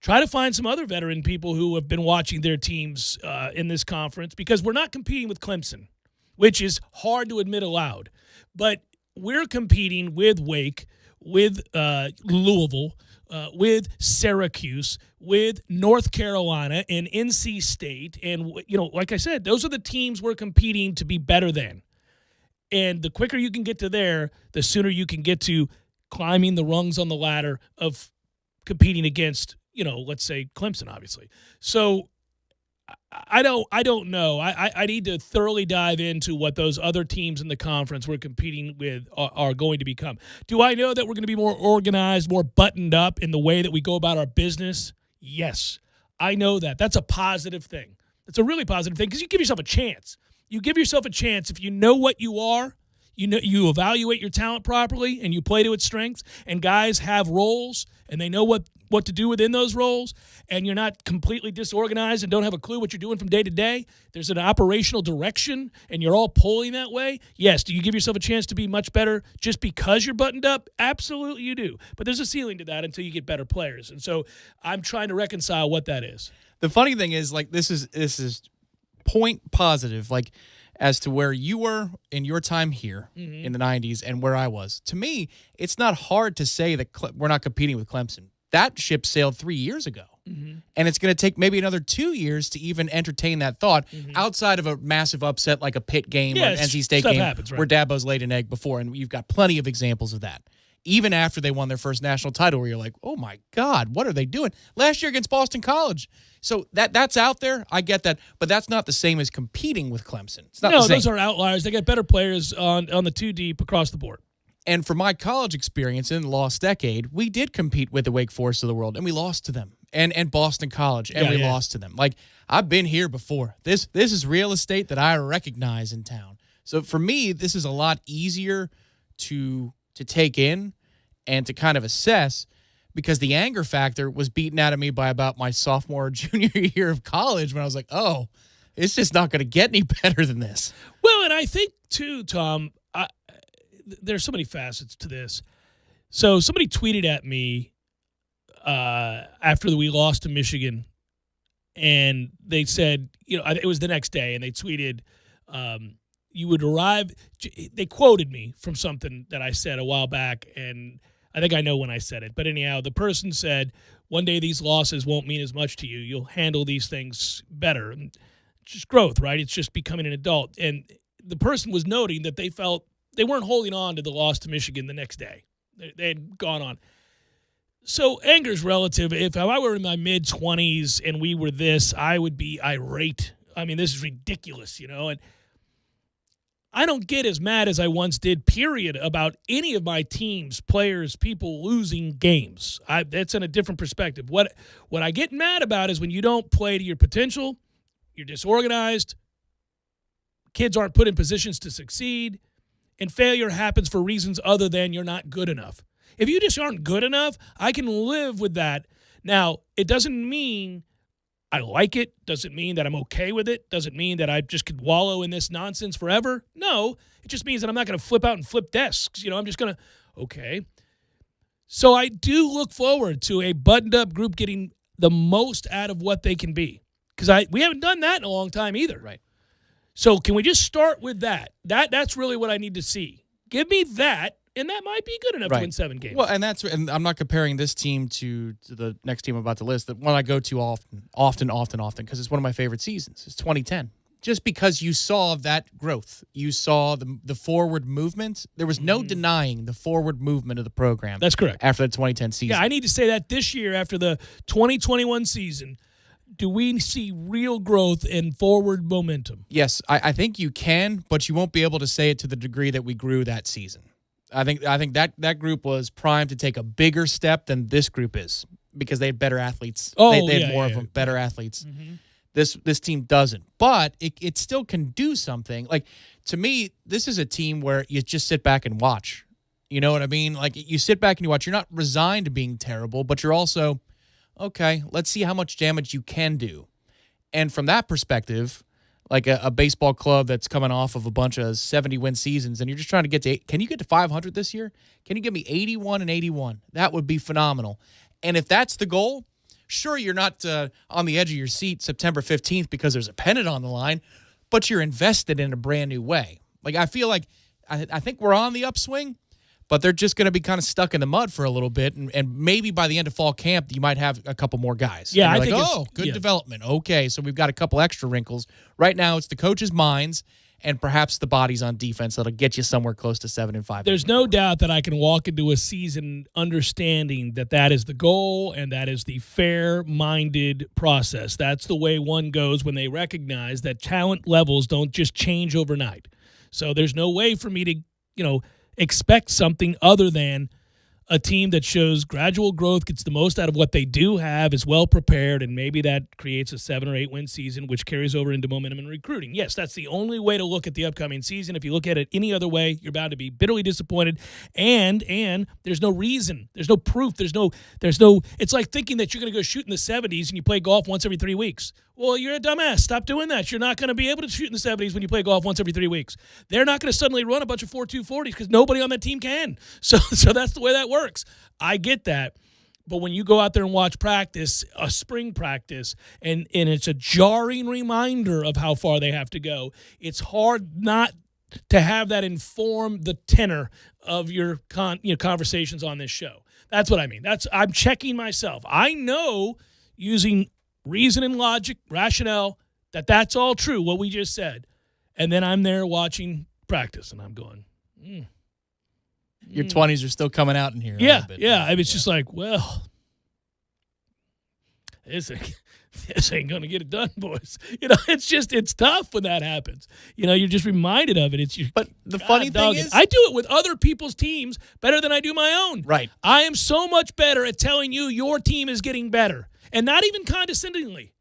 try to find some other veteran people who have been watching their teams in this conference, because we're not competing with Clemson, which is hard to admit aloud. But we're competing with Wake, with Louisville, with Syracuse, with North Carolina, and NC State. And, like I said, those are the teams we're competing to be better than. And the quicker you can get to there, the sooner you can get to climbing the rungs on the ladder of competing against, let's say Clemson, obviously. So I don't know. I need to thoroughly dive into what those other teams in the conference we're competing with are going to become. Do I know that we're going to be more organized, more buttoned up in the way that we go about our business? Yes, I know that. That's a positive thing. It's a really positive thing, because you give yourself a chance. You give yourself a chance if you know what you are. You evaluate your talent properly and you play to its strengths, and guys have roles and they know what to do within those roles, and you're not completely disorganized and don't have a clue what you're doing from day to day. There's an operational direction and you're all pulling that way. Yes, do you give yourself a chance to be much better just because you're buttoned up? Absolutely you do. But there's a ceiling to that until you get better players. And so I'm trying to reconcile what that is. The funny thing is, this is point positive, as to where you were in your time here in the 90s and where I was. To me, it's not hard to say that we're not competing with Clemson. That ship sailed 3 years ago. And it's going to take maybe another 2 years to even entertain that thought outside of a massive upset like a Pitt game or an NC State game happens, right, where Dabo's laid an egg before. And you've got plenty of examples of that. Even after they won their first national title, where you're like, oh, my God, what are they doing? Last year against Boston College. So that's out there. I get that. But that's not the same as competing with Clemson. It's not the same. Those are outliers. They got better players on the 2 deep across the board. And for my college experience in the lost decade, we did compete with the Wake Forest of the world, and we lost to them. And Boston College, and we lost to them. I've been here before. This is real estate that I recognize in town. So for me, this is a lot easier to take in and to kind of assess, because the anger factor was beaten out of me by about my sophomore or junior year of college, when I was like, oh, it's just not going to get any better than this. Well, and I think, too, Tom, there's so many facets to this. So somebody tweeted at me after we lost to Michigan, and they said, it was the next day, and they tweeted, you would arrive. They quoted me from something that I said a while back, and I think I know when I said it. But anyhow, the person said, one day these losses won't mean as much to you. You'll handle these things better. And it's just growth, right? It's just becoming an adult. And the person was noting that they felt they weren't holding on to the loss to Michigan the next day. They had gone on. So anger's relative. If I were in my mid-20s and we were this, I would be irate. I mean, this is ridiculous, And I don't get as mad as I once did, period, about any of my teams, players, people losing games. That's in a different perspective. What I get mad about is when you don't play to your potential, you're disorganized, kids aren't put in positions to succeed, and failure happens for reasons other than you're not good enough. If you just aren't good enough, I can live with that. Now, it doesn't mean I like it, doesn't mean that I'm okay with it, doesn't mean that I just could wallow in this nonsense forever. No, it just means that I'm not going to flip out and flip desks. I'm just going to, okay. So I do look forward to a buttoned-up group getting the most out of what they can be, because we haven't done that in a long time either. Right. So can we just start with that? That's really what I need to see. Give me that, and that might be good enough to win 7 games. Well, and I'm not comparing this team to the next team I'm about to list. The one I go to often, because it's one of my favorite seasons. It's 2010. Just because you saw that growth, you saw the forward movement. There was no denying the forward movement of the program. That's correct. After the 2010 season. Yeah, I need to say that this year after the 2021 season, do we see real growth and forward momentum? Yes, I think you can, but you won't be able to say it to the degree that we grew that season. I think that group was primed to take a bigger step than this group is, because they had better athletes. They had more of them, better athletes. Mm-hmm. This team doesn't, but it still can do something. Like, to me, this is a team where you just sit back and watch. You know what I mean? Like, you sit back and you watch. You're not resigned to being terrible, but you're also, okay, let's see how much damage you can do. And from that perspective, like a baseball club that's coming off of a bunch of 70-win seasons, and you're just trying to get to, can you get to 500 this year? Can you give me 81 and 81? That would be phenomenal. And if that's the goal, sure, you're not on the edge of your seat September 15th because there's a pennant on the line, but you're invested in a brand new way. Like, I feel like I think we're on the upswing, but they're just going to be kind of stuck in the mud for a little bit, and maybe by the end of fall camp, you might have a couple more guys. Yeah, I think it's good development. Okay, so we've got a couple extra wrinkles. Right now, it's the coaches' minds and perhaps the bodies on defense that'll get you somewhere close to 7-5. There's no doubt that I can walk into a season understanding that is the goal and that is the fair-minded process. That's the way one goes when they recognize that talent levels don't just change overnight. So there's no way for me to, expect something other than a team that shows gradual growth, gets the most out of what they do have, is well prepared, and maybe that creates a 7 or 8 win season, which carries over into momentum and recruiting. Yes, that's the only way to look at the upcoming season. If you look at it any other way, you're bound to be bitterly disappointed. And there's no reason, there's no proof, there's no. It's like thinking that you're going to go shoot in the 70s and you play golf once every 3 weeks. Well, you're a dumbass. Stop doing that. You're not going to be able to shoot in the 70s when you play golf once every 3 weeks. They're not going to suddenly run a bunch of 4.240s because nobody on that team can. So that's the way that works. I get that. But when you go out there and watch practice, a spring practice, and it's a jarring reminder of how far they have to go, it's hard not to have that inform the tenor of your conversations on this show. That's what I mean. I'm checking myself. I know, using reason and logic, rationale, that's all true, what we just said. And then I'm there watching practice, and I'm going, Your 20s are still coming out in here. Yeah, a little bit. yeah. I mean, it's just like, well, this ain't going to get it done, boys. It's tough when that happens. You're just reminded of it. But the funny thing is, I do it with other people's teams better than I do my own. Right. I am so much better at telling you your team is getting better, and not even condescendingly.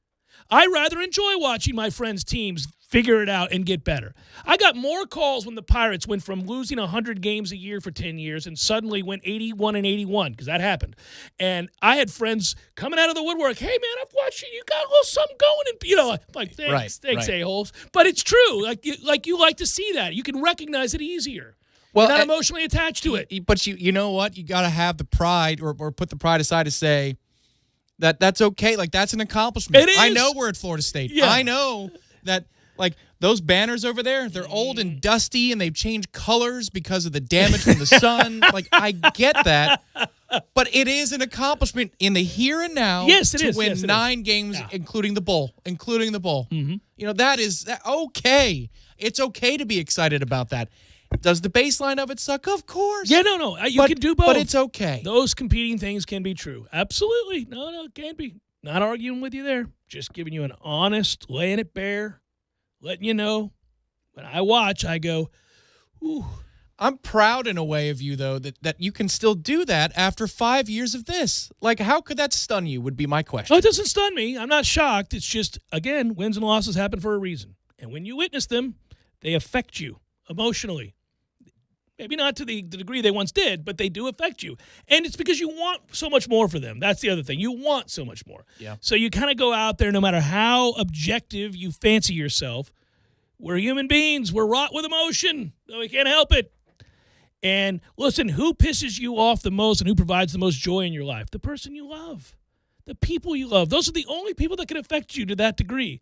I rather enjoy watching my friends' teams figure it out and get better. I got more calls when the Pirates went from losing 100 games a year for 10 years and suddenly went 81 and 81, because that happened. And I had friends coming out of the woodwork, hey, man, I'm watching. You got a little something going. And, I'm like, thanks, a-holes. But it's true. Like you like to see that. You can recognize it easier. Well, you're not emotionally attached to it. But you know what? You got to have the pride or put the pride aside to say that's okay. Like, that's an accomplishment. It is. I know we're at Florida State. Yeah. I know that. Like, those banners over there, they're old and dusty, and they've changed colors because of the damage from the sun. Like, I get that. But it is an accomplishment in the here and now to win 9 games, including the bowl. Mm-hmm. That is okay. It's okay to be excited about that. Does the baseline of it suck? Of course. Yeah, no. You can do both. But it's okay. Those competing things can be true. Absolutely. No, it can be. Not arguing with you there. Just giving you an honest, laying it bare. Letting you know, When I watch, I go, ooh. I'm proud in a way of you, though, that you can still do that after 5 years of this. Like, how could that stun you would be my question. Oh, it doesn't stun me. I'm not shocked. It's just, again, wins and losses happen for a reason. And when you witness them, they affect you emotionally. Maybe not to the degree they once did, but they do affect you. And it's because you want so much more for them. That's the other thing. You want so much more. Yeah. So you kind of go out there, no matter how objective you fancy yourself. We're human beings. We're wrought with emotion. So we can't help it. And listen, who pisses you off the most and who provides the most joy in your life? The person you love. The people you love. Those are the only people that can affect you to that degree.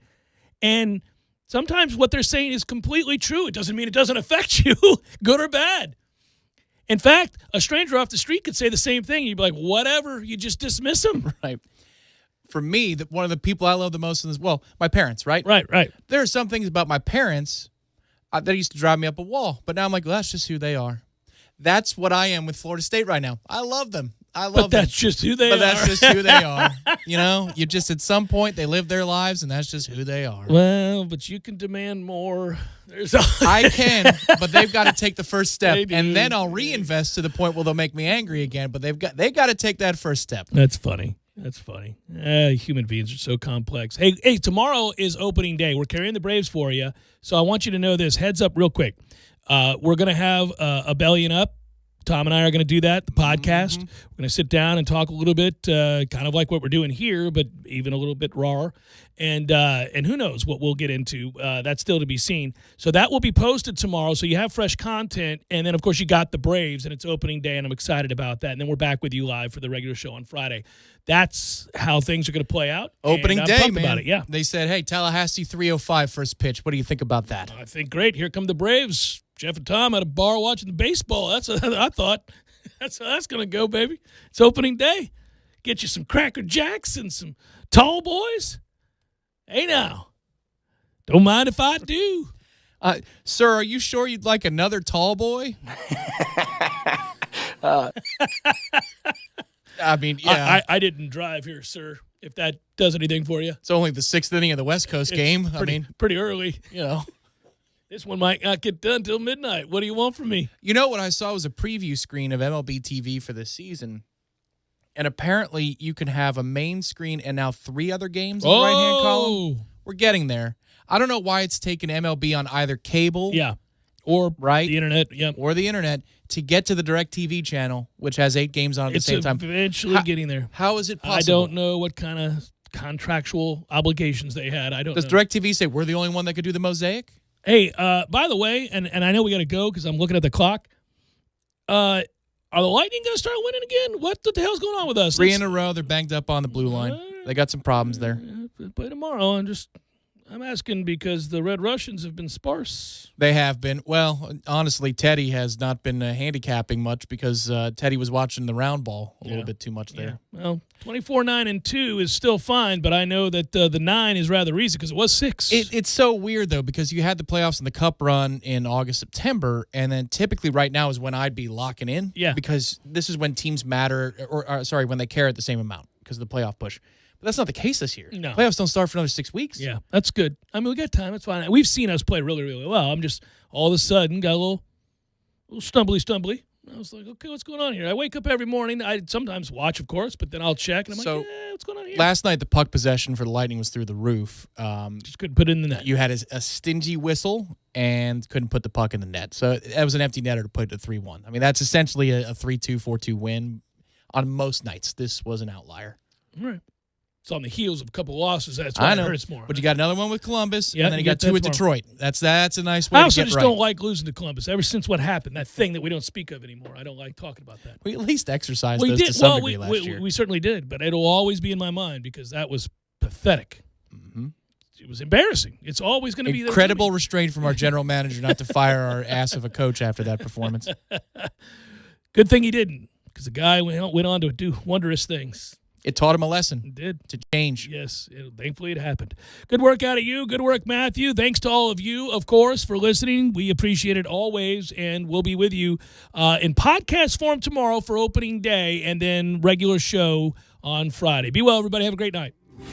And sometimes what they're saying is completely true. It doesn't mean it doesn't affect you, good or bad. In fact, a stranger off the street could say the same thing. You'd be like, whatever, you just dismiss them. Right. For me, one of the people I love the most in this, my parents, right? Right. There are some things about my parents that used to drive me up a wall. But now I'm like, well, that's just who they are. That's what I am with Florida State right now. I love them. But that's just who they are. But that's just who they are. You just at some point they live their lives, and that's just who they are. Well, but you can demand more. I can, but they've got to take the first step, and then I'll reinvest to the point where they'll make me angry again. But they got to take that first step. That's funny. Human beings are so complex. Hey, tomorrow is opening day. We're carrying the Braves for you, so I want you to know this. Heads up, real quick. We're going to have a Bellying Up. Tom and I are going to do that, the podcast. We're going to sit down and talk a little bit, kind of like what we're doing here, but even a little bit rawer. And who knows what we'll get into. That's still to be seen. So that will be posted tomorrow, so you have fresh content. And then, of course, you got the Braves, and it's opening day, and I'm excited about that. And then we're back with you live for the regular show on Friday. That's how things are going to play out. Opening day, man. About it, yeah. They said, hey, Tallahassee 3:05 first pitch. What do you think about that? I think great. Here come the Braves. Jeff and Tom at a bar watching the baseball. That's what I thought. That's how that's going to go, baby. It's opening day. Get you some Cracker Jacks and some tall boys. Hey, now. Don't mind if I do. Sir, are you sure you'd like another tall boy? I mean, yeah. I didn't drive here, sir, if that does anything for you. It's only the 6th inning of the West Coast game. Pretty early, This one might not get done till midnight. What do you want from me? You know what I saw was a preview screen of MLB TV for this season. And apparently you can have a main screen and now 3 other games in the right-hand column. We're getting there. I don't know why it's taken MLB on either cable or the internet, or the internet to get to the DirecTV channel, which has 8 games on at the same time. It's eventually getting there. How is it possible? I don't know what kind of contractual obligations they had. I don't know. Does DirecTV say we're the only one that could do the mosaic? Hey, by the way, and I know we got to go because I'm looking at the clock. Are the Lightning going to start winning again? What the hell's going on with us? 3 in a row. They're banged up on the blue line. They got some problems there. Play tomorrow. I'm asking because the Red Russians have been sparse. They have been. Well, honestly, Teddy has not been handicapping much because Teddy was watching the round ball a little bit too much there. Well, 24-9-2 is still fine, but I know that the 9 is rather easy because it was 6. It's so weird, though, because you had the playoffs and the Cup run in August, September, and then typically right now is when I'd be locking in. Yeah. Because this is when teams matter, or when they care at the same amount because of the playoff push. But that's not the case this year. No. Playoffs don't start for another 6 weeks. Yeah, that's good. I mean, we got time. It's fine. We've seen us play really, really well. I'm just all of a sudden got a little stumbly. I was like, okay, what's going on here? I wake up every morning. I sometimes watch, of course, but then I'll check, and I'm like, what's going on here? Last night, the puck possession for the Lightning was through the roof. Just couldn't put it in the net. You had a stingy whistle and couldn't put the puck in the net. So that was an empty netter to put it to 3-1. I mean, that's essentially a 3-2, 4-2 win on most nights. This was an outlier. All right. It's on the heels of a couple of losses. That's why it hurts more. But you got another one with Columbus, and then you got 2 with tomorrow. Detroit. That's a nice way to get right. I also just don't like losing to Columbus. Ever since what happened, that thing that we don't speak of anymore, I don't like talking about that. We at least exercised those to some degree last year. We certainly did, but it'll always be in my mind because that was pathetic. Mm-hmm. It was embarrassing. It's always going to be incredible restraint from our general manager not to fire our ass of a coach after that performance. Good thing he didn't, because the guy went on to do wondrous things. It taught him a lesson. It did. To change. Yes. Thankfully, it happened. Good work out of you. Good work, Matthew. Thanks to all of you, of course, for listening. We appreciate it always, and we'll be with you in podcast form tomorrow for opening day and then regular show on Friday. Be well, everybody. Have a great night.